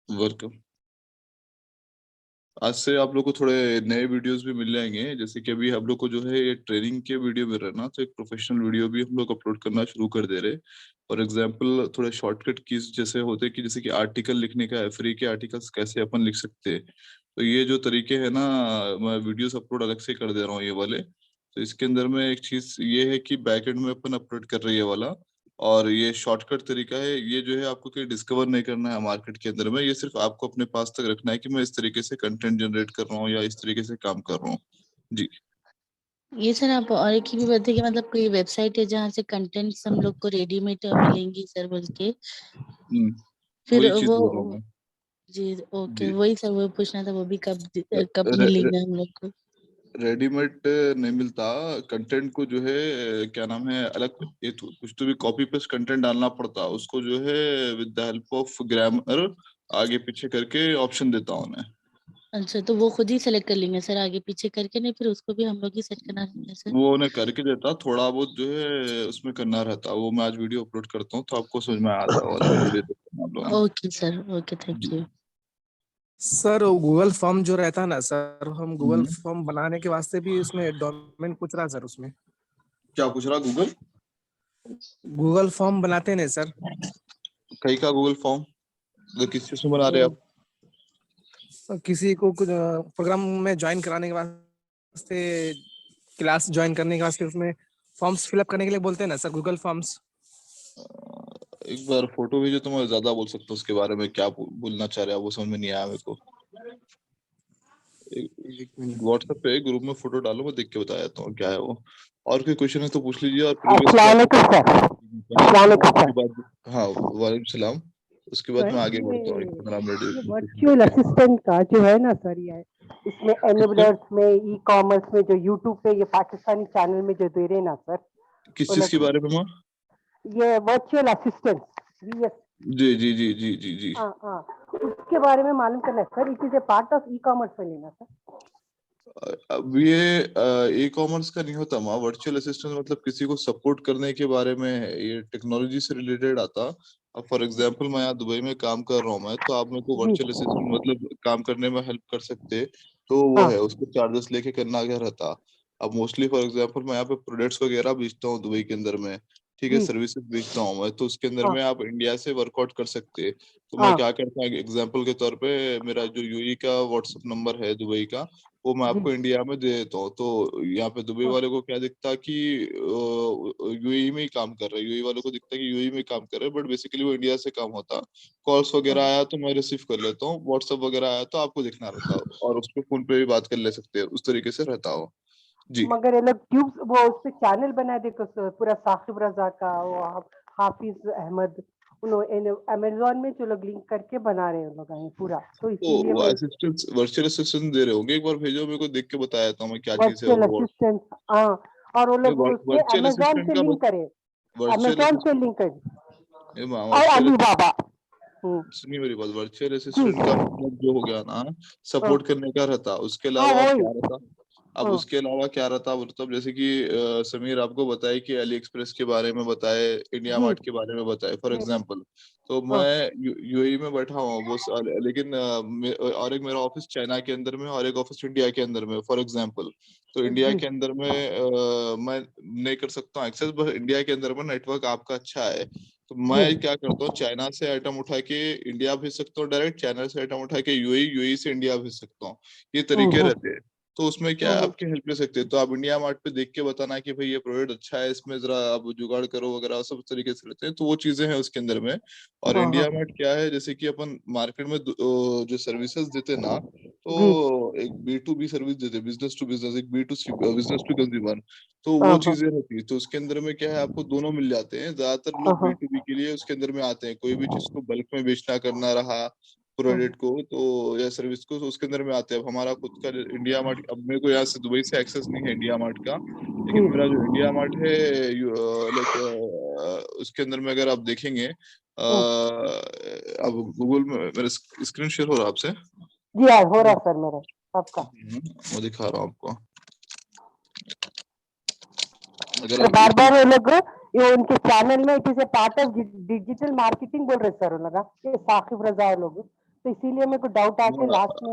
Welcome. आज से आप लोग को थोड़े नए वीडियोस भी मिल जाएंगे, जैसे कि अभी हम लोग को जो है ये ट्रेनिंग के वीडियो मिल रहा है ना, तो एक प्रोफेशनल वीडियो भी हम लोग अपलोड करना शुरू कर दे रहे। फॉर एग्जांपल थोड़े शॉर्टकट कीज जैसे होते कि जैसे कि आर्टिकल लिखने का है, फ्री के आर्टिकल्स कैसे अपन लिख सकते हैं। तो ये जो तरीके है ना, मैं वीडियोस अपलोड अलग से कर दे रहा हूँ ये वाले। तो इसके अंदर में एक चीज ये है कि बैकएंड में अपन अपलोड कर रही है ये वाला, और ये शॉर्टकट तरीका है। ये जो है आपको कहीं डिस्कवर नहीं करना है मार्केट के अंदर में, ये सिर्फ आपको अपने पास तक रखना है कि मैं इस तरीके से कंटेंट जनरेट कर रहा हूँ या इस तरीके से काम कर रहा हूँ। जी ये सर आप और एक ही भी बताइए कि मतलब कोई वेबसाइट है जहाँ से कंटेंट्स हम लोग को रेडीमेड मिलेंगी सर बोल के फिर वही चीज वो बोल रहा हूँ मैं। जी ओके जी वही सर वो पूछना था वो भी कब मिलेगा हम लोग को। रेडीमेड नहीं मिलता। कंटेंट को जो है क्या नाम है, अलग कुछ तो भी कॉपी पेस्ट कंटेंट डालना पड़ता, उसको जो है with the help of grammar आगे पीछे करके ऑप्शन देता हूँ मैं। अच्छा तो वो खुद ही सेलेक्ट कर लेंगे सर आगे पीछे करके, नहीं फिर उसको भी हम लोग ही सेट करना रहता है सर। वो उन्हें करके देता, थोड़ा बहुत जो है उसमें करना रहता। वो मैं आज वीडियो अपलोड करता हूँ तो आपको समझ में आता है, वाला वीडियो देखना आप लोग। ओके सर ओके थैंक जी। यू। सर गूगल फॉर्म जो रहता है ना सर, हम गूगल हम्म। फॉर्म बनाने के वास्ते भी इसमें डोमेन पूछ रहा सर। उसमें क्या पूछ रहा गूगल? गूगल फॉर्म बनाते हैं सर। कहीं का गूगल फॉर्म? तो किस चीज में बना रहे हैं आप? किसी को कुछ प्रोग्राम में ज्वाइन कराने के वास्ते, क्लास ज्वाइन करने के वास्ते उसमें फॉर्म्स फिलअप करने के लिए बोलते हैं ना सर, गूगल फॉर्म्स। एक बार फोटो भेजो तो मैं ज्यादा बोल सकता हूँ उसके बारे में, क्या बोलना चाह रहे हैं वो समझ में नहीं आया मेरे को। एक मिनट। व्हाट्सएप पे ग्रुप में फोटो डालो, मैं देख के बता देता हूँ क्या है वो। और कोई क्वेश्चन है तो पूछ लीजिए, और प्रीवियस अस्सलाम क्लास वालेकुम सर। अस्सलाम वालेकुम उसके सर। बाद। हाँ वालेकुम सलाम। उसके बाद मैं आगे बढ़ता हूँ, एक 15 ये मिनट डिस्कशन वर्चुअल करके। असिस्टेंट का जो है ना सर, ये इसमें किसमें? एनेबलर्स में ई कॉमर्स में जो यूट्यूब पे ये पाकिस्तानी चैनल में जो दे रहे हैं ना सर, किस वो चीज के बारे में माँ? ये वर्चुअल असिस्टेंट जी जी जी जी जी जी। हाँ हाँ, उसके बारे में मालूम करना है sir. It is a part of e commerce में लेना सर। अब ये ई कॉमर्स का नहीं होता माँ। वर्चुअल असिस्टेंट मतलब किसी को सपोर्ट करने के बारे में है, ये टेक्नोलॉजी से रिलेटेड आता। अब फॉर एग्जांपल मैं यहाँ दुबई में काम कर रहा हूँ मैं, तो आप मेरे को जी वर्चुअल असिस्टेंट मतलब काम करने में हेल्प कर सकते। तो वो हाँ है, उसको चार्जेस लेके करना क्या रहता। अब मोस्टली फॉर एग्जांपल मैं यहाँ पे प्रोडक्ट्स वगैरह बेचता हूँ दुबई के अंदर में, ठीक है, जी सर्विसेज बेचता हूँ मैं, तो उसके अंदर हाँ में आप इंडिया से वर्कआउट कर सकते। तो मैं हाँ क्या करता हूँ, एग्जाम्पल के तौर पे मेरा जो यूई का व्हाट्सएप नंबर है दुबई का, वो मैं जी आपको इंडिया में दे देता हूँ। तो यहाँ पे दुबई हाँ वाले को क्या दिखता कि यूएई में ही काम कर रहा है, यूएई वालों को दिखता है कि यूएई में काम कर रहा है, बट बेसिकली वो इंडिया से काम होता। कॉल्स वगैरह हाँ आया तो मैं रिसीव कर लेता हूँ, व्हाट्सएप वगैरह आया तो आपको दिखना रहता, और उस पर फोन पे भी बात कर ले सकते हैं, उस तरीके से रहता हो। जी। मगर ये लोग ट्यूब वो उस पे चैनल बना दे तो पूरा साकिब रजा का वो हाफिज अहमद उन्होंने अमेजोन में जो लोग लिंक करके बना रहे हैं उन लोग हैं पूरा, तो तो इसीलिए वो मैं असिस्टेंट वर्चुअल असिस्टेंट दे रहे होंगे, एक बार भेजो मेरे को, देख के बताया था मैं क्या चीज है वर्चुअल वो। असिस्टेंट हाँ, और वो लोग उससे वर्चुअल अमेजोन असिस्टेंट से का लिंक करे, वर्चुअल अमेजोन से असिस्टेंट लिंक करे और वर्चुअल अली बाबा। सुनिए मेरी बात। वर्चुअल जी असिस्टेंट का मतलब जो हो गया ना, हाँ सपोर्ट करने का रहता, उसके हाँ अलावा वही क्या रहता। अब हाँ उसके अलावा क्या रहता मतलब, जैसे कि समीर आपको बताए कि अली एक्सप्रेस के बारे में बताए, इंडिया जी मार्ट के बारे में बताए फॉर जी एग्जांपल। तो हाँ मैं यूएई में बैठा हुआ हूँ वो लेकिन और एक मेरा ऑफिस चाइना के अंदर में और एक ऑफिस इंडिया के अंदर में फॉर एग्जांपल। तो इंडिया जी के अंदर में मैं नहीं कर सकता हूँ एक्सेस, बस इंडिया के अंदर में नेटवर्क आपका अच्छा है। तो जी मैं क्या करता हूँ, चाइना से आइटम उठा के इंडिया भेज सकता हूँ डायरेक्ट, चाइना से आइटम उठा के यूएई, यूएई से इंडिया भेज सकता हूँ। ये तरीके हम्म रहते हैं। तो उसमें क्या है, आपकी हेल्प ले सकते हैं। तो आप इंडिया मार्ट पे देख के बताना कि भाई ये प्रोडक्ट अच्छा है, इसमें जरा आप जुगाड़ करो वगैरह, सब तरीके से रहते हैं। तो वो चीजें हैं उसके अंदर में। और हाँ हाँ इंडिया मार्ट क्या है, जैसे कि अपन मार्केट में जो सर्विसेज देते हैं ना, जी तो एक बी टू बी सर्विस देते हैं, बिजनेस टू बिजनेस, एक B to C, business to consumer. तो हाँ वो हाँ चीजें रहती है। तो उसके अंदर में क्या है, आपको दोनों मिल जाते हैं। ज्यादातर हाँ लोग बी हाँ टू बी के लिए उसके अंदर में आते हैं, कोई भी चीज को बल्क में बेचना करना रहा, हाँ प्रोडक्ट को तो या सर्विस को, तो उसके अंदर में आते हैं। अब हमारा खुद का इंडिया मार्ट, अब मेरे को यहाँ से दुबई से एक्सेस नहीं है इंडिया मार्ट का, जी लेकिन मेरा जो इंडिया मार्ट है लाइक उसके अंदर में अगर आप देखेंगे, अब गूगल में मेरा स्क्रीन शेयर हो रहा है आपसे। जी हाँ हो रहा सर मेरा आपका। वो दिखा रहा हूँ आपको। अगर सर आप बार इसी बार वो लोग ये उनके चैनल में it is a part of digital marketing बोल रहे सर वो लगा ये साकिब रजा लोग, तो इसीलिए मेरे को डाउट आके लास्ट में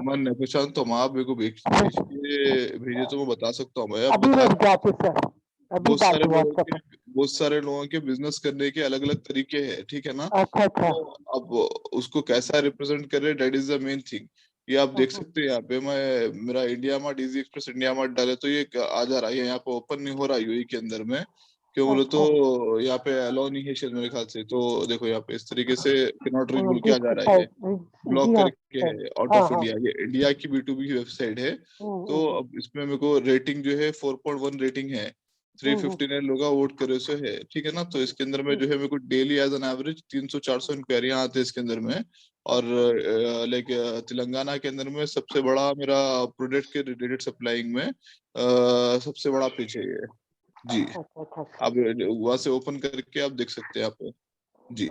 मन नहीं पहचानता हूँ आप, मेरे को भेजिए तो मैं बता सकता हूँ। मैं अब अभी बता मैं जाती सर, अभी जाती व्हाट्सएप पे। बहुत सारे लोगों के बिजनेस करने के अलग अलग तरीके हैं, ठीक है ना। अच्छा अच्छा। तो अब उसको कैसा रिप्रेजेंट करे, that is the main thing. ये आप देख सकते हैं यहाँ पे, मैं मेरा India mart, easy express India mart डाले तो ये आ जा रहा है, यहाँ पे ओपन नहीं हो रहा यूएई के अंदर में, क्यों बोले तो यहाँ पे अलाउ नहीं है शायद मेरे ख्याल से। तो देखो यहाँ पे इस तरीके से कैनॉट रीच बोल के आ जा रहा है, ब्लॉक जी हाँ करके है, आउट हाँ ऑफ हाँ। इंडिया। ये इंडिया की B2B वेबसाइट है। तो अब इसमें मेरे को रेटिंग जो है 4.1 रेटिंग है, 359 लोग वोट करे से है, ठीक है ना। तो इसके अंदर में जो है मेरे को डेली एज एन एवरेज 300-400 इंक्वायरियां आते हैं इसके अंदर में। और लाइक तेलंगाना के अंदर में सबसे बड़ा मेरा प्रोडक्ट के रिलेटेड सप्लाइंग में सबसे बड़ा पेज है ये जी। आप वहां से ओपन करके आप देख सकते हैं आप जी।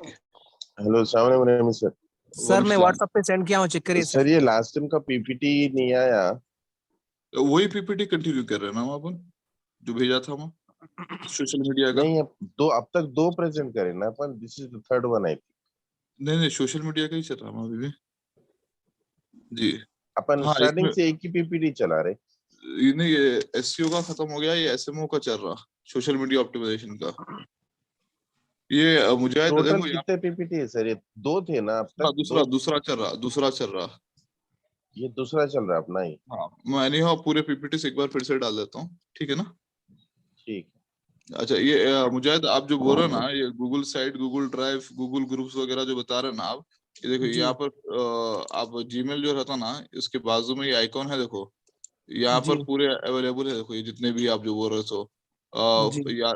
हेलो अस्सलाम वालेकुम सर। सर मैं व्हाट्सएप पे सेंड किया हूँ, चेक करिए सर ये लास्ट टाइम का पीपीटी नहीं आया। वही पीपीटी कंटिन्यू कर रहे हैं ना हम अपन, जो भेजा था हम सोशल मीडिया का। नहीं अब तक 2 प्रेजेंट करे ना अपन, this is the third one I think. नहीं सोशल मीडिया का ही चल रहा है अभी भी जी। अपन हाँ स्टार्टिंग इसमें से एक ही पीपीटी चला रहे। ये नहीं, ये एसईओ का खत्म हो गया, ये एसएमओ का चल रहा, सोशल मीडिया ऑप्टिमाइजेशन का। ये मुझे टोटल देखो कितने पीपीटी है सर? ये 2 थे ना अब तक? दूसरा चल रहा। ये दूसरा चल रहा अपना ही। हाँ मैं हाँ पूरे पीपीटी से एक बार फिर से डाल देता हूँ, ठीक है ना। ठीक। अच्छा ये मुजाहिद आप जो बोल रहे हैं ना, ये Google site, Google drive, Google groups वगैरह जो बता रहे हैं ना आप, ये देखो यहाँ पर आप जीमेल जो रहता ना, इसके बाजू में ये आइकॉन है देखो, यहाँ पर पूरे अवेलेबल है। देखो ये जितने भी आप जो बोल रहे हो, या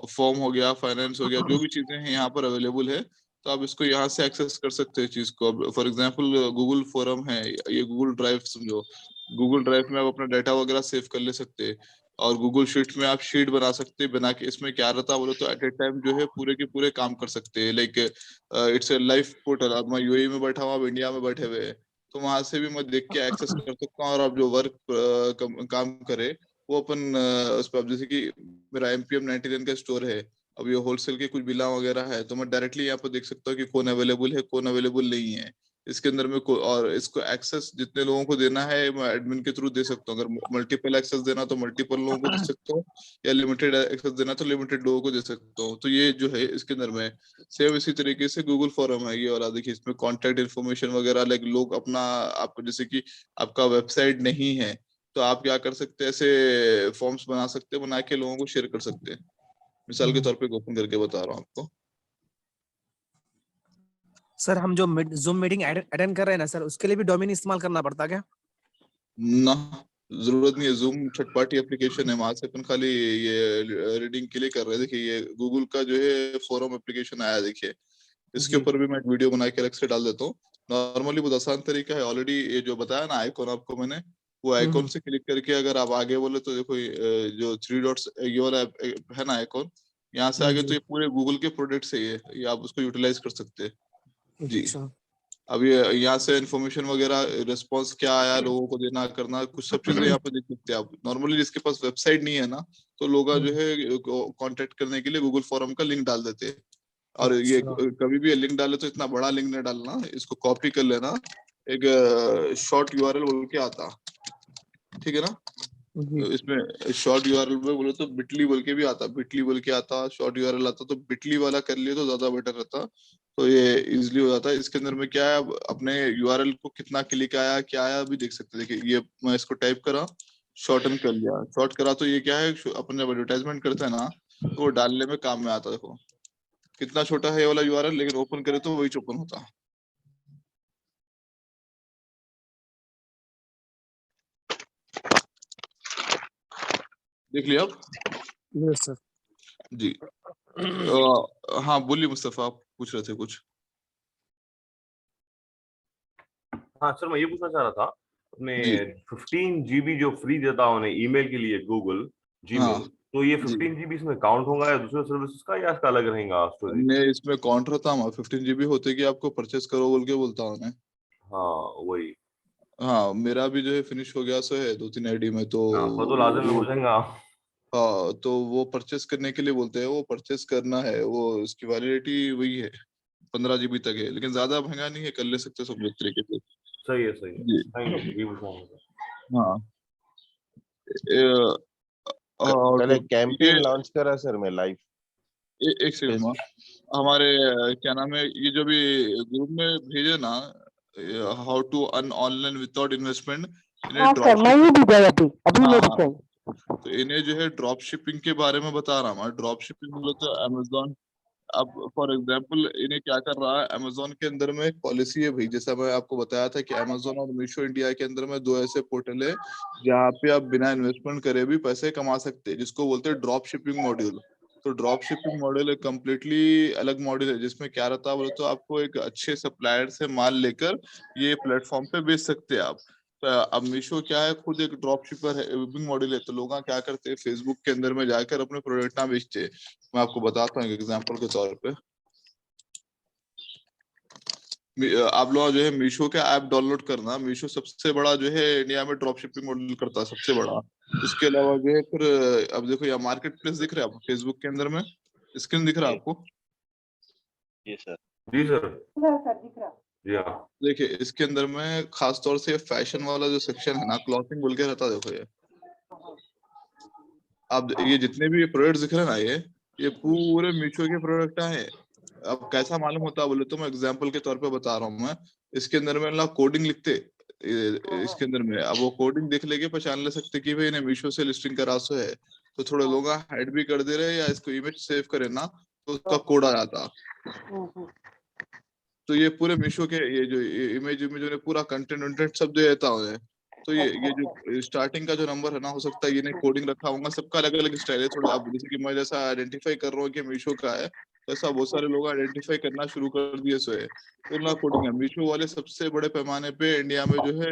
फॉर्म हो गया, फाइनेंस हो गया, जो भी चीजें हैं यहाँ पर अवेलेबल है। तो आप इसको यहाँ से एक्सेस कर सकते हैं चीज को। फॉर एग्जांपल गूगल फोरम है, ये गूगल ड्राइव समझो, गूगल ड्राइव में आप अपना डाटा वगैरह सेव कर ले सकते हैं। और गूगल शीट में आप शीट बना सकते हैं, बना के इसमें क्या रहता है बोले तो एट ए टाइम जो है पूरे के पूरे काम कर सकते हैं। Like it's a live portal. अब मैं यूएई में बैठा हूँ, आप इंडिया में बैठे हुए हैं, तो वहां से भी मैं देख के एक्सेस कर सकता हूँ। और आप जो वर्क काम करे वो अपन उस पर, जैसे कि मेरा MPM 99 का स्टोर है, अब ये होलसेल के कुछ बिला वगैरह है, तो मैं डायरेक्टली यहाँ पर देख सकता हूँ कि कौन अवेलेबल है, कौन अवेलेबल नहीं है इसके अंदर में। और इसको एक्सेस जितने लोगों को देना है मैं एडमिन के थ्रू दे सकता हूँ। अगर मल्टीपल एक्सेस देना तो मल्टीपल लोगों को दे सकता हूँ, या लिमिटेड एक्सेस देना तो लिमिटेड लोगों को दे सकता हूँ। तो ये जो है इसके अंदर में सेम इसी तरीके से गूगल फॉरम है ये वाला। देखिए इसमें कॉन्टेक्ट इन्फॉर्मेशन वगैरह, लाइक लोग अपना, आपको जैसे कि आपका वेबसाइट नहीं है तो आप क्या कर सकते हैं, ऐसे फॉर्म्स बना सकते हैं, बना के लोगों को शेयर कर सकते हैं। मिसाल के तौर पे ओपन करके बता रहा हूँ आपको। सर हम जो जूम मीटिंग अटेंड कर रहे हैं ना सर, उसके लिए भी डोमेन इस्तेमाल करना पड़ता क्या? ना, जरूरत नहीं है। जूम थर्ड पार्टी एप्लीकेशन है, वहां से अपन खाली ये रीडिंग के लिए कर रहे हैं। देखिए ये गूगल का जो है फोरम एप्लीकेशन आया, देखिए इसके ऊपर भी मैं एक वीडियो बना के अलग से डाल देता हूँ। नॉर्मली बहुत आसान तरीका है, ऑलरेडी ये जो बताया ना आइकॉन आपको मैंने, वो आइकॉन से क्लिक करके अगर आप आगे बोले तो देखो जो 3 डॉट्स ये वाला है ना आइकॉन, यहाँ से आगे तो ये पूरे गूगल के प्रोडक्ट्स है, ये आप उसको यूटिलाइज कर सकते हैं जी। अब ये यहाँ से इन्फॉर्मेशन वगैरह, रिस्पॉन्स क्या आया लोगों को देना करना, कुछ सब चीजें यहाँ पे देख सकते हैं आप। नॉर्मली जिसके पास वेबसाइट नहीं है ना, तो लोग जो है कांटेक्ट करने के लिए गूगल फॉरम का लिंक डाल देते हैं। और ये कभी भी लिंक डाले तो इतना बड़ा लिंक नहीं डालना, इसको कॉपी कर लेना, एक शॉर्ट यूआरएल बोल के आता, ठीक है ना। इसमें शॉर्ट यूआरएल में बोले तो बिटली बोल के भी आता, बिटली बोल के आता, शॉर्ट यूआरएल आता, तो बिटली वाला कर लिए तो ज्यादा बेटर रहता। तो ये इजिली हो जाता है। इसके अंदर में क्या है, अपने यूआरएल को कितना क्लिक आया क्या आया अभी देख सकते हैं। देखिए ये मैं इसको टाइप करा, शॉर्टन कर लिया, शॉर्ट करा, तो ये क्या है, अपन जब एडवर्टाइजमेंट करते हैं ना तो वो डालने में काम में आता। देखो कितना छोटा है ये वाला यूआरएल, लेकिन ओपन करे तो वही ओपन होता। देख लिया आप? यस सर जी। हाँ बोलिए मुस्तफा, आप पूछ रहे थे कुछ। हाँ सर मैं ये पूछना चाह रहा था, अपने 15 GB जो फ्री देता उन्हें ईमेल के लिए गूगल जीमेल, तो ये 15 GB इसमें काउंट होगा या दूसरे सर्विसेज का, या इसका अलग रहेगा स्टोरेज? नहीं इसमें काउंट रहता है, 15 GB होते कि आपको परचेस करो बोल के बोलता हूँ मैं। हाँ वही। हाँ मेरा भी जो है फिनिश हो गया सो है 2-3 आईडी में, तो लाजिम हो जाएगा। हाँ तो वो परचेस करने के लिए बोलते हैं, वो परचेस करना है, वो उसकी वैलिडिटी वही है 15 GB तक है, लेकिन ज्यादा महंगा नहीं है, कर ले सकते सब लोग तरीके से। सही है जी थैंक यू भूषण। हाँ। और मैंने ये कैंपेन लॉन्च करा सर मैं लाइव। एक सेकंड में हमारे क्या नाम है, ये जो भी ग्रुप में भेजे ना, how to earn online without investment, इन्हें हाँ ड्रॉप सर, मैं ही भी गया अभी हाँ मेरी हाँ, चाहिए। तो इन्हें जो है ड्रॉप शिपिंग के बारे में बता रहा हूँ। ड्रॉप शिपिंग बोले तो अमेजोन, अब फॉर एग्जांपल इन्हें क्या कर रहा है, अमेजोन के अंदर में एक पॉलिसी है भाई, जैसा मैं आपको बताया था कि अमेजोन और मीशो इंडिया के अंदर में 2 ऐसे पोर्टल है जहाँ पे आप बिना इन्वेस्टमेंट करे भी पैसे कमा सकते हैं, जिसको बोलते हैं ड्रॉप शिपिंग मॉड्यूल। तो ड्रॉप शिपिंग मॉडल एक कम्प्लीटली अलग मॉडल है, जिसमें क्या रहता है बोले तो आपको एक अच्छे सप्लायर से माल लेकर ये प्लेटफॉर्म पे बेच सकते हैं आप। तो अब मीशो क्या है, खुद एक ड्रॉप शिपर है, मॉडल है। तो लोग क्या करते हैं, फेसबुक के अंदर में जाकर अपने प्रोडक्ट ना बेचते हैं। मैं आपको बताता हूँ एक एग्जांपल के तौर पे। आप लोग जो है मीशो का ऐप डाउनलोड करना। मीशो सबसे बड़ा जो है इंडिया में ड्रॉप शिपिंग मॉडल करता है, सबसे बड़ा। इसके अलावा जो है फिर अब देखो यहाँ मार्केट प्लेस दिख रहा है आपको फेसबुक के अंदर में, स्क्रीन दिख रहा है आपको? जी सर। जी सर। सर दिख रहा। जी हाँ। देखिए इसके अंदर में खास तौर से फैशन वाला जो सेक्शन है ना, क्लॉथिंग बोल के रहता है, देखो ये आप ये जितने भी प्रोडक्ट दिख रहे हैं ना, ये पूरे मीशो के प्रोडक्ट हैं। अब कैसा मालूम होता है बोले तो मैं एग्जांपल के तौर पे बता रहा हूँ। मैं इसके अंदर में ना कोडिंग लिखते इसके अंदर में, अब वो कोडिंग देख लेके पहचान ले सकते कि भाई इन्हें मीशो से लिस्टिंग करा सो है। तो थोड़े लोग हाइड भी कर दे रहे, या इसको इमेज सेव करे ना तो उसका कोड आ जाता। तो ये पूरे मीशो के ये जो इमेज इमेज पूरा कंटेंट वंटेंट सब दे देता है। तो ये जो स्टार्टिंग का जो नंबर है ना, हो सकता है ये कोडिंग रखा होगा, सबका अलग अलग स्टाइल है थोड़ा। अब जैसे कि मैं जैसा आइडेंटिफाई कर रहा हूँ कि मीशो का है, तो ऐसा बहुत सारे लोग आइडेंटिफाई करना शुरू कर दिए सो है। तो ना कोडिंग है। मीशो वाले सबसे बड़े पैमाने पे इंडिया में जो है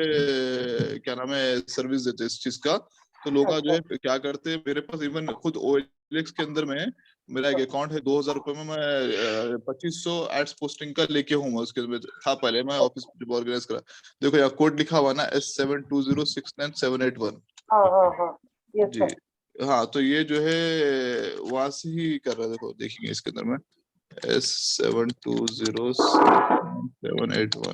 क्या नाम है सर्विस देते हैं इस चीज का। तो लोग जो है क्या करते हैं, मेरे पास इवन खुद OLX के अंदर में मेरा एक अकाउंट है, 2000 रुपए में मैं 2500 एड्स पोस्टिंग का लेके हूँ। उसके में था पहले, मैं ऑफिस ऑर्गेनाइज करा। देखो यहाँ कोड लिखा हुआ ना S72069781। जी हाँ, तो ये जो है वहां से ही कर रहा है। देखो देखेंगे इसके अंदर में S72069781।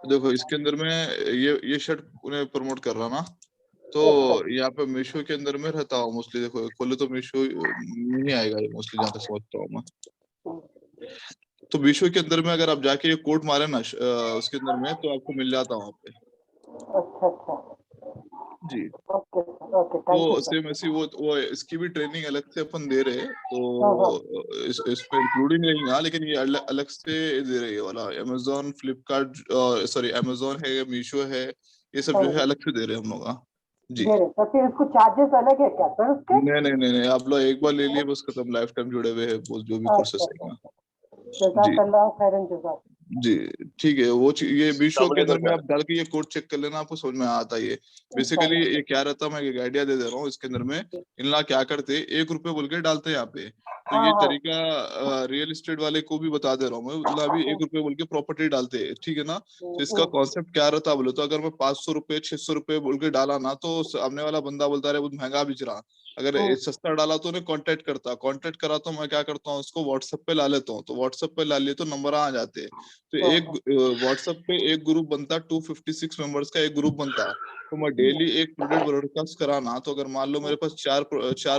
देखो इसके अंदर में ये शर्ट उन्हें प्रमोट कर रहा ना, तो यहाँ पे मीशो के अंदर में रहता हूँ मोस्टली। देखो खोले तो मीशो नहीं आएगा ये मोस्टली, जहाँ तक समझता हूँ मैं। तो मीशो के अंदर में अगर आप जाके ये कोड मारे ना उसके अंदर में, तो आपको मिल जाता वहाँ पे। जी तो सेम ऐसी वो इसकी भी ट्रेनिंग अलग से अपन दे रहे हैं, तो इसमें इंक्लूडिंग नहीं है, लेकिन ये अलग से दे रहे हैं वाला। अमेजोन, फ्लिपकार्ट, सॉरी अमेजोन है, मीशो है, ये सब जो है अलग से दे रहे हैं हम लोग। जी तो फिर इसको चार्जेस अलग है क्या सर उसके? नहीं, आप लोग एक बार ले लिए बस खत्म, लाइफ टाइम जुड़े हुए हैं वो जो भी कोर्सेस है। जज़ाकल्लाह खैरन जज़ाक। जी ठीक है। ये मीशो के अंदर में आप डाल के ये कोड चेक कर लेना, आपको समझ में आता है। ये बेसिकली ये क्या रहता है, मैं एक आइडिया दे रहा हूँ। इसके अंदर में इन लोग क्या करते हैं, 1 रुपए बोल के डालते हैं यहाँ पे। तो ये तरीका रियल एस्टेट वाले को भी बता दे रहा हूँ मैं। मतलब अभी 1 रुपए बोल के प्रॉपर्टी डालते हैं, ठीक है ना। तो इसका कॉन्सेप्ट क्या रहता है बोले तो, अगर मैं 500 रुपए 600 रुपए बोल के डाला ना, तो सामने वाला बंदा बोलता है बहुत महंगा बेच रहा। अगर सस्ता डाला तो उन्हें कांटेक्ट करा, तो मैं क्या करता हूँ उसको व्हाट्सएप पे ला लेता हूँ। तो व्हाट्सएप पे ला लिए तो नंबर आ जाते हैं। तो एक व्हाट्सएप पे एक ग्रुप बनता, 256 मेंबर्स का एक ग्रुप बनता। तो मैं डेली एक प्रोडक्ट ब्रॉडकास्ट कराना, तो अगर मान लो मेरे पास चार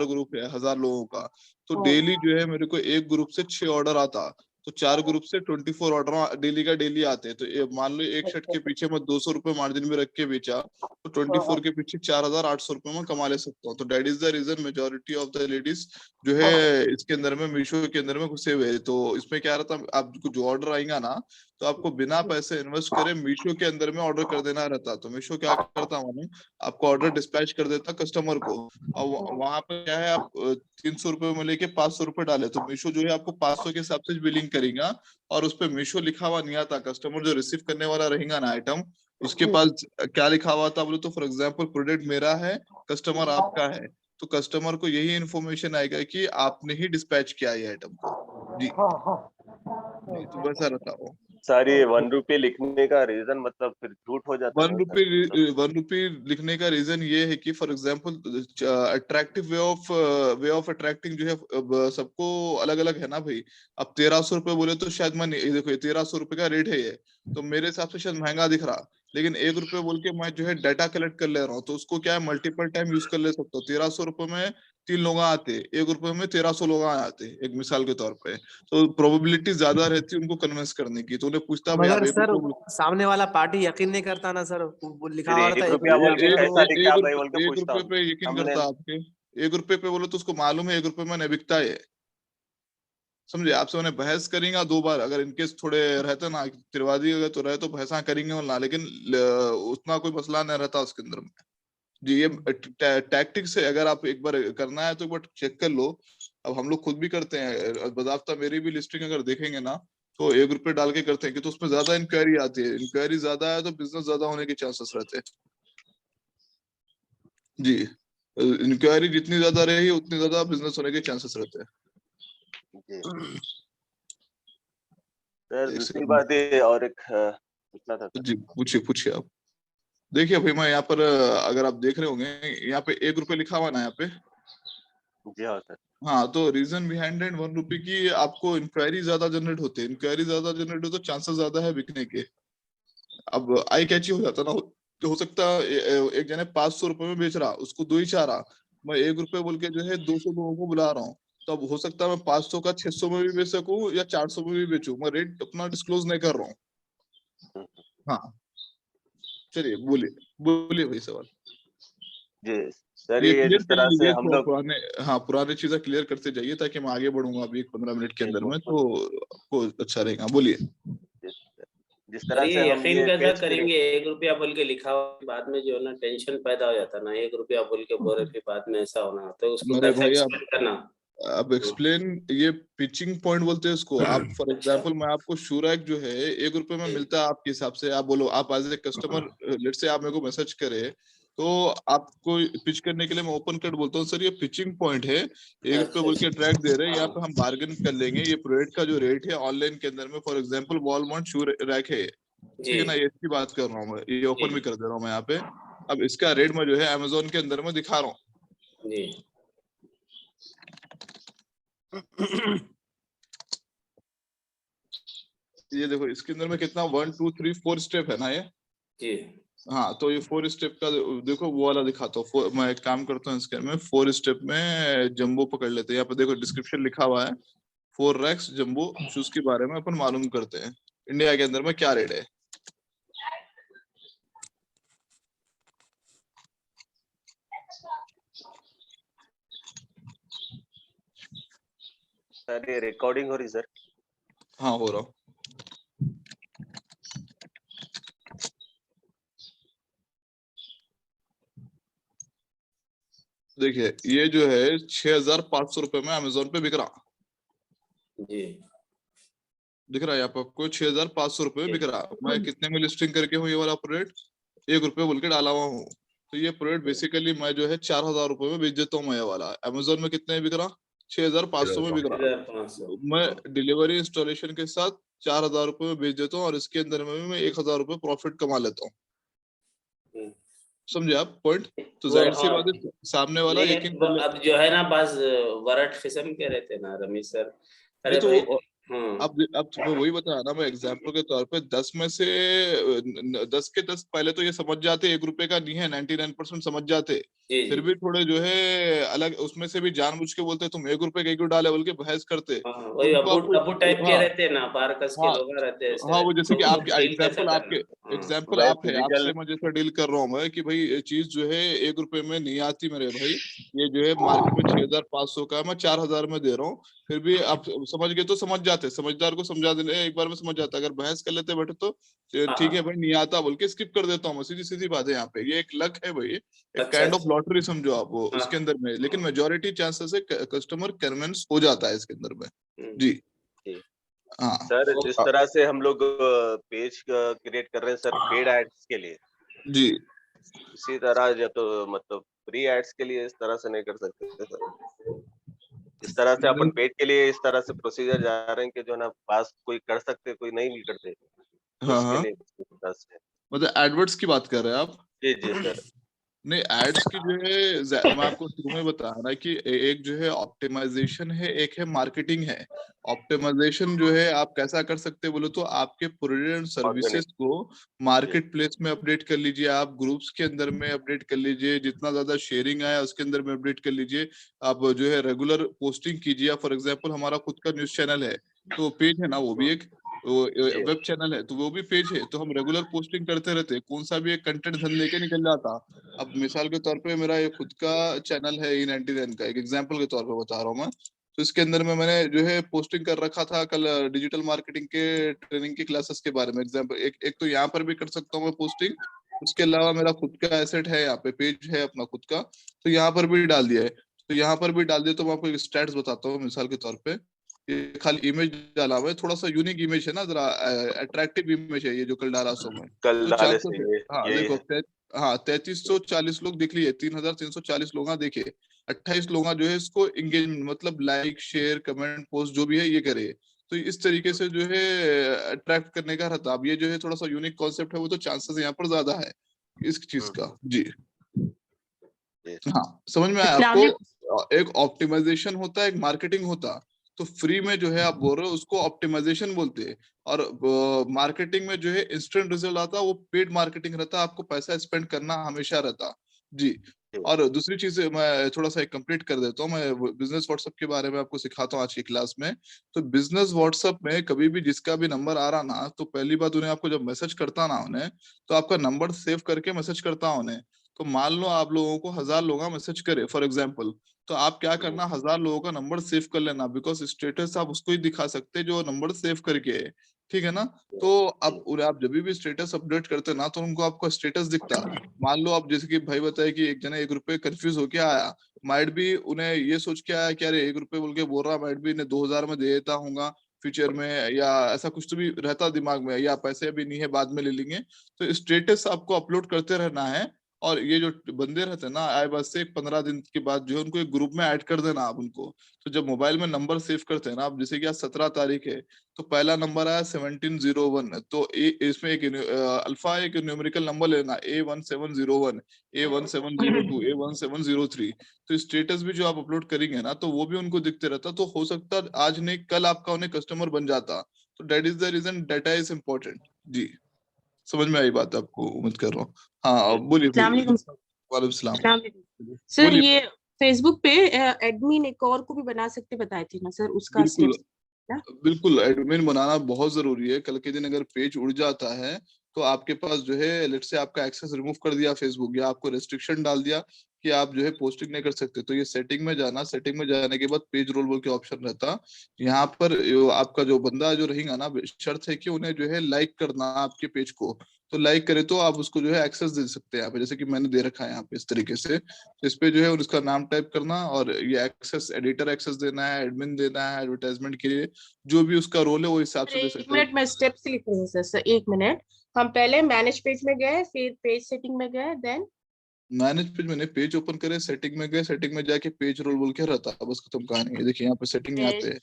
ग्रुप है 1000 लोगों का, तो डेली जो है मेरे को एक ग्रुप से 6 ऑर्डर आता। तो 4 ग्रुप से 24 ऑर्डर डेली का डेली आते हैं। तो मान लो एक शर्ट के पीछे मैं 200 रुपए मार्जिन में रख के बेचा, तो 24 के पीछे 4800 रुपए में कमा ले सकता हूँ। तो that is the reason majority of the ladies जो है इसके अंदर में मीशो के अंदर में घुसे हुए हैं। तो इसमें क्या रहता है, आपको जो ऑर्डर आएगा ना, तो आपको बिना पैसे इन्वेस्ट करे मीशो के अंदर में ऑर्डर कर देना रहता। तो मीशो क्या करता हूँ, आपको ऑर्डर डिस्पैच कर देता कस्टमर को। और वहां पे क्या है, आप 300 रुपए में लेके 500 रुपए डाले, तो मीशो जो है आपको 500 के हिसाब से बिलिंग करेगा। और उस पे मीशो लिखा हुआ नहीं आता। कस्टमर जो रिसीव करने वाला रहेगा ना आइटम, उसके पास क्या लिखा हुआ था बोले तो, फॉर एग्जाम्पल प्रोडक्ट मेरा है, कस्टमर आपका है, तो कस्टमर को यही इन्फॉर्मेशन आएगा कि आपने ही डिस्पैच किया है आइटम को। जी तो वैसा रहता हो। सर ये 1 रुपये लिखने का रीजन मतलब फिर झूठ हो जाता है ना सर? 1 रुपी लिखने का रीजन ये है कि for example attractive way of attracting जो है सबको अलग अलग है ना भाई। अब 1300 रुपए बोले तो शायद मैं देखो 1300 रुपए का रेट है ये, तो मेरे हिसाब से शायद महंगा दिख रहा, लेकिन 1 रुपए बोल के मैं जो है डाटा कलेक्ट कर ले रहा हूँ, तो उसको क्या है मल्टीपल टाइम यूज कर ले सकता हूँ। 1300 रुपए में 3 लोग आते, 1 रुपए में 1300 लोग आते, एक मिसाल के तौर पे, तो प्रोबेबिलिटी ज्यादा रहती है उनको कन्विंस करने की। तो उन्हें पूछता भाई आप मगर 1 सर रुपए सामने वाला पार्टी यकीन नहीं करता ना सर, वो लिखा फिर हुआ 1 रहता है 1 रुपया बोल के एक कैसा एक दिखा एक भाई बोल के रुपए एक पूछता रुपए हूँ। पे यकीन हमने करता आपके? 1 रुपए पे बोलो तो उसको मालूम है 1 रुपए में नहीं बिकता है, समझे? आपसे उन्हें बहस करेंगे 2 बार, अगर इनकेस थोड़े रहते ना तिरवादी अगर तो रहे तो बहसा करेंगे वरना, लेकिन उतना कोई मसला नहीं रहता उसके अंदर में। जी ये टैक्टिक्स है, अगर आप एक बार करना है तो एक बार चेक कर लो। अब हम लोग खुद भी करते हैं, बजाफ्ता मेरी भी लिस्टिंग अगर देखेंगे ना तो 1 रुपए डाल के करते हैं कि तो उसमें ज्यादा इंक्वायरी आती है, इंक्वायरी ज्यादा है तो बिजनेस ज्यादा होने के चांसेस रहते हैं। जी इंक्वायरी जितनी ज्यादा रहेगी उतनी ज्यादा बिजनेस होने के चांसेस रहते हैं। जी सर एक दूसरी सेकंड, बात ये और एक पूछना था सर। जी पूछिए पूछिए आप। देखिए भाई मैं यहाँ पर अगर आप देख रहे होंगे यहाँ पे 1 रुपए लिखा हुआ ना यहाँ पे, जी हाँ सर। हाँ, तो रीजन बिहाइंड इट 1 रुपए की आपको इंक्वायरी ज्यादा जनरेट होते हैं, इंक्वायरी ज्यादा जनरेट हो तो चांसेस ज्यादा है बिकने के। अब आई कैची हो जाता ना, तो हो सकता है एक जने 500 रुपए में बेच रहा, उसको 2 ही चाह रहा, मैं 1 रुपए बोल के जो है 200 लोगों को बुला रहा हूँ, तो अब हो सकता है मैं 500 का 600 में भी बेच सकूं या 400 में भी बेचूं, मैं रेट अपना डिस्क्लोज नहीं कर रहा हूँ। हाँ चलिए बोलिए बोलिए भाई सवाल। जी सर ये ये क्लियर जिस कर तरह से लीजिए हम थोड़ा लोग पुराने, हाँ पुराने चीजें क्लियर करते जाइए ताकि मैं आगे बढ़ूंगा अभी 15 मिनट के अंदर में, तो आपको अच्छा रहेगा। बोलिए। जिस सर तरह ये से हम यकीन ये कैसा पेज करेंगे 1 रुपया बोल के लिखा हुआ बाद में जो है ना टेंशन पैदा हो जाता है ना, 1 रुपया बोल के बोले फिर बाद में ऐसा होना, तो उसको मेरे कैसे भाई एक्सप्लेन करना? अब एक्सप्लेन, ये पिचिंग पॉइंट बोलते हैं इसको। आप फॉर अच्छा एग्जांपल मैं आपको शूरैक जो है 1 रुपए में मिलता है आपके हिसाब से, आप बोलो आप एज ए कस्टमर लेट से आप मेरे को मैसेज करे तो आपको पिच करने के लिए मैं ओपन कट बोलता हूँ सर ये पिचिंग पॉइंट है, 1 रुपए बोल के ट्रैक दे रहे हैं, यहाँ पे हम बार्गेन कर लेंगे, ये प्रोडक्ट का जो रेट है ऑनलाइन के अंदर में for example Walmart shoe rack है, जी ठीक है ना, ये इसकी बात कर रहा हूँ मैं, ये जी ओपन भी कर दे रहा हूँ मैं यहाँ पे। अब इसका रेट मैं जो है अमेजोन के अंदर में दिखा रहा हूँ। जी ये देखो इसके अंदर में कितना 1 2 3 4 स्टेप है ना ये। जी हाँ तो ये 4 स्टेप का देखो वो वाला दिखाता हूँ। मैं एक काम करता हूँ इसके में 4 स्टेप में जंबो पकड़ लेते हैं। यहाँ पे देखो डिस्क्रिप्शन लिखा हुआ है 4 रैक्स जंबो शूज के बारे में अपन मालूम करते हैं इंडिया के अंदर में क्या रेट है। सर ये रिकॉर्डिंग हो रही सर? हाँ हो रहा हूँ। देखिए ये जो है 6500 रुपए में अमेजोन पे बिक रहा, जी दिख रहा है यहाँ पे आपको 6500 रुपए में बिक रहा। मैं कितने में लिस्टिंग करके हूँ ये वाला प्रोडक्ट 1 रुपए बोल के डाला हुआ हूँ, तो ये प्रोडक्ट बेसिकली मैं जो है 4000 रुपए में बेच देता हूँ मैं ये वाला। अमेजोन में कितने में बिक रहा 6500 में बिक रहा, 1500 मैं डिलीवरी इंस्टॉलेशन के साथ 4000 रुपए में बेच देता हूँ और इसके अंदर में भी मैं 1000 रुपए प्रॉफिट कमा लेता हूँ। समझे आप पॉइंट? तो वो जाहिर सी बात है सामने वाला नहीं यकीन कर ले। अब जो है ना बस वरट किस्म के रहते हैं ना रमेश सर, नहीं अरे तो भाई अब मैं वही बता रहा ना, मैं एग्जांपल के तौर पे 10 में से 10 के 10 पहले तो ये समझ जाते 1 रुपए का नहीं है, 99% समझ जाते, जी फिर भी थोड़े जो है अलग उसमें से भी जानबूझ के बोलते तुम 1 रुपए का क्यों डाले बोल के बहस करते। वही उनको अबू आपको टाइप के हाँ रहते हैं ना, बारकस के हाँ लोग रहते हैं, हाँ वो जैसे तो कि उनको आपके डील कैसे करना? एग्जाम्पल भाई आप है, आपसे मैं जैसा डील कर रहा हूँ मैं कि भाई ये चीज जो है 1 रुपए में नहीं आती मेरे भाई, ये जो है मार्केट में 6500 का मैं 4000 में दे रहा हूँ, फिर भी आप समझ गए तो समझ जाते, समझदार को समझा देने एक बार में समझ जाता, अगर बहस कर लेते बैठे तो ठीक है भाई नहीं आता बोल के स्किप कर देता हूँ। सीधी सीधी बात है यहाँ पे, ये एक लक है भाई, एक अच्छा काइंड ऑफ अच्छा लॉटरी समझो आप वो हाँ उसके अंदर में, लेकिन मेजोरिटी चांसेस है कस्टमर कन्विंस हो जाता है इसके अंदर में। जी जी हाँ सर जिस तरह से हम लोग पेज क्रिएट कर रहे हैं सर पेड एड्स के लिए, जी इसी तरह या तो मतलब फ्री एड्स के लिए इस तरह से नहीं कर सकते सर? इस तरह से अपन पेड के लिए इस तरह से प्रोसीजर जा रहे हैं कि जो है ना पास कोई कर सकते कोई नहीं भी करते। हाँ उसके हाँ, लिए दस है। मतलब एडवर्ड्स की बात कर रहे हैं आप? जी जी सर। नहीं, एड्स की जो है मैं आपको शुरू में बता रहा कि एक जो है ऑप्टिमाइजेशन है, एक है मार्केटिंग है। ऑप्टिमाइजेशन जो है आप कैसा कर सकते हैं बोलो तो आपके प्रोडक्ट सर्विसेज ऑर्गेनिक। को मार्केट प्लेस में अपडेट कर लीजिए, आप ग्रुप्स के अंदर में अपडेट कर लीजिए, जितना ज्यादा शेयरिंग आया उसके अंदर में अपडेट कर लीजिए। आप जो है रेगुलर पोस्टिंग कीजिए। फॉर एग्जाम्पल हमारा खुद का न्यूज चैनल है, तो पेज है ना, वो भी एक जी वेब चैनल है, तो वो भी पेज है, तो हम रेगुलर पोस्टिंग करते रहते हैं। कौन सा भी एक कंटेंट धन लेके निकल जाता। अब मिसाल के तौर पे मेरा ये खुद का चैनल है E99 का, एक एग्जांपल के तौर पे बता रहा हूँ मैं। तो इसके अंदर में मैंने जो है पोस्टिंग कर रखा था कल डिजिटल मार्केटिंग के ट्रेनिंग की क्लासेस के बारे में। एग्जांपल एक तो यहाँ पर भी कर सकता हूँ मैं पोस्टिंग, उसके अलावा मेरा खुद का एसेट है, यहाँ पे पेज है अपना खुद का, तो यहाँ पर भी डाल दिया है। तो यहाँ पर भी डाल दिया, तो मैं आपको स्टैट्स बताता हूँ मिसाल के तौर पे। ये खाली इमेज डाला हुआ है, थोड़ा सा यूनिक इमेज है ना, जरा अट्रैक्टिव इमेज है ये जो कल डाला सो मैं। कल तो डाले 400 से से, हाँ यही देखो, है। हाँ 3340 लोग देख लिए, 3340 लोग देखे, 28 लोग जो है इसको एंगेजमेंट मतलब लाइक शेयर कमेंट पोस्ट जो भी है ये करे। तो इस तरीके से जो है अट्रैक्ट करने का रहता। अब ये जो है थोड़ा सा यूनिक कॉन्सेप्ट है, वो तो चांसेस यहाँ पर ज्यादा है इस चीज का। जी जी। हाँ, समझ में आया अस्सलाम आपको? एक ऑप्टिमाइजेशन होता है, एक मार्केटिंग होता। तो फ्री में जो है आप बोल रहे हो उसको ऑप्टिमाइजेशन बोलते हैं, और मार्केटिंग में जो है इंस्टेंट रिजल्ट आता, वो पेड मार्केटिंग रहता, आपको पैसा स्पेंड करना हमेशा रहता। जी। और दूसरी चीज मैं थोड़ा सा कंप्लीट कर देता हूँ, मैं बिजनेस व्हाट्सएप के बारे में आपको सिखाता हूँ आज की क्लास में। तो बिजनेस व्हाट्सएप में कभी भी जिसका भी नंबर आ रहा ना, तो पहली बात उन्हें आपको जब मैसेज करता ना उन्हें, तो आपका नंबर सेव करके मैसेज करता उन्हें। तो मान लो आप लोगों को 1000 लोग मैसेज करे फॉर एग्जाम्पल, तो आप क्या करना, 1000 लोगों का नंबर सेव कर लेना, बिकॉज स्टेटस आप उसको ही दिखा सकते जो नंबर सेव करके है, ठीक है ना। तो अब उन्हें आप जब भी स्टेटस अपडेट करते ना, तो उनको आपका स्टेटस दिखता। मान लो आप जैसे कि भाई बताए कि एक जना 1 रुपए कंफ्यूज होके आया, माइट भी उन्हें ये सोच के आया कि अरे 1 रुपए बोल के बोल रहा, माइट भी इन्हें 2000 में दे देता हूँ फ्यूचर में, या ऐसा कुछ तो भी रहता दिमाग में, या पैसे अभी नहीं है बाद में ले लेंगे। तो स्टेटस आपको अपलोड करते रहना है। और ये जो बंदे रहते हैं ना, आए बस से 15 दिन के बाद जो है उनको एक ग्रुप में ऐड कर देना आप उनको। तो जब मोबाइल में नंबर सेव करते हैं ना आप, जैसे कि आज 17 तारीख है, तो पहला नंबर आया 1701, तो इसमें एक अल्फा एक न्यूमेरिकल नंबर लेना, A1701, A1702, A1703। तो स्टेटस भी जो आप अपलोड करेंगे ना, तो वो भी उनको दिखते रहता। तो हो सकता है आज नहीं कल आपका उन्हें कस्टमर बन जाता। तो that is the reason data is important. जी, समझ में आई बात आपको? उम्मीद कर रहा हूँ। हाँ बोलिए बोलिए। वालेकुम वालेकुम सलाम। सर। बोलिए। ये फेसबुक पे एडमिन एक और को भी बना सकते बताए थे ना सर, उसका बिल्कुल स्टेप्स क्या? बिल्कुल, एडमिन बनाना बहुत जरूरी है। कल के दिन अगर पेज उड़ जाता है, तो आपके पास जो है लेट से आपका एक्सेस रिमूव कर दिया फेसबुक, या आपको रेस्ट्रिक्शन डाल दिया कि आप जो है पोस्टिंग नहीं कर सकते, तो ये सेटिंग में जाना, सेटिंग में जाने के बाद पेज रोल बोल के ऑप्शन रहता। यहाँ पर आपका जो बंदा जो रहेगा ना, शर्त है कि उन्हें जो है लाइक करना आपके पेज को। तो लाइक करे तो आप उसको जो है एक्सेस दे सकते हैं यहाँ पे, जैसे कि मैंने दे रखा है यहाँ पे इस तरीके से। तो इस पे जो है उसका नाम टाइप करना, और ये एक्सेस एडिटर एक्सेस देना है, एडमिन देना है, एडवर्टाइजमेंट के लिए जो भी उसका रोल है वो हिसाब सर से दे एक सकते हैं। मिनट में स्टेप्स लिख रही हूँ सर। 1 मिनट। हम पहले मैनेज पेज में गए, फिर पेज सेटिंग में गए, देन मैनेज पेज मैंने पेज ओपन करे, सेटिंग में गए, सेटिंग में जाके पेज रोल बोल के रहता, बस खत्म कहानी है। देखिए यहाँ पे सेटिंग में आते पेज हैं,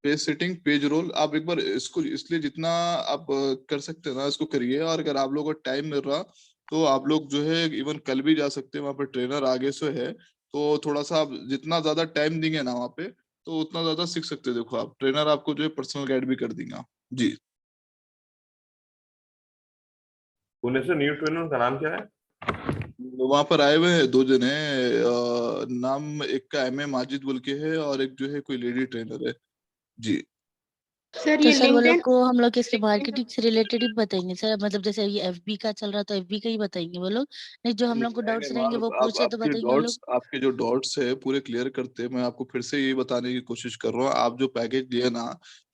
पेज सेटिंग पेज रोल। आप एक बार इसको इसलिए जितना आप कर सकते हैं ना इसको करिए। और अगर आप लोगों को टाइम मिल रहा, तो आप लोग जो है इवन कल भी जा सकते हैं, वहाँ पे ट्रेनर आगे से है। तो थोड़ा सा आप जितना ज्यादा टाइम देंगे ना वहाँ पे, तो उतना ज्यादा सीख सकते हैं। देखो आप, ट्रेनर आपको जो है पर्सनल गाइड भी कर देगा। जी। पुणे से न्यू ट्रेनर का नाम क्या है? वहां पर आए हुए हैं 2 जने, नाम एक का M.A. माजिद बोल के है, और एक जो है कोई लेडी ट्रेनर है। जी। सर तो ये सर वो लोग लिंक्डइन को हम लोग इसके मार्केटिंग से रिलेटेड ही बताएंगे सर, मतलब जैसे ये FB का चल रहा तो FB का ही बताएंगे वो लोग, नहीं जो हम लोग को नहीं डाउट्स नहीं, रहेंगे वो आप पूछे तो आपके बताएंगे वो लोग। डॉट्स, आपके जो डॉट्स है पूरे क्लियर करते हैं। मैं आपको फिर से यही बताने की कोशिश कर रहा हूँ, आप जो पैकेज लिए ना,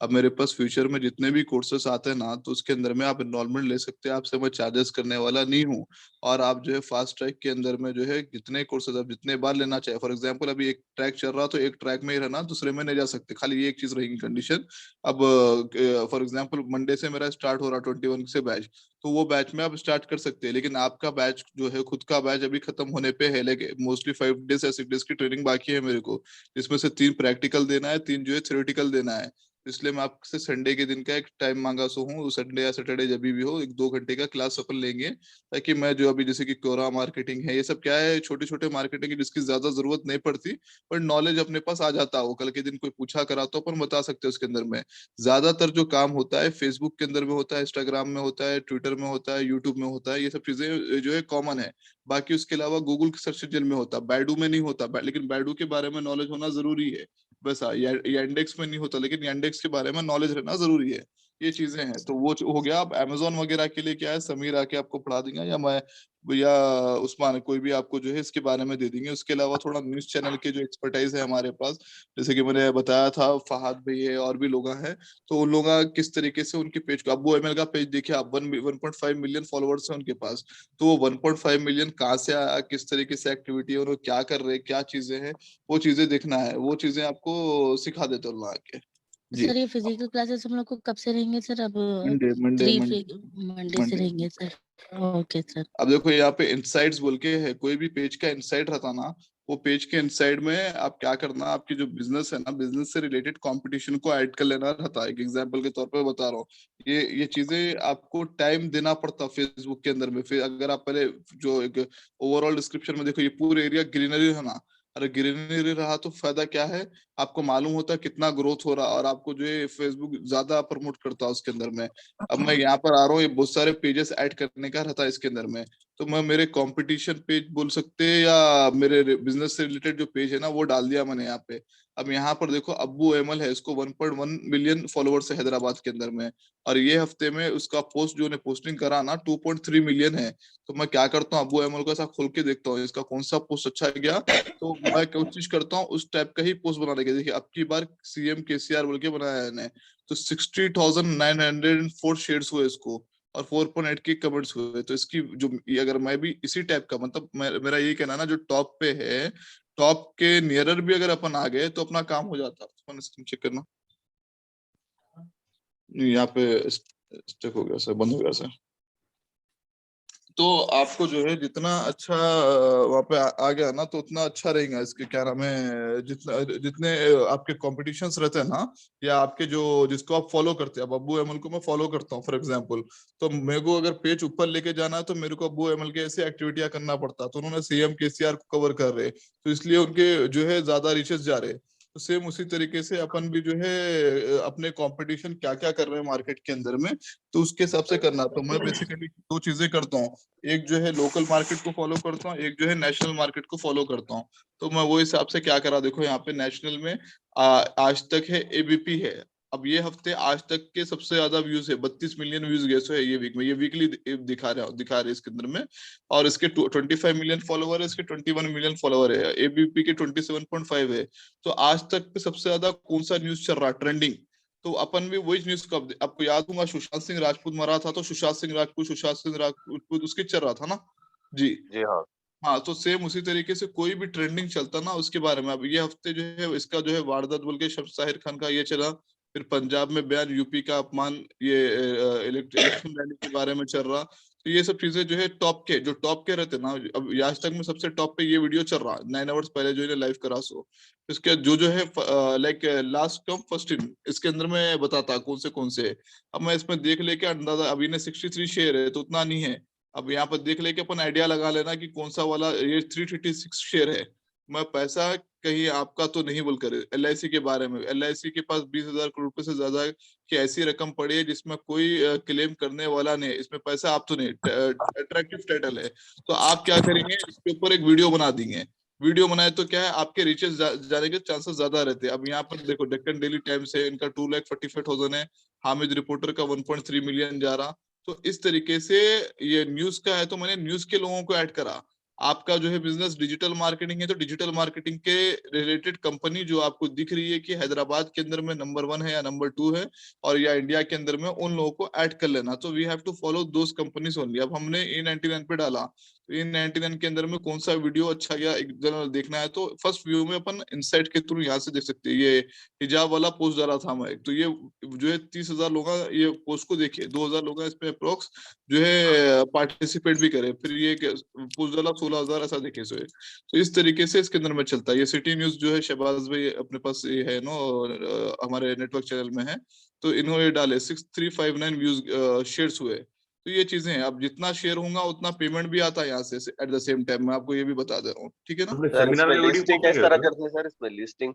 अब मेरे पास फ्यूचर में जितने भी कोर्सेस आते हैं ना, तो उसके अंदर में आप इनरोलमेंट ले सकते हैं। आपसे मैं चार्जेस करने वाला नहीं हूँ। और आप जो है फास्ट ट्रैक के अंदर में जो है जितने कोर्सेज आप जितने बार लेना चाहे, फॉर एग्जाम्पल अभी एक ट्रैक चल रहा तो एक ट्रैक में ही रहना, दूसरे में नहीं जा सकते। खाली ये एक चीज रहेगी कंडीशन। अब फॉर एग्जाम्पल मंडे से मेरा स्टार्ट हो रहा 21 से बैच, तो वो बैच में आप स्टार्ट कर सकते हैं। लेकिन आपका बैच जो है खुद का बैच अभी खत्म होने पे है, लेकिन मोस्टली 5 डेज या 6 डेज की ट्रेनिंग बाकी है मेरे को, जिसमें से 3 प्रैक्टिकल देना है, 3 जो है थ्योरेटिकल देना है। इसलिए मैं आपसे संडे के दिन का एक टाइम मांगा सो हूँ, संडे या सैटरडे जब भी हो 1-2 घंटे का क्लास अपन लेंगे, ताकि मैं जो अभी जैसे कि कोरा मार्केटिंग है, ये सब क्या है छोटे छोटे मार्केटिंग है जिसकी ज्यादा जरूरत नहीं पड़ती, पर नॉलेज अपने पास आ जाता है, वो कल के दिन कोई पूछा करा तो अपन बता सकते हैं उसके अंदर में। ज्यादातर जो काम होता है फेसबुक के अंदर में होता है, इंस्टाग्राम में होता है, ट्विटर में होता है, यूट्यूब में होता है, ये सब चीजें जो है कॉमन है। बाकी उसके अलावा गूगल के सर्च इंजन में होता है, बैडू में नहीं होता, लेकिन बैडू के बारे में नॉलेज होना जरूरी है। बस यांडेक्स में नहीं होता, लेकिन यांडेक्स के बारे में नॉलेज रहना जरूरी है। ये चीजें हैं, तो वो हो गया। अब अमेजोन वगैरह के लिए क्या है, समीर आके आपको पढ़ा देंगे, या मैं या उस्मान, कोई भी आपको जो है इसके बारे में दे देंगे। उसके अलावा थोड़ा न्यूज चैनल के जो एक्सपर्टाइज है हमारे पास, जैसे कि मैंने बताया था फहाद भाई है और भी लोग हैं, तो उन लोग किस तरीके से उनके पेज को, अब वो एमएल का पेज देखिए आप, 1.5 मिलियन फॉलोअर्स है उनके पास, तो वो 1.5 मिलियन कहाँ से आया, किस तरीके से एक्टिविटी है, और क्या कर रहे हैं, क्या चीजें हैं, वो चीजें देखना है, वो चीजें आपको सिखा देते हैं आके जी। सर ये फिजिकल क्लासेस हम लोग को कब से रहेंगे सर? अब मंडे मंडे मंडे से रहेंगे सर। Okay sir. अब देखो यहाँ पे इनसाइट्स बोल के है, कोई भी पेज का इनसाइट रहता ना, वो पेज के इनसाइड में आप क्या करना, आपकी जो बिजनेस है ना, बिजनेस से रिलेटेड कंपटीशन को ऐड कर लेना रहता है। एक एग्जांपल के तौर पे बता रहा हूँ, ये चीजें आपको टाइम देना पड़ता फेसबुक के अंदर में। फिर अगर आप पहले जो एक ओवरऑल डिस्क्रिप्शन में देखो, ये पूरे एरिया ग्रीनरी है ना, अरे ग्रीनरी रहा तो फायदा क्या है, आपको मालूम होता है कितना ग्रोथ हो रहा, और आपको जो है फेसबुक ज्यादा प्रमोट करता है उसके अंदर में। अब मैं यहाँ पर आ रहा हूँ, ये बहुत सारे पेजेस ऐड करने का रहता है इसके अंदर में, तो मैं मेरे कंपटीशन पेज बोल सकते हैं या मेरे बिजनेस से रिलेटेड जो पेज है ना, वो डाल दिया मैंने यहाँ पे। अब यहाँ पर देखो अब्बू एमल है, इसको 1.1 मिलियन फॉलोअर्स है हैदराबाद के अंदर में, और ये हफ्ते में उसका पोस्ट जो ने पोस्टिंग करा ना 2.3 मिलियन है। तो मैं क्या करता हूँ, अब्बू एमल को ऐसा खोल के देखता हूँ इसका कौन सा पोस्ट अच्छा गया, तो मैं कोशिश करता हूँ उस टाइप का ही पोस्ट बनाने की। देखिए अब की बार सीएम केसीआर बोल के बनाया है इन्हें, तो 60,904 शेयर्स हुए इसको, और 4.8 के कमेंट्स हुए। तो इसकी जो अगर मैं भी इसी टाइप का, मतलब मेरा ये कहना ना, जो टॉप पे है, टॉप के नियरर भी अगर अपन आ गए तो अपना काम हो जाता। अपन स्क्रीन चेक करना, यहाँ पे स्टक हो गया सर, बंद हो गया सर। तो आपको जो है जितना अच्छा वहाँ पे आ गया ना, तो उतना अच्छा रहेगा। इसके क्या नाम है, जितने आपके कॉम्पिटिशन्स रहते हैं ना, या आपके जो जिसको आप फॉलो करते हैं, अब अब्बू एमल को मैं फॉलो करता हूँ फॉर एग्जांपल, तो मेरे को अगर पेज ऊपर लेके जाना है तो मेरे को अब्बू एमल के ऐसे एक्टिविटियां करना पड़ता। तो उन्होंने सीएम केसीआर को कवर कर रहे, तो इसलिए उनके जो है ज्यादा रीचेस जा रहे। तो सेम उसी तरीके से अपन भी जो है अपने कंपटीशन क्या क्या कर रहे हैं मार्केट के अंदर में, तो उसके हिसाब से करना। तो मैं बेसिकली 2 चीजें करता हूँ, एक जो है लोकल मार्केट को फॉलो करता हूँ, एक जो है नेशनल मार्केट को फॉलो करता हूँ। तो मैं वो हिसाब से क्या करा, देखो यहाँ पे नेशनल में आज तक है, एबीपी है। अब ये हफ्ते आज तक के सबसे ज्यादा व्यूज है, 32 मिलियन व्यूज गए है ये वीक में, ये वीकली दिखा रहे इसके अंदर में। और इसके 25 मिलियन फॉलोवर है, इसके 21 मिलियन फॉलोवर है, एबीपी के 27.5 है। तो आज तक पे सबसे ज्यादा कौन सा न्यूज चल रहा ट्रेंडिंग, तो अपन भी वही न्यूज को, आपको याद होगा सुशांत सिंह राजपूत मरा था, तो सुशांत सिंह राजपूत उसके चल रहा था ना जी। जी हाँ। हाँ, तो सेम उसी तरीके से कोई भी ट्रेंडिंग चलता ना उसके बारे में। अब ये हफ्ते जो है इसका जो है वारदात बोल के शब्द शाहिर खान का ये चला, फिर पंजाब में बयान, यूपी का अपमान, ये इलेक्शन रैली के बारे में चल रहा। तो ये सब चीजें जो है टॉप के रहते ना। अब आज तक में सबसे टॉप पे ये वीडियो चल रहा 9 आवर्स पहले जो है लाइव करा सो, इसके जो है like last come first in, इसके अंदर में बताता कौन से। अब मैं इसमें देख लेके अंदाजा, अभी ने 63 शेयर है तो उतना नहीं है। अब यहाँ पर देख लेके अपन आइडिया लगा लेना कि कौन सा वाला, ये 336 शेयर है। मैं पैसा कहीं आपका तो नहीं बोलकर, LIC के बारे में, LIC के पास 20,000 करोड़ रुपए से ज्यादा की ऐसी रकम पड़ी है जिसमें कोई क्लेम करने वाला नहीं है, इसमें पैसा आप तो नहीं, अट्रैक्टिव टाइटल है। तो आप क्या करेंगे, इसके ऊपर एक वीडियो बना देंगे। वीडियो बनाए तो क्या है, आपके रीचेस जाने के चांसेस ज्यादा रहते हैं। अब यहाँ पर देखो डेक्कन डेली टाइम्स है, इनका 2,45,000 है, हामिद रिपोर्टर का 1.3 मिलियन जा रहा। तो इस तरीके से ये न्यूज का है, तो मैंने न्यूज के लोगों को ऐड करा। आपका जो है बिजनेस डिजिटल मार्केटिंग है, तो डिजिटल मार्केटिंग के रिलेटेड कंपनी जो आपको दिख रही है कि हैदराबाद के अंदर में नंबर 1 है या नंबर 2 है, और या इंडिया के अंदर में, उन लोगों को ऐड कर लेना। तो we have to follow those companies only. अब हमने E99 पे डाला, तो ये 99 के अंदर में कौन सा वीडियो अच्छा गया एक जनरल देखना है तो फर्स्ट व्यू में अपन इंसाइट के थ्रू यहाँ से देख सकते हैं। ये हिजाब वाला पोस्ट डाला था मैं, तो ये जो है 30,000 लोग ये पोस्ट को देखे, 2,000 लोग इसमें अप्रोक्स जो है पार्टिसिपेट भी करे, फिर ये पोस्ट डाला 16,000 ऐसा देखे सो तो इस तरीके से इसके अंदर में चलता है। ये सिटी न्यूज जो है शहबाज भाई अपने पास ये है नो, हमारे नेटवर्क चैनल में है, तो इन्होंने डाले 6359 व्यूज शेयर्स हुए। तो ये चीजें हैं, अब जितना शेयर होगा उतना पेमेंट भी आता है यहाँ से एट द सेम टाइम। मैं आपको ये भी बता दे रहा हूँ, ठीक है ना। अपने सर सेमिनार इसमें में वीडियो लिस्टिंग कॉपी किस तरह करते हैं सर? इसमें लिस्टिंग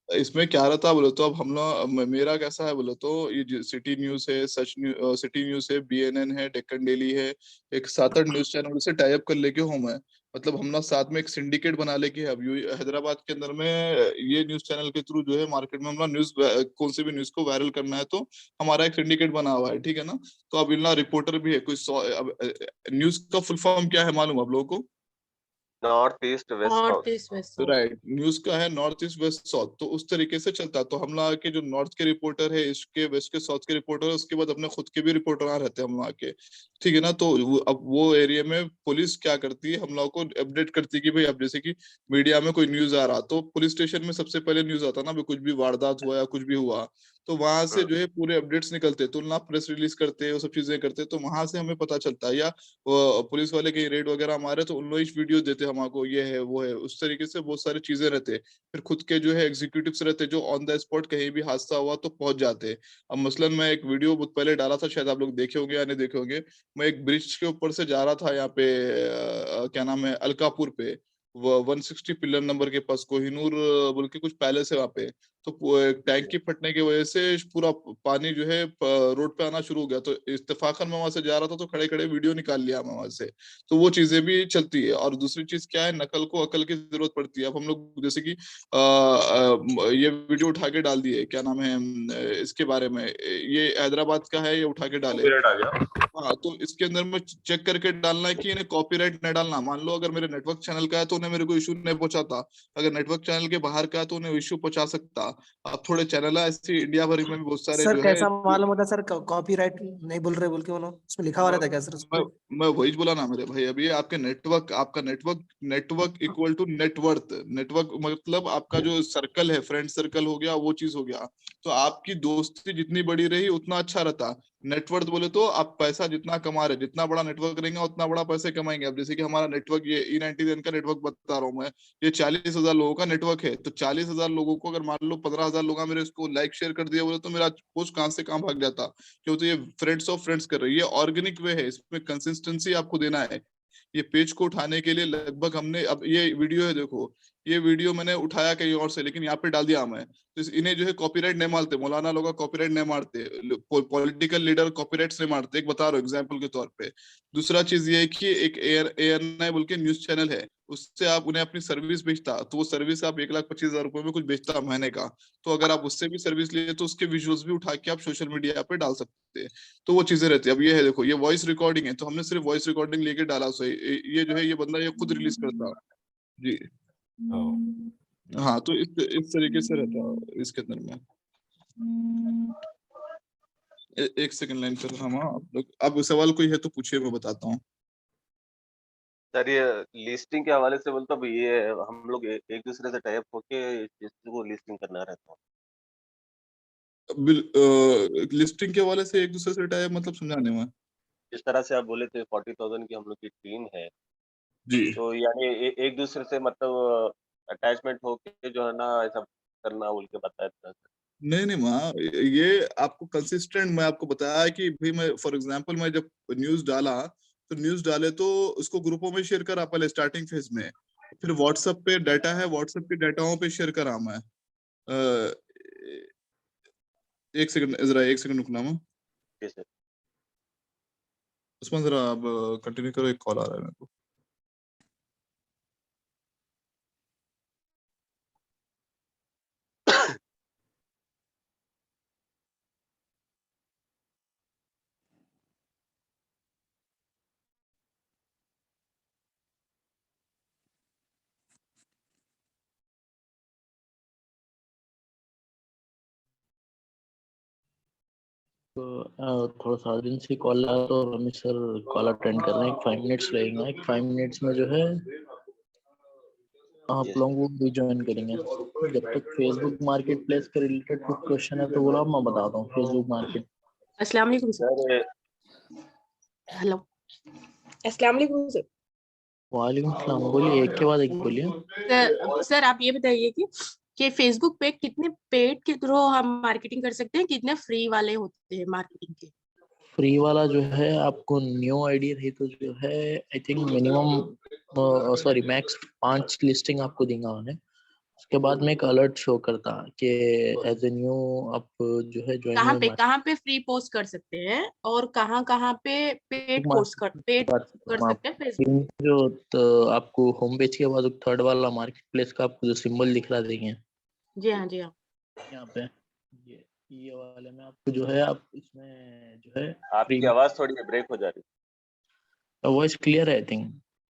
इसमें क्या रहता है बोले तो, अब हम लोग मेरा कैसा है बोले तो, ये सिटी न्यूज है, सिटी न्यूज है, BNN है, डेक्कन डेली है, एक 7-8 न्यूज चैनल से टाई अप कर लेके हूँ मैं। मतलब हम लोग साथ में एक सिंडिकेट बना लेके अब हैदराबाद के अंदर में ये न्यूज चैनल के थ्रू जो है मार्केट में हम लोग न्यूज कौन से भी न्यूज को वायरल करना है तो हमारा एक सिंडिकेट बना हुआ है, ठीक है ना। तो अब इन लोग रिपोर्टर भी है कोई न्यूज का फुल फॉर्म क्या है मालूम आप लोगों को? North east west south. North east west south. Right, news का है नॉर्थ ईस्ट वेस्ट साउथ, तो उस तरीके से चलता है। तो हम लोग के जो नॉर्थ के रिपोर्टर है, ईस्ट के, वेस्ट के, साउथ के रिपोर्टर है, उसके बाद अपने खुद के भी रिपोर्टर रहते हैं हम लोग के, ठीक है ना। तो अब वो एरिया में पुलिस क्या करती है, हम लोग को अपडेट करती है कि भाई अब जैसे कि मीडिया में कोई न्यूज आ रहा तो पुलिस स्टेशन में सबसे पहले न्यूज आता ना, भाई कुछ भी वारदात हुआ या कुछ भी हुआ, तो वहां से जो है पूरे अपडेट्स निकलते, तो ना प्रेस रिलीज करते वो सब चीजें करते, तो वहां से हमें पता चलता है। या पुलिस वाले कहीं रेड वगैरह मारे तो उन लोग वीडियो देते हमको, ये है वो है, उस तरीके से बहुत सारी चीजें रहते। फिर खुद के जो है एग्जीक्यूटिव्स रहते जो ऑन द स्पॉट कहीं भी हादसा हुआ तो पहुंच जाते। अब मसलन मैं एक वीडियो बहुत पहले डाला था, शायद आप लोग देखे होंगे या नहीं देखे होंगे। मैं एक ब्रिज के ऊपर से जा रहा था यहाँ पे क्या नाम है, अलकापुर पे, वो 160 पिलर नंबर के पास कोहिनूर बोल के कुछ पैलेस है वहाँ पे। तो टैंक की फटने की वजह से पूरा पानी जो है रोड पे आना शुरू हो गया, तो इत्तेफाकन मैं वहां से जा रहा था तो खड़े खड़े वीडियो निकाल लिया मैं वहां से। तो वो चीजें भी चलती है। और दूसरी चीज क्या है, नकल को अकल की जरूरत पड़ती है। अब हम लोग जैसे कि ये वीडियो उठा के डाल दिए, क्या नाम है इसके बारे में, ये हैदराबाद का है, ये उठा के डाले, कॉपीराइट आ गया। हाँ, तो इसके अंदर में चेक करके डालना है कि इन्हें कॉपीराइट न डालना। मान लो अगर मेरे नेटवर्क चैनल का है तो उन्हें मेरे को इशू नहीं पहुंचाता, अगर नेटवर्क चैनल के बाहर का है तो उन्हें इशू पहुंचा सकता। अब थोड़े चैनल है ऐसे इंडिया भर में भी बहुत सारे सर जो है। कैसा मालूम होता सर कॉपीराइट नहीं बोल रहे बोल के उन्होंने उसमें लिखा हुआ रहता है क्या सर मैं उसमें? मैं वही बोला ना मेरे भाई, अभी आपके नेटवर्क, आपका network, network equal to net worth. Network मतलब आपका जो सर्कल है, फ्रेंड सर्कल हो गया, वो चीज हो गया। तो आपकी दोस्ती जितनी बड़ी रही उतना अच्छा रहता। नेटवर्थ बोले तो आप पैसा जितना कमा रहे, जितना बड़ा नेटवर्क रहेगा उतना बड़ा पैसे कमाएंगे। अब जैसे कि हमारा नेटवर्क, ये E99 का नेटवर्क बता रहा हूँ मैं, ये 40,000 लोगों का नेटवर्क है। तो 40,000 लोगों को अगर मान लो 15,000 लोग मेरे इसको लाइक शेयर कर दिया बोले तो मेरा पोस्ट कहाँ से कहाँ भाग जाता। क्यों, तो ये फ्रेंड्स ऑफ फ्रेंड्स कर रही है, ऑर्गेनिक वे है, इसमें कंसिस्टेंसी आपको देना है। ये पेज को उठाने के लिए लगभग हमने, अब ये वीडियो है देखो, ये वीडियो मैंने उठाया कहीं और से लेकिन यहाँ पे डाल दिया मैं, तो इन्हें जो है कॉपीराइट नहीं मारते, मौलाना लोग कॉपीराइट नहीं मारते, पॉलिटिकल लीडर कॉपीराइट्स नहीं मारते, एक बता रहा हूँ एग्जाम्पल के तौर पे। दूसरा चीज ये है कि एक ANI बोल के न्यूज चैनल है, उससे आप उन्हें अपनी सर्विस बेचता, तो वो सर्विस आप 1,25,000 रुपए में कुछ बेचता महीने का, तो अगर आप उससे भी सर्विस लिए तो उसके विजुअल्स भी उठा के आप सोशल मीडिया पे डाल सकते हैं। तो वो चीजें रहती है। अब ये है देखो, ये वॉइस रिकॉर्डिंग है, तो हमने सिर्फ वॉइस रिकॉर्डिंग लेके डाला, सो ये जो है ये बंदा ये खुद रिलीज करता है जी। हाँ, तो इस तरीके से रहता है इसके अंदर में। एक सेकंड लाइन पर, हम आप लोग अब सवाल कोई है तो पूछिए, मैं बताता हूँ। सर ये लिस्टिंग के हवाले से बोलते तो ये हम लोग एक दूसरे से टाइप होके इस चीज को लिस्टिंग करना रहता है। लिस्टिंग के हवाले से एक दूसरे से टाइप मतलब समझाने में, जिस तरह से आप बोले थे 40,000 की हम लोग की टीम है, जी। तो यानी एक दूसरे से मतलब अटैचमेंट होके जो है ना ऐसा करना बोल के बताया था। नहीं नहीं माँ, ये आपको कंसिस्टेंट, मैं आपको बताया कि भाई मैं फॉर एग्जांपल मैं जब न्यूज डाला तो न्यूज डाले तो उसको ग्रुपों में शेयर करा पहले स्टार्टिंग फेज में, फिर व्हाट्सएप पे डाटा है, व्हाट्सएप के डाटाओं पे शेयर करा मैं। अ, एक सेकंड जरा, एक सेकंड रुकना मैं, जैसे उसमें जरा अब कंटिन्यू करो, एक कॉल आ रहा है मेरे को। थोड़ा सा दिन से कॉल आया तो रमेश सर कॉल अटेंड कर रहे हैं, 5 मिनट्स लगेगा, 5 मिनट्स में जो है आप Yes. लोगों को भी ज्वाइन करेंगे। जब तक फेसबुक मार्केट प्लेस के रिलेटेड कुछ क्वेश्चन है तो बोला मैं बताता हूँ। फेसबुक मार्केट, अस्सलाम वालेकुम सर। सर हेलो, अस्सलाम वालेकुम सर। वालेकुम सलाम, बोलिए, एक के बाद एक बोलिए। सर आप ये बताइए कि फेसबुक पे कितने पेड के थ्रू हम मार्केटिंग कर सकते हैं, कितने फ्री वाले होते हैं मार्केटिंग के? फ्री वाला जो है आपको न्यू आईडी रही तो जो है I think minimum sorry max 5 listing आपको देंगे उन्हें। उसके बाद में एक अलर्ट शो करता कि एज ए न्यू आप जो है कहाँ पे फ्री पोस्ट कर सकते हैं और कहाँ पे पेड पोस्ट कर सकते हैं फेसबुक? जो तो आपको होम पेज के बाद थर्ड वाला मार्केट प्लेस का आपको जो सिंबल दिखला देंगे। जी हाँ जी हाँ, यहाँ पे ये वाले में आपको जो है आप इसमें जो है आपकी आवाज थोड़ी ब्रेक हो जा रही है। वॉइस क्लियर है आई थिंक।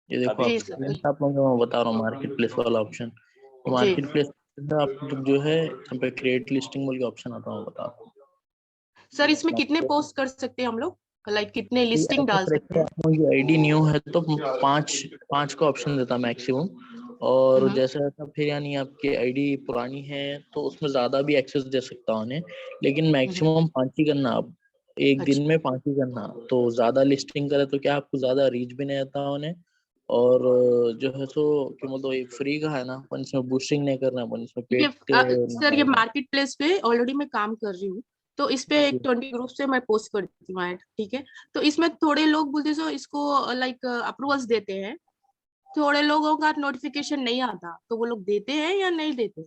ये देखो जी आप लोगों को मैं बता रहा हूँ मार्केट प्लेस वाला ऑप्शन। मार्केट प्लेस आप जो है यहाँ पे क्रिएट लिस्टिंग बोल के ऑप्शन आता है, बता रहा हूँ सर। इसमें कितने पोस्ट कर सकते हैं हम लोग, लाइक कितने लिस्टिंग डाल सकते हैं? आईडी न्यू है तो 5 का ऑप्शन देता मैक्सिमम। और जैसे फिर यानी आपकी आईडी पुरानी है तो उसमें ज्यादा भी एक्सेस दे सकता हूँ उन्हें, लेकिन मैक्सिमम 5 ही करना। आप एक दिन में 5 ही करना, तो ज्यादा लिस्टिंग करे तो क्या आपको ज्यादा रीच भी नहीं आता उन्हें। और जो है सो कि मतलब ये फ्री का है ना, अपन इसमें बूस्टिंग नहीं करना, अपन इसमें पेड। सर ये मार्केट प्लेस पे ऑलरेडी मैं काम कर रही हूँ, तो इस पे एक 20 ग्रुप से मैं पोस्ट करती हूँ, ठीक है। तो इसमें थोड़े लोग बोलते सो इसको लाइक अप्रूवल्स देते हैं, थोड़े लोगों का नोटिफिकेशन नहीं आता, तो वो लोग देते हैं या नहीं देते?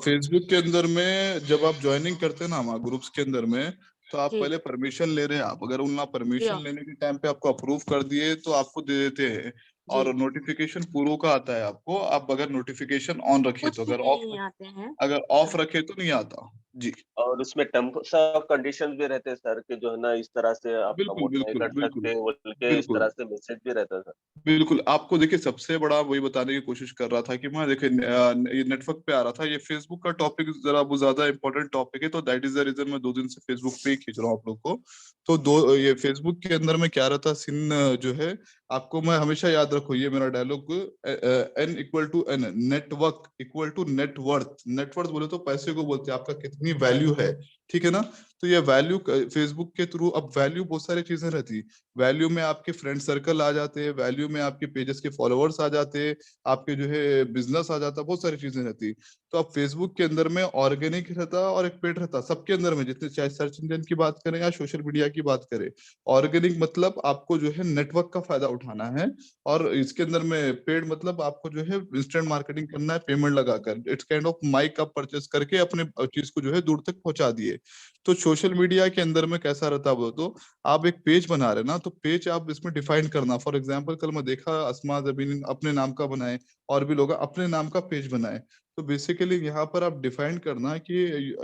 फेसबुक के अंदर में जब आप ज्वाइनिंग करते हैं ना हमारे ग्रुप्स के अंदर में, तो आप पहले परमिशन ले रहे हैं। आप अगर उनका परमिशन लेने के टाइम पे आपको अप्रूव कर दिए तो आपको दे देते हैं, और नोटिफिकेशन पूरा का आता है आपको। आप अगर नोटिफिकेशन ऑन रखे तो, अगर ऑफ रखे तो नहीं आता जी। और उसमें टर्म्स ऑफ कंडीशंस भी रहते हैं सर, कि जो है ना इस तरह से आप प्रमोट नहीं कर सकते, बोल के इस तरह से मैसेज भी रहता है सर। बिल्कुल, आपको देखिए सबसे बड़ा वही बताने की कोशिश कर रहा था कि मैं देखिए ये नेटवर्क पे आ रहा था। ये फेसबुक का टॉपिक जरा बहुत ज्यादा इंपॉर्टेंट टॉपिक है, तो दैट इज द रीजन मैं 2 दिन से फेसबुक पे ही खींच रहा हूँ आप लोग को। तो ये फेसबुक के अंदर में क्या रहता सीन जो है, आपको मैं हमेशा याद रखो ये मेरा dialogue, N equal to N, network equal to net worth. Net worth बोले तो पैसे को बोलते हैं, आपका कितनी वैल्यू है, ठीक है ना। तो ये वैल्यू फेसबुक के थ्रू, अब वैल्यू बहुत सारी चीजें रहती। वैल्यू में आपके फ्रेंड सर्कल आ जाते हैं, वैल्यू में आपके पेजेस के फॉलोअर्स आ जाते हैं, आपके जो है बिजनेस आ जाता, बहुत सारी चीजें रहती। तो आप फेसबुक के अंदर में ऑर्गेनिक रहता और एक पेड रहता, सबके अंदर में, जितने चाहे सर्च इंजन की बात करें या सोशल मीडिया की बात करें। ऑर्गेनिक मतलब आपको जो है नेटवर्क का फायदा उठाना है, और इसके अंदर में पेड मतलब आपको जो है इंस्टेंट मार्केटिंग करना है पेमेंट लगाकर। इट्स काइंड ऑफ माइक आप परचेस करके अपने चीज को जो है दूर तक पहुंचा दिए। तो सोशल मीडिया के अंदर में कैसा रहता है वो, तो आप एक पेज बना रहे ना, तो पेज आप इसमें डिफाइन करना। फॉर एग्जांपल कल मैं देखा अस्मा ज़बीन अपने नाम का बनाए, और भी लोग अपने नाम का पेज बनाए। तो बेसिकली यहाँ पर आप डिफाइन करना कि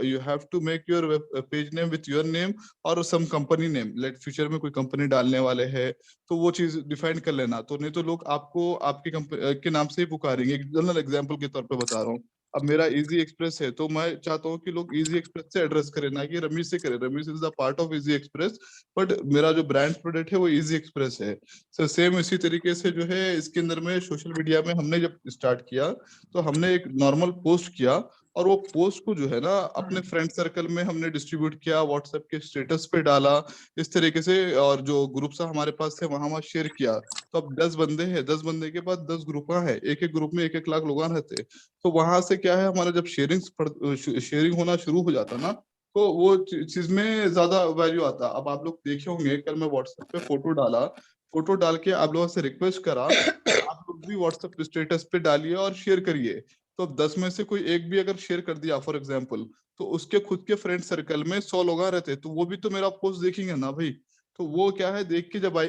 you have to make your page name with your name और some company name. Late future में कोई कंपनी डालने वाले हैं तो वो चीज डिफाइन कर लेना, तो नहीं तो लोग आपको आपकी कंपनी के नाम से ही पुकारेंगे। एक जनरल एग्जांपल के तौर पे बता रहा हूँ, अब मेरा इजी एक्सप्रेस है तो मैं चाहता हूँ कि लोग इजी एक्सप्रेस से एड्रेस करें, ना कि रमीज से करें। Ramiz is the part of easy express, but मेरा जो ब्रांड प्रोडक्ट है वो इजी एक्सप्रेस है। सो सेम इसी तरीके से जो है इसके अंदर में सोशल मीडिया में हमने जब स्टार्ट किया तो हमने एक नॉर्मल पोस्ट किया, और वो पोस्ट को जो है ना अपने फ्रेंड सर्कल में हमने डिस्ट्रीब्यूट किया, व्हाट्सएप के स्टेटस पे डाला इस तरीके से, और जो ग्रुप्स हमारे पास थे वहां शेयर किया। तो अब 10 बंदे हैं, 10 बंदे के बाद 10 ग्रुप है, एक एक ग्रुप में 1-1 लाख लोग रहते। तो वहां से क्या है, हमारा जब शेयरिंग होना शुरू हो जाता ना, तो वो चीज में ज्यादा वैल्यू आता। अब आप लोग देखे होंगे कल मैं व्हाट्सएप पे फोटो डाला, फोटो डाल के आप लोगों से रिक्वेस्ट करा, आप लोग भी व्हाट्सएप स्टेटस पे डालिए और शेयर करिए। तो 10 में से कोई एक भी अगर शेयर कर दिया फॉर एग्जांपल, तो उसके खुद के फ्रेंड सर्कल में 100 लोग रहते, तो वो भी तो मेरा पोस्ट देखेंगे ना भाई। तो वो क्या है, देख के जब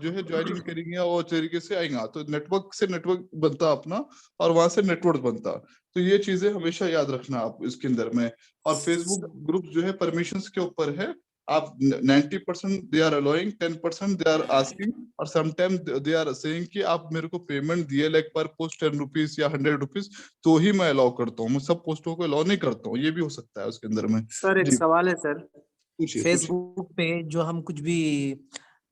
जो है ज्वाइनिंग करेंगे और तरीके से आएगा, तो नेटवर्क से नेटवर्क बनता अपना, और वहां से नेटवर्क बनता। तो ये चीजें हमेशा याद रखना आप इसके अंदर में। और फेसबुक ग्रुप जो है परमिशंस के ऊपर है। आप 90% they are allowing, 10% they are asking, और समटाइम दे आर सेइंग कि आप मेरे को पेमेंट दिए लाइक पर पोस्ट 10 रुपीज या 100 रुपीज, तो ही मैं अलाउ करता हूँ। मैं सब पोस्टों को अलाउ नहीं करता हूँ, ये भी हो सकता है उसके अंदर में। सर एक सवाल है सर। पूछिए। फेसबुक पे जो हम कुछ भी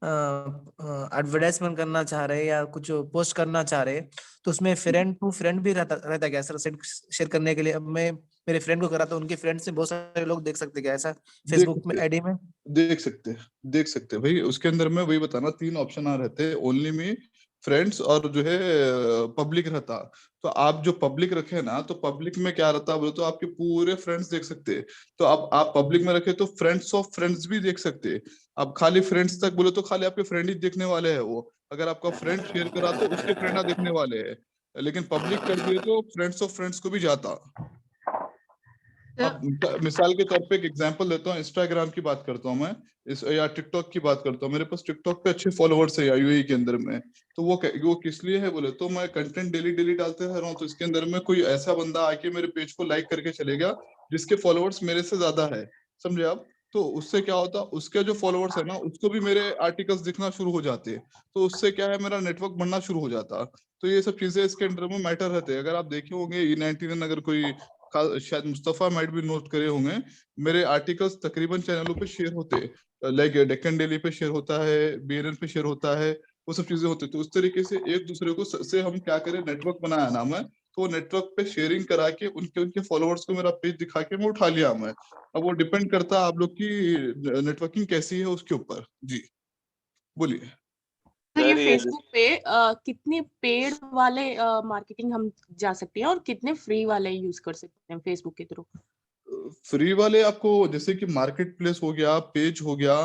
एडवर्टाइजमेंट करना चाह रहे हैं या कुछ पोस्ट करना चाह रहे हैं, तो उसमें फ्रेंड टू फ्रेंड भी रहता क्या सर? शेयर करने के लिए अब मैं मेरे फ्रेंड को करा तो उनके फ्रेंड से बहुत सारे लोग देख सकते क्या ऐसा फेसबुक में आईडी में? देख सकते हैं भाई। उसके अंदर में वही बताना, 3 ऑप्शन आ रहते हैं, ओनली मी, फ्रेंड्स और जो है पब्लिक रहता। तो आप जो पब्लिक रखे ना, तो पब्लिक में क्या रहता है बोले तो आपके पूरे फ्रेंड्स देख सकते हैं। तो अब आप पब्लिक में रखे तो फ्रेंड्स ऑफ फ्रेंड्स भी देख सकते हैं। अब खाली फ्रेंड्स तक बोले तो खाली आपके फ्रेंड ही देखने वाले हैं वो। अगर आपका फ्रेंड शेयर करा तो उसके फ्रेंड देखने वाले हैं, लेकिन पब्लिक कर दिए तो फ्रेंड्स ऑफ फ्रेंड्स को भी जाता। अब मिसाल के तौर पे एक एग्जांपल देता हूँ, इंस्टाग्राम की बात करता हूँ मैं, या टिकटॉक की बात करता हूँ। मेरे पास टिकटॉक पे अच्छे फॉलोअर्स है यूएई के अंदर में। तो वो किस लिए है बोले तो मैं कंटेंट डेली डालते रह रहा हूँ। तो इसके अंदर में कोई ऐसा बंदा आके मेरे पेज को लाइक करके चलेगा जिसके फॉलोअर्स मेरे से ज्यादा है, समझे आप? तो उससे क्या होता, उसके जो फॉलोअर्स है ना, उसको भी मेरे आर्टिकल्स दिखना शुरू हो जाते हैं। तो उससे क्या है, मेरा नेटवर्क बनना शुरू हो जाता। तो ये सब चीजें इसके अंदर में मैटर रहते हैं। अगर आप देखे होंगे E99, अगर कोई शायद मुस्तफा माइट भी नोट करे होंगे, मेरे आर्टिकल्स तकरीबन चैनलों पे शेयर होते, लाइक डेक्कन डेली पे शेयर होता है, BNN पे शेयर होता है, वो सब चीजें होती। तो उस तरीके से एक दूसरे को से हम क्या करें, नेटवर्क बनाया ना मैं, तो नेटवर्क पे शेयरिंग करा के उनके फॉलोअर्स को मेरा पेज दिखा के मैं उठा लिया मैं। अब वो डिपेंड करता है आप लोग की नेटवर्किंग कैसी है उसके ऊपर। जी बोलिए। तो ये सर, ये फेसबुक पे कितने पेड वाले मार्केटिंग हम जा सकते हैं और कितने फ्री वाले यूज कर सकते हैं फेसबुक के थ्रू? फ्री वाले आपको जैसे कि मार्केट प्लेस हो गया, पेज हो गया,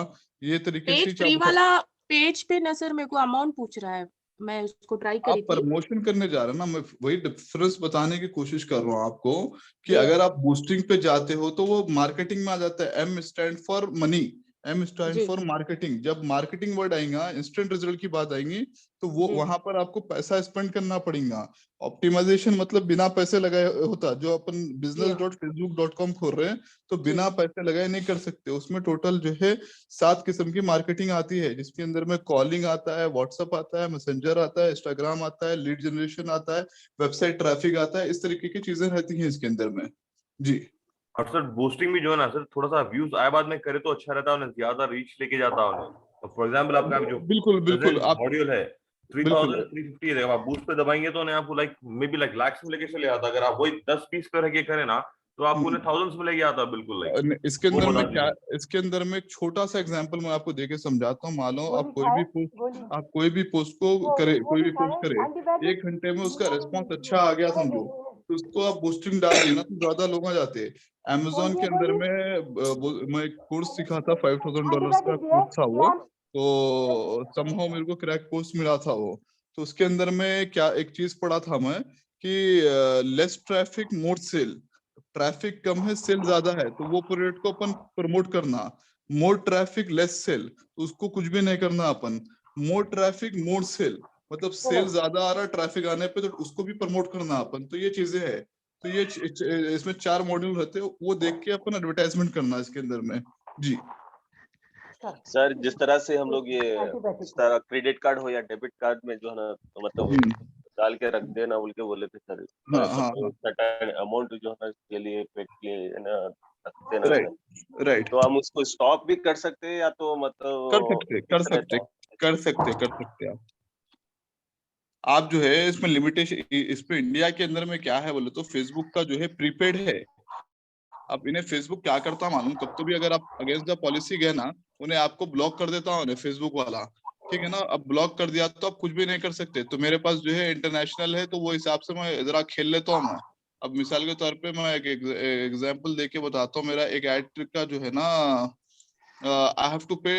ये तरीके से पेज फ्री वाला पेज पे ना सर मेरे को अमाउंट पूछ रहा है, मैं उसको ट्राई करी आप थी। प्रमोशन करने जा रहे हैं ना, मैं वही डिफरेंस बताने की कोशिश कर रहा हूँ आपको कि अगर आप बूस्टिंग पे जाते हो तो वो मार्केटिंग में आ जाता है। M stand for money, M stand जी फॉर मार्केटिंग। जब मार्केटिंग वर्ड आएगा, इंस्टेंट रिजल्ट की बात आएंगी, तो वो जी वहां पर आपको पैसा स्पेंड करना पड़ेगा। ऑप्टिमाइजेशन मतलब बिना पैसे लगाए होता। जो अपन जी हाँ business.facebook.com खोल रहे हैं, तो जी बिना पैसे लगाए नहीं कर सकते। उसमें टोटल जो है 7 किस्म की मार्केटिंग आती है, जिसके अंदर में कॉलिंग आता है, व्हाट्सएप आता है, मैसेंजर आता है, इंस्टाग्राम आता है, लीड जनरेशन आता है, वेबसाइट ट्रैफिक आता है। इस तरीके की चीजें रहती हैं इसके अंदर में। जी और सर बूस्टिंग भी जो है ना सर, थोड़ा सा व्यूज आए बाद में करे तो अच्छा रहता है, उन्हें ज्यादा रीच लेके जाता है उन्हें। तो फॉर एग्जांपल आपका जो बिल्कुल बिल्कुल प्रेजेंट आप मॉड्यूल है बिल्कुल 3350 रहेगा, आप बूस्ट पे दबाएंगे तो उन्हें आपको like may be like lakhs में लेके चले जाता। अगर आप वही 10-20 पे रह के करें ना, तो आपको उन्हें थाउजेंड्स में लेके आता बिल्कुल। लाइक इसके वो अंदर में बता क्या, दीजिए। इसके अंदर में एक छोटा सा एग्जांपल मैं आपको देके समझाता हूँ। मान लो गोली खाए गोली आप कोई भी पोस्ट को करे, कोई गोली भी पोस्ट खाए करे, एंटीबायोटिक 1 घंटे में उसका रिस्पॉन्स अच्छा आ गया समझो, तो उसको आप बूस्टिंग डाल दिए ना, तो ज्यादा लोग आ जाते हैं। कौन Amazon दिया के अंदर गोली में मैं एक कोर्स सीखा था, $5000 का एंटीबायोटिक दिए कोर्स था वो। ग्राम तो समहाउ मेरे को क्रैक कोर्स मिला था वो। तो उसके अंदर में क्या एक चीज पढ़ा था मैं कि लेस ट्रैफिक मोर सेल। ट्रैफिक कम है, सेल ज्यादा है, तो वो प्रोडक्ट को अपन प्रमोट करना। मोर ट्रैफिक लेस सेल, तो उसको कुछ भी नहीं करना अपन। मोर ट्रैफिक मोर सेल, मतलब सेल ज्यादा आ रहा है ट्रैफिक आने पे, तो उसको भी प्रमोट करना अपन। तो ये चीजें है। तो ये इसमें 4 मॉड्यूल रहते हैं, वो देख के अपन एडवर्टाइजमेंट करना इसके अंदर में। जी सर, जिस तरह से हम लोग ये एंटीबायोटिक जिस तरह क्रेडिट कार्ड हो या डेबिट कार्ड में जो है ना, तो मतलब डाल के रख देना बोल के बोले थे सर। हाँ हाँ सर्टेन अमाउंट जो है ना इसके लिए पे के लिए है ना रख देना है। Right right. तो हम उसको स्टॉप भी कर सकते हैं या तो कर मतलब सकते कर फिक्स सकते रहता है? कर सकते कर सकते आप जो है इसमें लिमिटेशन। इसमें इंडिया के अंदर में क्या है बोले तो फेसबुक का जो है प्रीपेड है। अब इन्हें फेसबुक क्या करता मालूम, कब तो भी अगर आप अगेंस्ट द पॉलिसी गए ना, उन्हें आपको ब्लॉक कर देता उन्हें फेसबुक वाला। ठीक है ना, अब ब्लॉक कर दिया तो आप कुछ भी नहीं कर सकते। तो मेरे पास जो है इंटरनेशनल है, तो वो हिसाब से मैं जरा खेल लेता हूँ मैं। अब मिसाल के तौर पे मैं एक एग्जांपल देके बताता हूँ। मेरा एक एड का जो है ना, आई हैव टू पे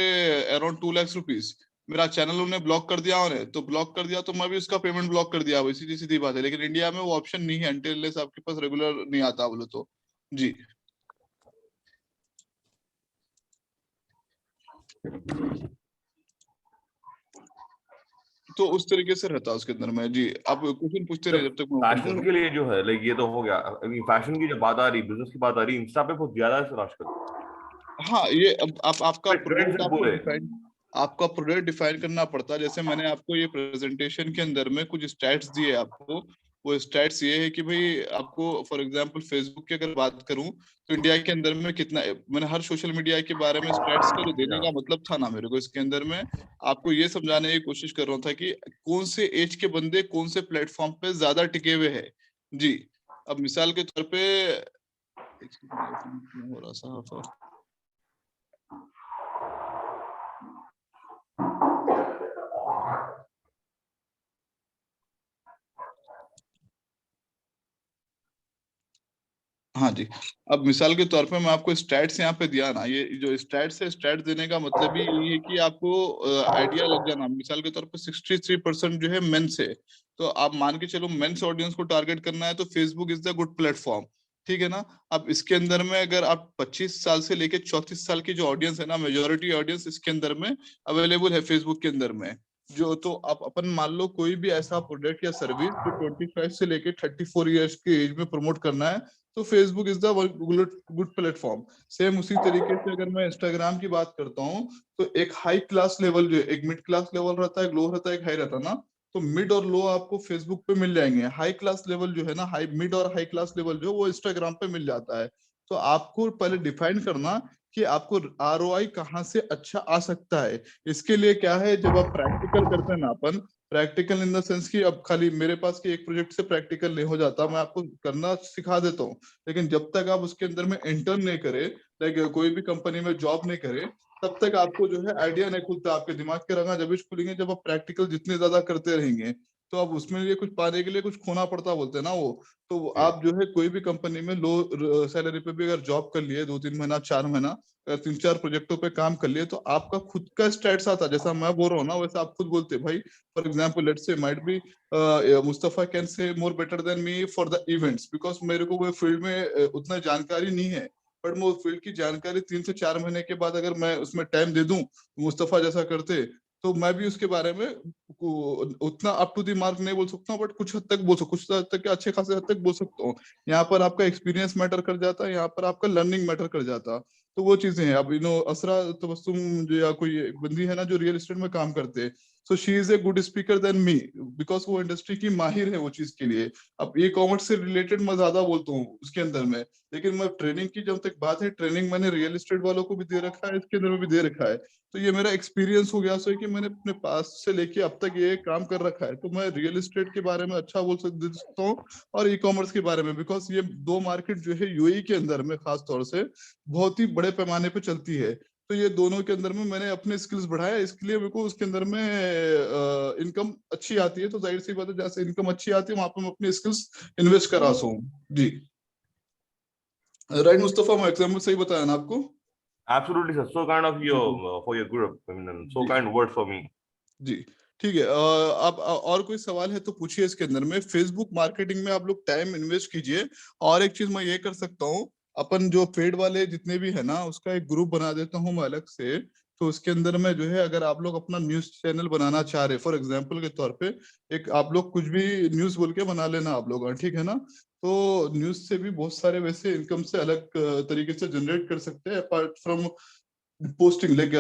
अराउंड 2 लाख रुपीज। मेरा चैनल उन्हें ब्लॉक कर दिया, उन्हें तो ब्लॉक कर दिया, तो मैं भी उसका पेमेंट ब्लॉक कर दिया। वही सीधी सीधी बात है। लेकिन इंडिया में वो ऑप्शन नहीं है, अनटिल आपके पास रेगुलर नहीं आता बोले तो। जी तो उस तरीके से रहता है उसके अंदर में। जी आप क्वेश्चन पूछते रहे जब तक मैं ओपन फैशन करूं। के लिए जो है लाइक ये तो हो गया। अभी फैशन की जब बात आ रही, बिजनेस की बात आ रही, इंस्टा पे बहुत ज्यादा है सर आजकल। हाँ, ये अब आपका ट्रेंड्स प्रोडक्ट है आपको पूरे। डिफाइन, आपका प्रोडक्ट डिफाइन करना पड़ता है। जैसे मैंने आपको ये प्रेजेंटेशन के अंदर में कुछ स्टैट्स दिए आपको, वो स्टैट्स ये है कि भाई आपको फॉर एग्जांपल फेसबुक की अगर बात करूं तो इंडिया के अंदर में कितना, मैंने हर सोशल मीडिया के बारे में स्टैट्स का जो देने का मतलब था ना मेरे को, इसके अंदर में आपको ये समझाने की कोशिश कर रहा था कि कौन से एज के बंदे कौन से प्लेटफॉर्म पे ज्यादा टिके हुए हैं। जी, अब मिसाल के तौर पे हो रहा साहब हाँ जी, अब मिसाल के तौर पे मैं आपको स्टैट्स यहाँ पे दिया ना, ये जो स्टैट्स है, स्टैट देने का मतलब ही यही है कि आपको आइडिया लग जाना। मिसाल के तौर पे 63% जो है मेंस है, तो आप मान के चलो मेंस ऑडियंस को टारगेट करना है तो Facebook is the good platform, ठीक है ना। अब इसके अंदर में अगर आप 25 साल से लेके 34 साल की जो ऑडियंस है ना, मेजोरिटी ऑडियंस इसके अंदर में अवेलेबल है फेसबुक के अंदर में। जो तो आप अपन मान लो कोई भी ऐसा प्रोडक्ट या सर्विस जो 25 से लेके 34 इयर्स के एज में प्रमोट करना है, तो Facebook is the good platform. Same उसी तरीके से अगर मैं इंस्टाग्राम की बात करता हूँ, तो एक हाई क्लास लेवल जो है, एक मिड क्लास लेवल रहता है, एक लो रहता है, एक हाई रहता है ना, तो मिड और लो आपको फेसबुक पे मिल जाएंगे। हाई क्लास लेवल जो है ना, हाई मिड और हाई क्लास लेवल जो वो इंस्टाग्राम पे मिल जाता है। तो आपको पहले डिफाइन करना कि आपको ROI कहाँ से अच्छा आ सकता है। इसके लिए क्या है, जब आप प्रैक्टिकल करते हैं ना, अपन प्रैक्टिकल इन द सेंस कि अब खाली मेरे पास के एक प्रोजेक्ट से प्रैक्टिकल नहीं हो जाता, मैं आपको करना सिखा देता हूँ, लेकिन जब तक आप उसके अंदर में इंटर्न नहीं करे, लाइक कोई भी कंपनी में जॉब नहीं करे, तब तक आपको जो है आइडिया नहीं खुलता। आपके दिमाग के रंगा जब खुलेंगे जब आप प्रैक्टिकल जितने ज्यादा करते रहेंगे, तो अब उसमें लिए कुछ पाने के लिए कुछ खोना पड़ता बोलते हैं ना वो। तो आप जो है कोई भी कंपनी में लो सैलरी पे भी अगर जॉब कर लिए 2-3 महीना 4 महीना, 3-4 प्रोजेक्टों पे काम कर लिए, तो आपका खुद का स्टैट्स आता। जैसा मैं बोल रहा हूँ ना, वैसा आप खुद बोलते भाई, for example let's say might be Mustafa can say more better than me for the events, because मेरे को वो फील्ड में उतना जानकारी नहीं है, बट मैं फील्ड की जानकारी 3 से 4 महीने के बाद अगर मैं उसमें टाइम दे दूं मुस्तफा जैसा करते, तो मैं भी उसके बारे में उतना अप टू द मार्क नहीं बोल सकता हूँ, बट कुछ हद तक बोल सकता, कुछ हद तक अच्छे खासे हद तक बोल सकता हूँ। यहाँ पर आपका एक्सपीरियंस मैटर कर जाता है, यहाँ पर आपका लर्निंग मैटर कर जाता। तो वो चीजें हैं। अब असरा तबस्सुम जो या कोई बंदी है ना जो रियल एस्टेट में काम करते हैं, so she is a good speaker than me, because वो इंडस्ट्री की माहिर है वो चीज के लिए। अब ई कॉमर्स से रिलेटेड मैं ज्यादा बोलता हूँ उसके अंदर में, लेकिन मैं ट्रेनिंग की जब तक बात है, ट्रेनिंग मैंने रियल एस्टेट वालों को भी दे रखा है, इसके अंदर में भी दे रखा है। तो ये मेरा एक्सपीरियंस हो गया, सो कि मैंने अपने पास से लेके अब तक ये काम कर रखा है, तो मैं रियल एस्टेट के बारे में अच्छा बोल सकता हूँ और ई कॉमर्स के बारे में, बिकॉज ये दो मार्केट जो है यूएई के अंदर में खास तौर से बहुत ही बड़े पैमाने पे चलती है। तो ये दोनों के अंदर में मैंने अपने स्किल्स बढ़ाया, इसके लिए मेरे को उसके अंदर में इनकम अच्छी आती है। तो जाहिर सी बात है, जैसे इनकम अच्छी आती है वहां पर मैं अपने स्किल्स इन्वेस्ट करा सकूं। जी राइट मुस्तफा, मैं एग्जाम्पल सही बताया ना आपको? Absolutely, sir. So kind of for your group. I mean, so kind word for me. जी ठीक है। आप और कोई सवाल है तो पूछिए इसके अंदर में। फेसबुक मार्केटिंग में आप लोग टाइम इन्वेस्ट कीजिए। और एक चीज मैं ये कर सकता हूँ, अपन जो पेड वाले जितने भी है ना, उसका एक ग्रुप बना देता हूँ मैं अलग से। तो उसके अंदर में जो है, अगर आप लोग अपना न्यूज चैनल बनाना चाह रहे, फॉर एग्जाम्पल के तौर पे, एक आप लोग कुछ भी न्यूज बोल के बना लेना आप लोग, ठीक है ना। तो न्यूज से भी बहुत सारे वैसे इनकम से अलग तरीके से जनरेट कर सकते हैं, अपार्ट फ्रॉम पोस्टिंग। लाइक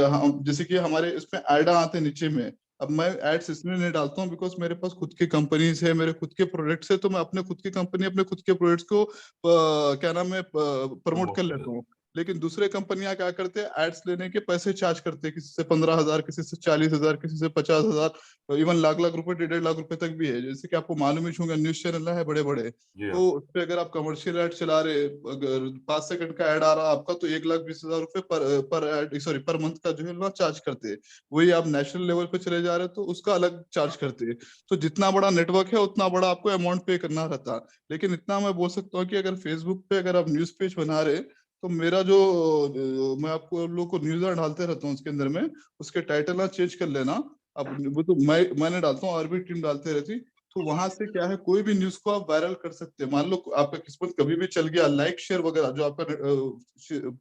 जैसे कि हमारे इसमें ऐड आते हैं नीचे में। अब मैं एड्स इसलिए नहीं डालता हूँ बिकॉज मेरे पास खुद की कंपनीज है, मेरे खुद के प्रोडक्ट्स है, तो मैं अपने खुद की कंपनी अपने खुद के प्रोडक्ट्स को क्या नाम है प्रमोट कर लेता हूँ। लेकिन दूसरे कंपनियां क्या करते हैं, एड्स लेने के पैसे चार्ज करते हैं, किसी से 15,000, किसी से 40,000, किसी से 50,000, इवन लाख लाख रुपए 1.5 लाख रुपए तक भी है। जैसे कि आपको मालूम ही होगा, न्यूज चैनल है बड़े बड़े, तो उस पर अगर आप कमर्शियल एड चला रहे, अगर 5 सेकंड का एड आ रहा आपका, तो 1,20,000 रुपए पर एड, सॉरी पर मंथ का जो है ना चार्ज करते हैं। वही आप नेशनल लेवल पे चले जा रहे हैं तो उसका अलग चार्ज करते हैं। तो जितना बड़ा नेटवर्क है उतना बड़ा आपको अमाउंट पे करना रहता है। लेकिन इतना मैं बोल सकता हूँ कि अगर फेसबुक पे अगर आप न्यूज पेज बना रहे, तो मेरा जो मैं आपको लोग को न्यूज डालते रहता हूँ उसके अंदर में, उसके टाइटल ना चेंज कर लेना। अब वो तो मैंने डालता हूँ और भी टीम डालते रहती। तो वहां से क्या है, कोई भी न्यूज को आप वायरल कर सकते हैं। मान लो आपका किस्मत कभी भी चल गया, लाइक शेयर वगैरह जो आपका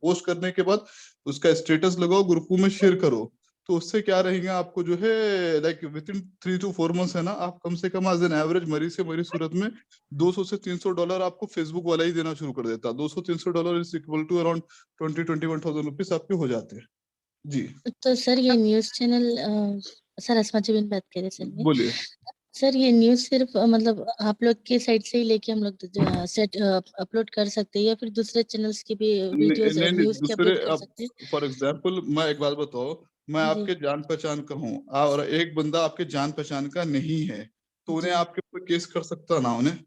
पोस्ट करने के बाद उसका स्टेटस लगाओ, ग्रुपों में शेयर करो। तो उससे क्या रहेगा, आपको जो है like with in 3 to 4 months है ना, आप कम से कम एज एन एवरेज मरी से मरी सूरत में $200 से $300 आपको फेसबुक वाला ही देना शुरू कर देता है। $200-300 is equal to around 20-21,000 rupees आपके हो जाते हैं। जी तो सर ये news channel sir Asma ji बात कर रहे सर में। बोलिए। सर ये न्यूज़ सिर्फ मतलब आप लोग के साइड से ही लेके हम लोग सेट अपलोड कर सकते हैं या फिर दूसरे चैनल्स की भी वीडियोस नहीं नहीं न्यूज़ के दूसरे, अपलोड कर अब सकते हैं? फॉर एग्जांपल मैं एक बात बताओ, मैं जी आपके जान पहचान का हूँ और एक बंदा आपके जान पहचान का नहीं है, तो उन्हें जी आपके ऊपर केस कर सकता ना उन्हें,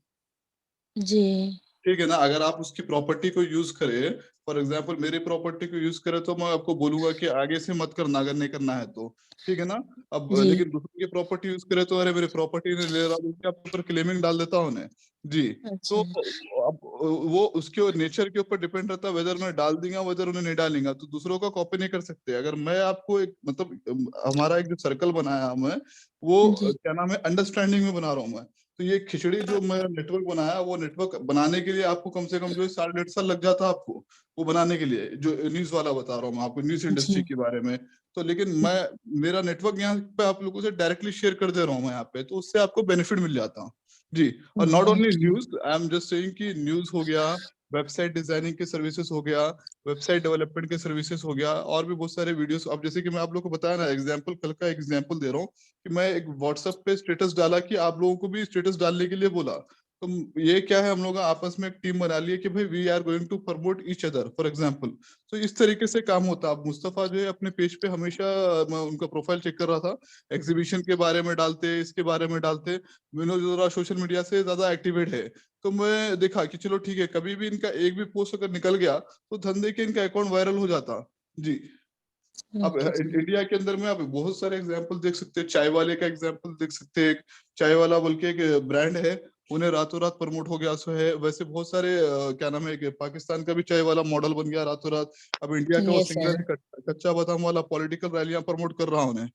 जी ठीक है ना। अगर आप उसकी प्रॉपर्टी को यूज करें, फॉर एग्जांपल मेरी प्रॉपर्टी को यूज करें, तो मैं आपको बोलूंगा कि आगे से मत करना अगर नहीं करना है तो, ठीक है ना। अब जी लेकिन दूसरे की प्रॉपर्टी यूज करे तो अरे मेरी प्रॉपर्टी ने ले रहा, उसके आपके ऊपर क्लेमिंग डाल देता हूं उन्हें। जी। तो अच्छा अब वो उसके नेचर के ऊपर डिपेंड रहता है, वेदर मैं डाल दूंगा वेदर उन्हें नहीं डालेंगे, तो दूसरों का कॉपी नहीं कर सकते। अगर मैं आपको एक मतलब हमारा एक जो सर्कल बनाया मैं, वो जी क्या नाम है, अंडरस्टैंडिंग में बना रहा हूँ मैं। तो ये खिचड़ी जो मैं नेटवर्क बनाया, वो नेटवर्क बनाने के लिए आपको कम से कम जो है 1.5 साल लग जाता है आपको वो बनाने के लिए, जो न्यूज वाला बता रहा हूँ मैं आपको, न्यूज इंडस्ट्री जी के बारे में। तो लेकिन मैं मेरा नेटवर्क यहाँ पे आप लोगों से डायरेक्टली शेयर कर दे रहा हूँ मैं यहाँ पे, तो उससे आपको बेनिफिट मिल जाता है। जी। और not only okay news, I am just saying कि न्यूज हो गया, वेबसाइट डिजाइनिंग के सर्विसेज हो गया, वेबसाइट डेवलपमेंट के सर्विसेज हो गया, और भी बहुत सारे वीडियोस। अब जैसे कि मैं आप लोगों को बताया ना, एग्जांपल कल का एग्जांपल दे रहा हूँ कि मैं एक व्हाट्सएप पे स्टेटस डाला कि आप लोगों को भी स्टेटस डालने के लिए बोला। तो ये क्या है, हम लोग आपस में एक टीम बना ली है कि भाई we are going to promote each other, for example. तो इस तरीके से काम होता है। अब मुस्तफा जो है अपने पेज पे हमेशा, मैं उनका प्रोफाइल चेक कर रहा था, एग्जीबिशन के बारे में डालते, इसके बारे में डालते, विनोद जरा सोशल मीडिया से ज्यादा एक्टिवेट है। तो मैं देखा कि चलो ठीक है, कभी भी इनका एक भी पोस्ट अगर निकल गया तो धंधे के इनका अकाउंट वायरल हो जाता। जी। अब ओके सर इंडिया के अंदर में आप बहुत सारे एग्जांपल देख सकते हैं। चाय वाले का एग्जांपल देख सकते हैं, एक चाय वाला बोल के एक ब्रांड है, उन्हें रातों रात प्रमोट हो गया सो है। वैसे बहुत सारे क्या नाम है कि पाकिस्तान का भी चाय वाला मॉडल बन गया रातों रात। अब इंडिया का वो यस सिंगर सर है कच्चा बादाम वाला, पॉलिटिकल रैलियां प्रमोट कर रहा है उन्हें।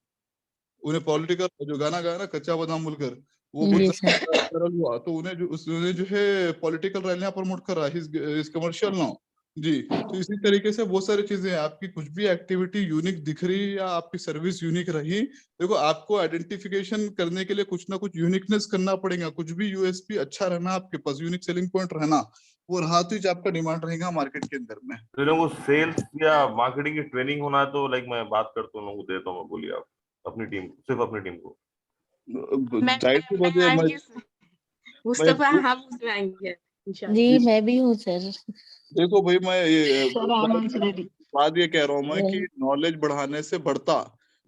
उन्हें पॉलिटिकल जो गाना गाया ना कच्चा बादाम बोलकर, वो बहुत जी सर ज्यादा वायरल हुआ। तो उन्हें जो है पॉलिटिकल रैलियां प्रमोट कर रहा है, इज कमर्शियल नाउ। जी। तो इसी तरीके से बहुत सारी चीजें हैं। आपकी कुछ भी एक्टिविटी यूनिक दिख रही या आपकी सर्विस यूनिक रही, देखो आपको आइडेंटिफिकेशन करने के लिए कुछ ना कुछ यूनिकनेस करना पड़ेगा। कुछ भी यूएसपी अच्छा रहना, आपके पास यूनिक सेलिंग पॉइंट रहना, वो रहा तो ही आपका डिमांड रहेगा मार्केट के अंदर में। तो इन लोगों को सेल्स या मार्केटिंग की ट्रेनिंग होना है तो लाइक मैं बात करता हूँ, लोगों को देता हूँ, मैं बोलिए आप अपनी टीम, सिर्फ अपनी टीम को। जाहिर सी बात मैं है, आएंगे इसमें। मैं मुस्तफा हम उसमें आएंगे इंशाल्लाह। जी मैं भी हूँ सर देखो भाई, मैं ये sir I am also ready. बात ये कह रहा हूँ मैं कि वेल नॉलेज बढ़ाने से बढ़ता।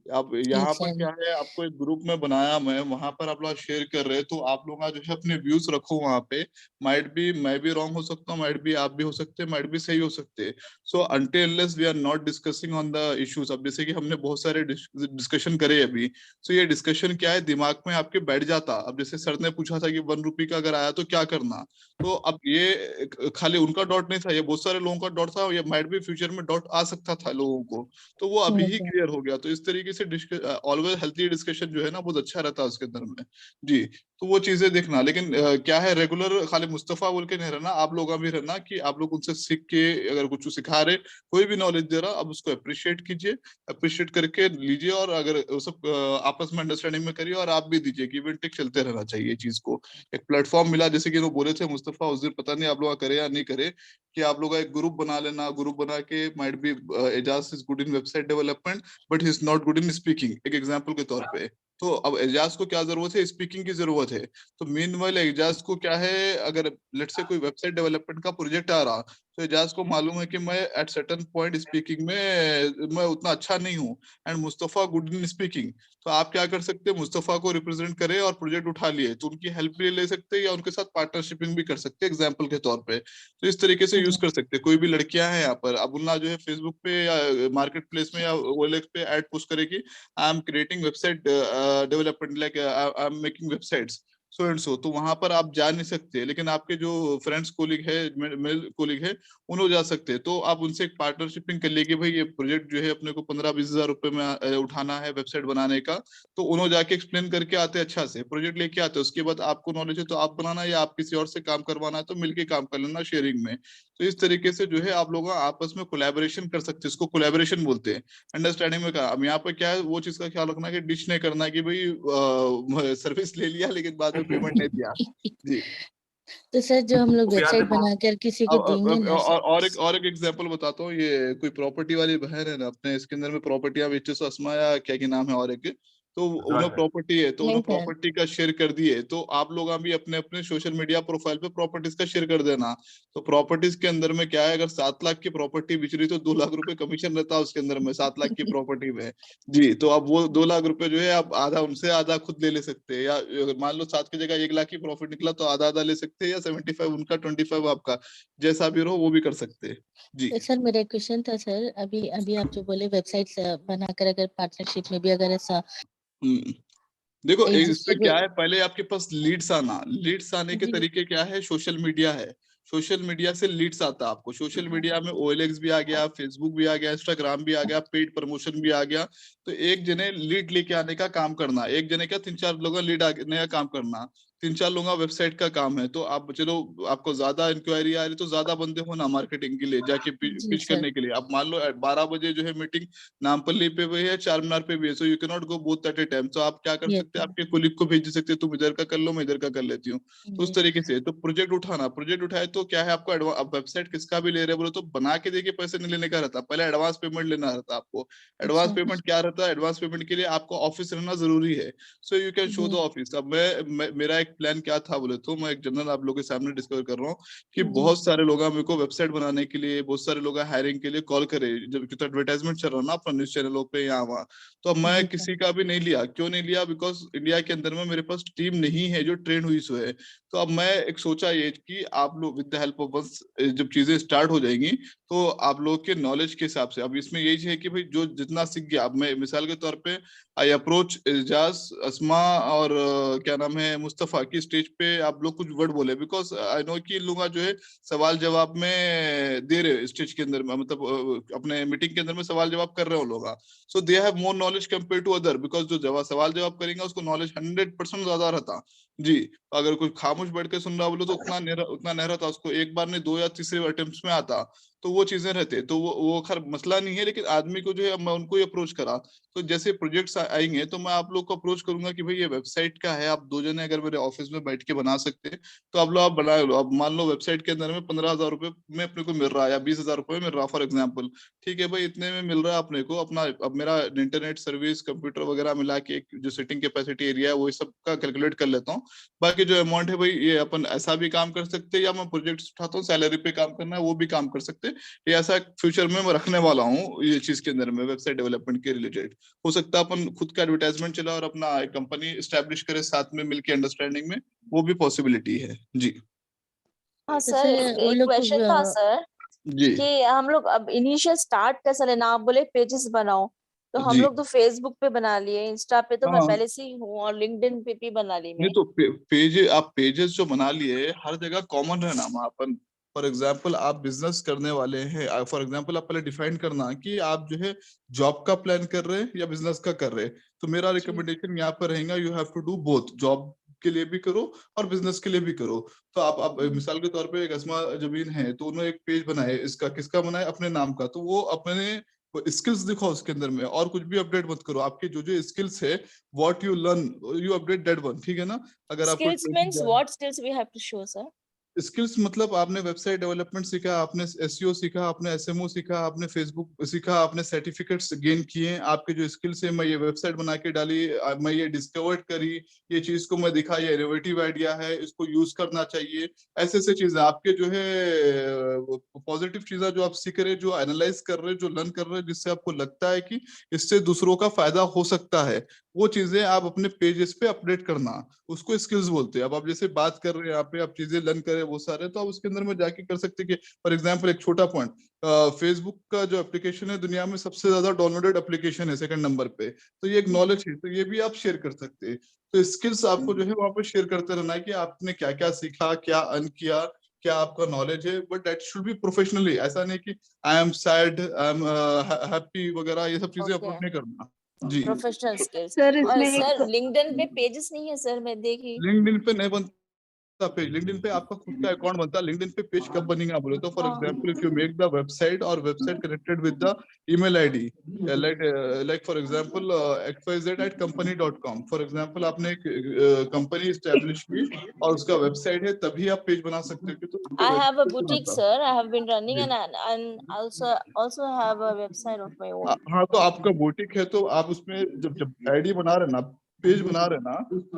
अब यहाँ यस पर सर क्या है, आपको एक ग्रुप में बनाया मैं, वहां पर आप लोग शेयर कर रहे हैं, तो आप लोग जो है अपने व्यूज रखो वहां पे। माइट बी मैं भी रॉन्ग हो सकता हूँ, माइट बी आप भी हो सकते हैं, माइट बी सही हो सकते हैं। So until unless we are not discussing on the issues, अब जैसे कि हमने बहुत सारे डिस्कशन करे अभी, सो ये डिस्कशन क्या है, दिमाग में आपके बैठ जाता। अब जैसे सर ने पूछा था कि 1 रुपये का अगर आया तो क्या करना, तो अब ये खाली उनका डॉट नहीं था, ये बहुत सारे लोगों का डॉट था, ये माइट भी फ्यूचर में डॉट आ सकता था लोगों को, तो वो अभी ही यस सर क्लियर हो गया। तो इस तरीके से ऑलवेज हेल्थी डिस्कशन जो है ना बहुत अच्छा रहता है उसके अंदर में। जी। तो वो चीजें देखना, लेकिन क्या है, रेगुलर खाली मुस्तफा बोल के नहीं रहना, आप लोग भी रहना कि आप लोग उनसे सीख के, अगर कुछ सिखा रहे, कोई भी नॉलेज दे रहा, अब उसको अप्रिशिएट कीजिए, अप्रिशिएट करके लीजिए, और अगर वो सब आपस में अंडरस्टैंडिंग में करिए, और आप भी दीजिए, गिव एंड टेक चलते रहना चाहिए चीज को। एक प्लेटफॉर्म मिला, जैसे कि वो बोले थे मुस्तफा उस दिन, पता नहीं आप लोग करे या नहीं करे, कि आप लोग एक ग्रुप बना लेना, ग्रुप बना के might be Ejaz is good in website development but he is not good in speaking, एक एग्जांपल के तौर पे। तो अब एजाज को क्या जरूरत है, स्पीकिंग की जरूरत है। तो मीनवाइल एजाज को क्या है, अगर लेट से कोई वेबसाइट डेवलपमेंट का प्रोजेक्ट आ रहा, तो एजाज को मालूम है कि मैं एट सर्टेन पॉइंट स्पीकिंग में मैं उतना अच्छा नहीं हूँ, and Mustafa good in speaking. तो आप क्या कर सकते हैं, मुस्तफा को रिप्रेजेंट करे और प्रोजेक्ट उठा लिए, तो उनकी हेल्प भी ले सकते हैं, या उनके साथ पार्टनरशिपिंग भी कर सकते हैं एग्जाम्पल के तौर पे। तो इस तरीके से यूज कर सकते हैं। कोई भी लड़कियां हैं यहाँ पर, अबुल्ला जो है फेसबुक पे या मार्केट प्लेस में या ओएलएक्स पे एड पोस्ट करेगी, I am creating website development, like I am making websites so and so, तो वहां पर आप जा नहीं सकते, लेकिन आपके जो फ्रेंड्स कोलिग है, मेल कोलिग है, उन्होंने जा सकते हैं। तो आप उनसे एक पार्टनरशिपिंग कर लिए कि भाई ये प्रोजेक्ट जो है अपने को 15-20 हजार रुपए में उठाना है वेबसाइट बनाने का, तो उन्होंने जाके एक्सप्लेन करके आते हैं, अच्छा से प्रोजेक्ट लेके आते हैं। उसके बाद आपको नॉलेज है तो आप बनाना, या आप किसी और से काम करवाना है तो मिलके काम कर लेना शेयरिंग में। तो इस तरीके से जो है आप लोग आपस में कोलैबोरेशन कर सकते हैं, इसको कोलैबोरेशन बोलते हैं, अंडरस्टैंडिंग में। कहा अब यहाँ पे क्या है, वो चीज का ख्याल रखना कि डिश नहीं करना कि भाई सर्विस ले लिया लेकिन बाद में पेमेंट नहीं दिया। जी। तो सर जो हम लोग वो भी याद वेबसाइट रखो। बनाकर किसी को देंगे ना सर और एक एग्जांपल बताता हूँ, ये कोई प्रॉपर्टी वाली बहन है ना अपने, इसके अंदर में प्रॉपर्टियां बेचे, सो अस्मा या क्या की नाम है, और एक तो उन्होंने Right. प्रॉपर्टी है तो उन्होंने नहीं सर। प्रॉपर्टी का शेयर कर दिए, तो आप लोग भी अपने अपने सोशल मीडिया प्रोफाइल पे प्रॉपर्टीज का शेयर कर देना। तो प्रॉपर्टीज के अंदर में क्या है, अगर 7 लाख की प्रॉपर्टी बिच रही तो 2 लाख रुपए कमीशन रहता है उसके अंदर में, 7 लाख की प्रॉपर्टी में। जी, तो अब वो 2 लाख रुपए जो है आप आधा उनसे आधा खुद ले सकते हैं, या अगर मान लो 7 की जगह 1 लाख की प्रॉफिट निकला तो आधा आधा ले सकते हैं, या 75 उनका 25 आपका, जैसा भी रहो वो भी कर सकते हैं। जी तो सर मेरा क्वेश्चन था सर, अभी अभी आप जो बोले वेबसाइट बनाकर अगर पार्टनरशिप में भी अगर ऐसा देखो एक इसमें दूसरे क्या को है, पहले आपके पास लीड्स आने के जी तरीके क्या है, सोशल मीडिया है। सोशल मीडिया से लीड्स आता है आपको, सोशल मीडिया में OLX भी आ गया, फेसबुक भी आ गया, इंस्टाग्राम भी आ गया, पेड प्रमोशन भी आ गया। तो एक जने लीड लेके आने का काम करना, एक जने का 3-4 लोग लीड आने का काम करना, 3-4 लोगों का वेबसाइट का काम है। तो आप चलो आपको ज्यादा इंक्वायरी आ रही तो ज्यादा बंदे हो ना मार्केटिंग के लिए जाके जी पिच सर करने के लिए। अब मान लो 12 बजे जो है मीटिंग नामपल्ली पे भी है, चार मीनार पे भी है, so you can not go both at A time. तो आप क्या कर यस सकते हैं, आपके कोलिग को भेज सकते हैं, तुम इधर का कर लो, मैं इधर का कर लेती हूँ। तो उस यस तरीके से तो प्रोजेक्ट उठाना, प्रोजेक्ट उठाए तो क्या है आपको अब वेबसाइट किसका भी ले रहे बोलो तो बना के देके पैसे नहीं लेने का रहता, पहले एडवांस पेमेंट लेना रहता आपको। एडवांस अच्छा पेमेंट क्या रहता है, एडवांस पेमेंट के लिए आपको ऑफिस रहना जरूरी है, so you can show the जी ऑफिस। अब मेरा एक प्लान क्या था बोले तो, मैं एक जनरल आप लोगों के सामने डिस्कवर कर रहा हूँ कि जी बहुत सारे लोग मेरे को वेबसाइट बनाने के लिए, बहुत सारे लोग हायरिंग के लिए कॉल करे, जब क्योंकि एडवर्टाइजमेंट चल रहा ना अपना न्यूज चैनलों पे यहाँ वहाँ। तो अब मैं जी सर किसी का भी नहीं लिया, क्यों नहीं लिया, बिकॉज इंडिया के अंदर में मेरे पास टीम नहीं है जो ट्रेन हुई सो है। तो अब मैं एक सोचा ये कि आप लोग विद द हेल्प ऑफ बस जब चीजें स्टार्ट हो जाएंगी तो आप लोग के नॉलेज के हिसाब से, अब इसमें यही है कि भाई जो जितना सीख गया, अब मैं मिसाल के तौर पे आई अप्रोच एजाज, अस्मा और क्या नाम है मुस्तफा की स्टेज पे आप लोग कुछ वर्ड बोले, बिकॉज आई नो कि इन लोग जो है सवाल जवाब में दे रहे स्टेज के अंदर में, मतलब अपने मीटिंग के अंदर में सवाल जवाब कर रहे हो लोग, so they have more knowledge compare to other, because जो सवाल जवाब करेंगे उसको नॉलेज 100% ज्यादा रहता। जी, अगर कोई खामोश बैठ के सुन रहा बोलो तो उतना नहीं रहता, उसको एक बार नहीं 2 या तीसरे अटेम्प्ट में आता। तो वो चीजें रहते, तो वो खैर मसला नहीं है, लेकिन आदमी को जो है मैं उनको ही अप्रोच करा। तो जैसे प्रोजेक्ट्स आएंगे तो मैं आप लोग को अप्रोच करूंगा कि भाई ये वेबसाइट का है, आप 2 जने अगर मेरे ऑफिस में बैठ के बना सकते हैं तो आप लोग आप बना लो। अब मान लो वेबसाइट के अंदर में 15,000 रुपए में अपने को मिल रहा है या 20,000 रुपए मिल रहा है फॉर एग्जाम्पल, ठीक है भाई, इतने में मिल रहा है अपने को अपना। अब मेरा इंटरनेट सर्विस कंप्यूटर वगैरह मिला के जो सिटिंग कैपेसिटी एरिया है वो सब का कैलकुलेट कर लेता हूँ। बाकी जो अमाउंट है भाई ये अपन ऐसा भी काम कर सकते हैं, या मैं प्रोजेक्ट उठाता हूँ सैलरी पे काम करना है वो भी काम कर सकते हैं। ये ऐसा फ्यूचर में मैं रखने वाला हूँ ये चीज के अंदर में, वेबसाइट डेवलपमेंट के रिलेटेड। हो सकता है अपन खुद का एडवर्टाइजमेंट चला और अपना एक कंपनी स्टैब्लिश करे साथ में मिलके अंडरस्टैंडिंग में, वो भी पॉसिबिलिटी है। जी हाँ तो सर, सर वो एक लोग को क्वेश्चन था सर जी कि हम लोग अब इनिशियल स्टार्ट कैसे लेना, आप बोले पेजेस बनाओ, तो हम जी लोग तो फेसबुक पे बना लिए, इंस्टा पे तो मैं हाँ, पहले से ही हूँ, और लिंक्डइन पे भी बना ली नहीं मैं। तो पेज आप पेजेस जो बना लिए हर जगह कॉमन रहना वहाँ अपन। फॉर एग्जाम्पल आप बिजनेस करने वाले हैं, फॉर एग्जाम्पल आप पहले डिफाइन करना कि आप जो है जॉब का प्लान कर रहे हैं या बिजनेस का कर रहे हैं। तो मेरा जी रिकमेंडेशन यहाँ पर रहेगा, you have to do both, job के लिए भी करो और बिजनेस के लिए भी करो। तो आप मिसाल के तौर पे एक अस्मा जबीन है तो उन्होंने एक पेज बनाए, इसका किसका बनाए, अपने नाम का, तो वो अपने स्किल्स दिखाओ उसके अंदर में, और कुछ भी अपडेट मत करो, आपके जो जो स्किल्स है what you learn you update that one, ठीक है ना। अगर आपको skills means what skills we have to show sir? Skills मतलब आपने वेबसाइट डेवलपमेंट सीखा, आपने एसईओ सीखा, आपने एसएमओ सीखा, आपने फेसबुक सीखा, आपने सर्टिफिकेट्स गेन किए, आपके जो स्किल्स है, मैं ये वेबसाइट बना के डाली, मैं ये डिस्कवर्ड करी, ये चीज को मैं दिखा, ये इनोवेटिव आइडिया है, इसको यूज करना चाहिए, ऐसे ऐसे चीजें आपके जो है पॉजिटिव चीजें जो आप सीख रहे, जो एनालाइज कर रहे, जो लर्न कर रहे, जिससे आपको लगता है कि इससे दूसरों का फायदा हो सकता है, वो चीजें आप अपने पेजेस पे अपडेट करना, उसको स्किल्स बोलते हैं। अब आप जैसे बात कर रहे हैं यहाँ पे, आप चीजें लर्न करें वो सारे, तो आप उसके अंदर में जाके कर सकते हैं कि फॉर एग्जांपल एक छोटा पॉइंट, फेसबुक का जो एप्लीकेशन है दुनिया में सबसे ज्यादा डाउनलोडेड एप्लीकेशन है, सेकंड नंबर पे, तो ये एक नॉलेज है, तो ये भी आप शेयर कर सकते हैं। तो स्किल्स आपको जो है वहाँ पे शेयर करते रहना है कि आपने क्या क्या सीखा, क्या अर्न किया, क्या आपका नॉलेज है, but that should be professionally, ऐसा नहीं कि I am sad, I am happy वगैरह, ये सब चीजें अपलोड ओके, नहीं करना। जी प्रोफेशनल स्किल्स। सर और इसमें एक सर लिंक्डइन पे पेजेस नहीं है सर, मैं देखी। लिंक्डइन पे नहीं बनता पेज, लिंक्डइन पे आपका खुद का अकाउंट बनता है। लिंक्डइन पे पेज कब बनेगा बोले तो for example if you make the website और website connected with the email ID, like for example xyz@company.com, for example आपने एक कंपनी एस्टैब्लिश की और उसका वेबसाइट है, तभी आप पेज बना सकते हो। तो I have a boutique, sir. I have been running and also have a website of my own. हाँ, तो आपका बुटीक है तो आप उसमें जब आईडी बना रहे ना, पेज बना रहे ना,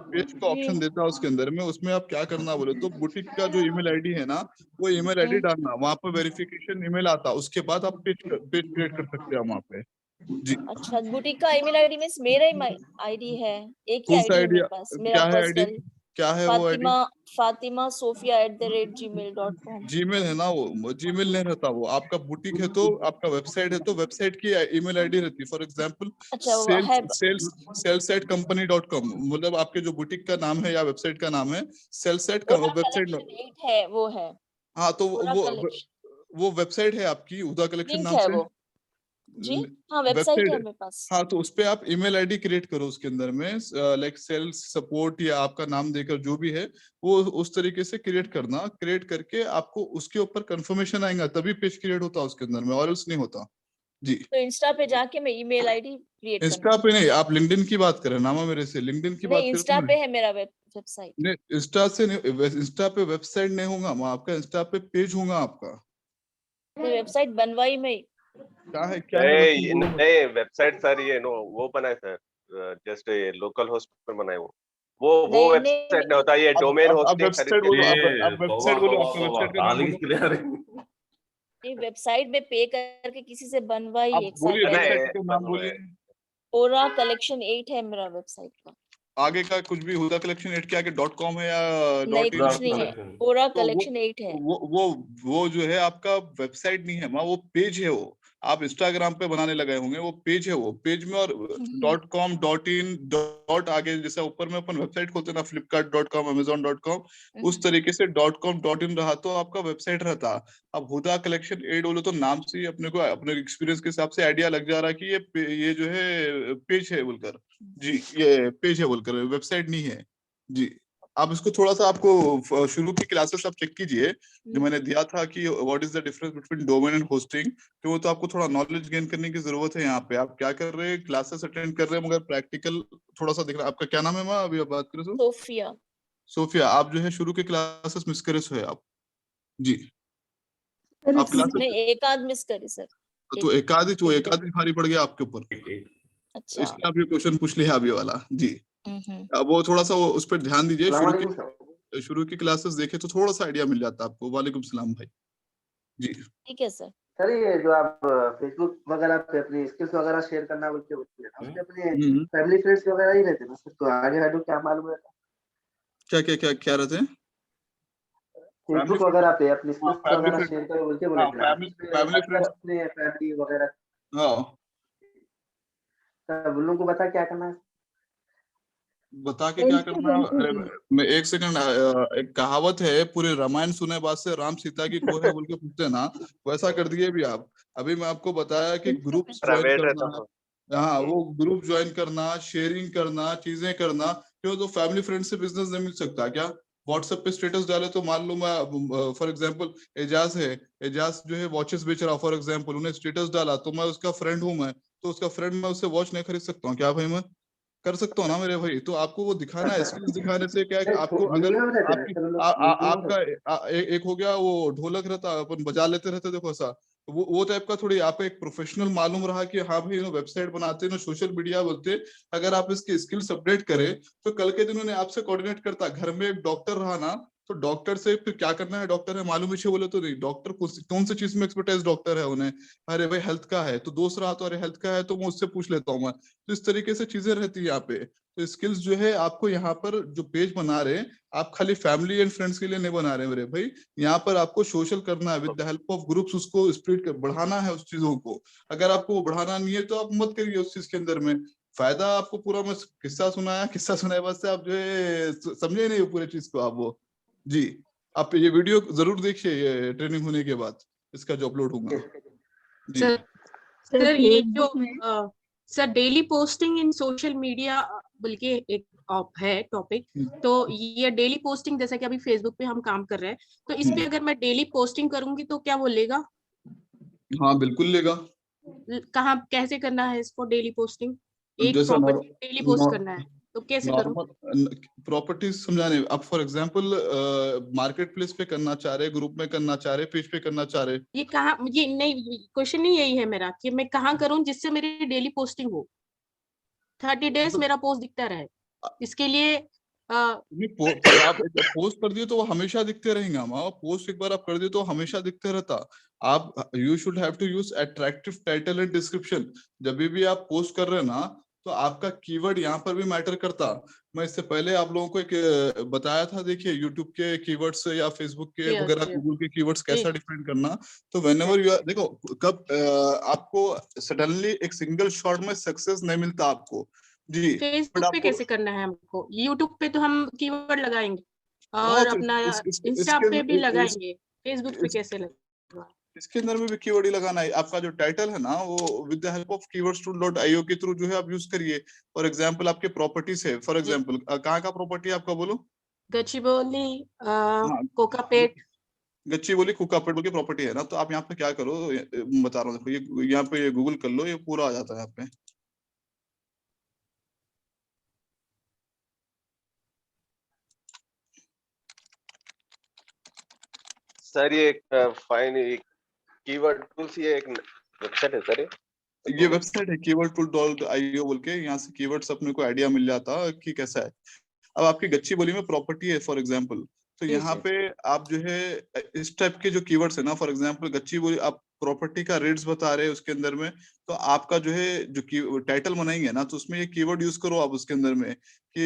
पेज का ऑप्शन देता है उसके अंदर में, उसमें आप क्या करना बोले तो बुटीक का जो ईमेल आईडी है ना, वो ईमेल आईडी डालना, वहाँ पे वेरिफिकेशन ईमेल आता है, उसके बाद आप पेज क्रिएट कर सकते हैं वहाँ पे। जी, अच्छा, बुटीक का ईमेल आईडी मींस मेरा ही आईडी है, एक ही कौन आईडी सा है आईडी, मेरे पास, मेरा क्या है आईडी, पर्सनल क्या है वो आईडी? फातिमा sofia@gmail.com। जीमेल है ना, वो जीमेल नहीं रहता, वो आपका बुटीक है तो आपका वेबसाइट है तो वेबसाइट की ईमेल आईडी रहती है। फॉर एग्जांपल अच्छा, वो है sales@company.com, मतलब आपके जो बुटीक का नाम है या वेबसाइट का नाम है sales@ Ora वेबसाइट। Collection 8 है, वो है हाँ, तो Ora Collection वो वेबसाइट है आपकी हुदा कलेक्शन लिंक नाम है से वो जी। हाँ, वेबसाइट है मेरे पास। हाँ, तो उस पे आप ईमेल आईडी क्रिएट करो, उसके अंदर में लाइक सेल्स सपोर्ट या आपका नाम देकर जो भी है वो उस तरीके से क्रिएट करना। क्रिएट करके आपको उसके ऊपर कंफर्मेशन आएगा तभी पेज क्रिएट होता है उसके अंदर में, और एल्स नहीं होता। जी, तो इंस्टा पे जाके मैं ईमेल आईडी क्रिएट इंस्टा पे नहीं, आप लिंक्डइन की बात करें नामा, मेरे से लिंक्डइन की बात नहीं, करें इंस्टा तो पे है मेरा वेबसाइट। नहीं, इंस्टा से नहीं, इंस्टा पे वेबसाइट नहीं होगा वहाँ आपका, इंस्टा पे पेज होगा आपका। तो वेबसाइट बनवाई मैं क्या है, क्या है नहीं वेबसाइट सर, ये नो वो बनाए सर, जस्ट लोकल होस्ट पर बनाए वो वेबसाइट नहीं होता, ये डोमेन होस्टिंग वेबसाइट बोलो, आप वेबसाइट बोलो, आपका वेबसाइट का नाम बोलो। ये वेबसाइट में पे करके किसी से बनवाई आप एक साल बोलिए पहले। वेबसाइट का नाम बोलिए। ओरा कलेक्शन 8 है मेरा वेबसाइट का। आगे का कुछ भी हुदा कलेक्शन 8 के आगे .com है या नहीं, कुछ नहीं है, ओरा कलेक्शन 8 है। वो जो है आपका वेबसाइट नहीं है माँ, वो पेज है। वो आप इंस्टाग्राम पे बनाने लगे होंगे, वो पेज है। वो पेज में और .com .in आगे जैसे ऊपर में अपन वेबसाइट खोलते हैं ना, flipkart.com amazon.com, उस तरीके से .com .in रहा तो आपका वेबसाइट रहता। अब हुदा कलेक्शन 8 बोलो तो नाम से ही अपने को अपने एक्सपीरियंस के हिसाब से आइडिया लग जा रहा है कि ये जो है पेज है बोलकर। जी, ये पेज है बोलकर, वेबसाइट नहीं है। जी, आप इसको थोड़ा सा, आपको शुरू की क्लासेस आप चेक कीजिए जो मैंने दिया था कि what is the difference between domain and hosting, तो वो तो आपको थोड़ा नॉलेज गेन करने की जरूरत है। यहाँ पे आप क्या कर रहे हैं, क्लासेस अटेंड कर रहे हैं मगर प्रैक्टिकल थोड़ा सा दिख रहा है। आपका क्या नाम है माँ, अभी आप बात करें तो? सोफिया। आप जो है शुरू के क्लासेस मिस करे सो है आप। जी, आप क्लासेस एक आध मिस करी सर, तो एक आध भारी पड़ गया आपके ऊपर। अच्छा, इसलिए आप ये क्वेश्चन पूछ लिया अभी वाला। जी, अब वो थोड़ा सा उस पर ध्यान दीजिए, शुरू की क्लासेस देखे तो थोड़ा सा आइडिया मिल जाता है आपको। वालेकुम सलाम भाई। जी, ठीक है सर। सर, ये जो आप फेसबुक वगैरह पे अपनी स्किल्स वगैरह शेयर करना बोलते होते हैं ना, उसमें अपने फैमिली फ्रेंड्स वगैरह ही रहते हैं ना सर, तो आगे हटो क्या मालूम है क्या रहते हैं फेसबुक वगैरह पे अपनी स्किल्स वगैरह शेयर करो बोलते फैमिली फ्रेंड्स अपने फैमिली वगैरह। हाँ, तब उन लोगों को बता क्या करना है, बता के क्या करना। मैं एक सेकंड, एक कहावत है, पूरे रामायण सुने बाद से राम सीता की खो है बोल के पूछते हैं ना, वैसा कर दिए भी आप। अभी मैं आपको बताया कि ग्रुप ज्वाइन करना, हाँ वो ग्रुप ज्वाइन करना, शेयरिंग करना, चीजें करना। क्यों, तो फैमिली फ्रेंड से बिजनेस नहीं मिल सकता क्या? व्हाट्सएप पे स्टेटस डाले तो मान लो मैं फॉर एग्जांपल एजाज है, एजाज जो है वॉचेस बेच रहा, फॉर एग्जांपल उन्हें स्टेटस डाला तो मैं उसका फ्रेंड हूँ, मैं तो उसका फ्रेंड, मैं उससे वॉच नहीं खरीद सकता हूँ क्या भाई? मैं कर सकता हूँ ना मेरे भाई। तो आपको वो दिखाना है, स्किल्स दिखाने से क्या है, आपको अगर आपका एक हो गया वो ढोलक रहता, अपन बजा लेते रहते, देखो ऐसा, वो टाइप का थोड़ी आपका एक प्रोफेशनल मालूम रहा कि हाँ भाई वेबसाइट बनाते हैं, सोशल मीडिया बोलते। अगर आप इसके स्किल्स अपडेट करें तो कल के दिन उन्हें आपसे कोऑर्डिनेट करता। घर में एक डॉक्टर रहा ना, तो डॉक्टर से फिर क्या करना है, डॉक्टर है मालूम ही बोले तो नहीं, डॉक्टर कौन सी चीज में एक्सपर्टाइज डॉक्टर है उन्हें, अरे भाई हेल्थ का है तो दोस्त रहा तो अरे हेल्थ का है तो मैं उससे पूछ लेता हूँ मैं। तो इस तरीके से चीजें रहती है यहाँ पे। तो स्किल्स जो है आपको यहाँ पर जो पेज बना रहे हैं, आप खाली फैमिली एंड फ्रेंड्स के लिए नहीं बना रहे मेरे भाई, यहाँ पर आपको सोशल करना है with the help of groups, उसको स्प्रेड कर बढ़ाना है उस चीजों को। अगर आपको बढ़ाना नहीं है तो आप मत करिए उस चीज के अंदर में। फायदा आपको पूरा, मैं किस्सा सुनाया बस से आप जो है समझे नहीं पूरे चीज को आप वो। जी, आप ये वीडियो जरूर देखिए ये ट्रेनिंग होने के बाद, इसका जो अपलोड होगा। सर ये जो sir daily posting in social media बल्कि एक है टॉपिक, तो ये डेली पोस्टिंग जैसा कि अभी फेसबुक पे हम काम कर रहे हैं, तो इस पे अगर मैं डेली पोस्टिंग करूंगी तो क्या वो लेगा? हाँ बिल्कुल लेगा। कहाँ कैसे करना है इसको डेली पोस्टिंग? एक जैसा प्रॉपर्टी डेली पोस्ट करना है तो कैसे करूँ? नॉर्मल प्रॉपर्टीज समझाने, अब फॉर एग्जांपल मार्केट प्लेस पे करना चाह रहे, ग्रुप में करना चाह रहे, पेज पे करना चाह रहे, ये कहाँ, ये नहीं, क्वेश्चन नहीं यही है मेरा कि मैं कहाँ करूँ जिससे मेरी डेली पोस्टिंग हो, 30 डेज मेरा पोस्ट दिखता रहे, इसके लिए आप पोस्ट कर दिए तो वो हमेशा दिखते रहेंगे। हम पोस्ट एक बार आप कर दिए तो हमेशा दिखते रहता। आप you should have to use attractive title and description. जब भी आप पोस्ट कर रहे हैं ना, तो आपका कीवर्ड यहाँ पर भी मैटर करता। मैं इससे पहले आप लोगों को एक बताया था, देखिए यूट्यूब के कीवर्ड्स या फेसबुक के वगैरह गूगल के कीवर्ड्स कैसा डिफाइन करना। तो व्हेनेवर यू देखो, कब आपको सडनली एक सिंगल शॉट में सक्सेस नहीं मिलता आपको जी। फेसबुक पे कैसे करना है हमको? यूट्यूब पे तो हम कीवर्ड लगाएंगे हाँ, और तो अपना इंस्टा पे भी लगाएंगे, फेसबुक पे कैसे लगाएंगे? इसके अंदर में भी कीवर्ड ही लगाना है। आपका जो टाइटल है ना, वो with the help of keywords.io के थ्रू जो है आप यूज करिए। फॉर एग्जांपल आपके प्रॉपर्टीज है, फॉर एग्जांपल कहाँ का प्रॉपर्टी है आपका, बोलो। गच्चीबोली, कोकापेट। गच्चीबोली कोकापेट की प्रॉपर्टी है ना, तो आप यहाँ पे क्या करो, बता रहा हूँ, देखो ये यहाँ पे गूगल कर लो, ये पूरा आ जाता है यहाँ पे। सर ये फाइन कीवर्ड टूल्स, ये एक वेबसाइट है सर? ये वेबसाइट है keywordtool.io बोल के, यहाँ से कीवर्ड्स अपने को आइडिया मिल जाता कि कैसा है। अब आपकी गच्ची बोली में प्रॉपर्टी है फॉर एग्जांपल, तो यहाँ पे आप जो है इस टाइप के जो कीवर्ड्स है ना, फॉर एग्जांपल गच्ची बोली, आप प्रॉपर्टी का रेट्स बता रहे हैं उसके अंदर में, तो आपका जो है जो टाइटल बनाएंगे ना, तो उसमें ये कीवर्ड यूज करो आप उसके अंदर में कि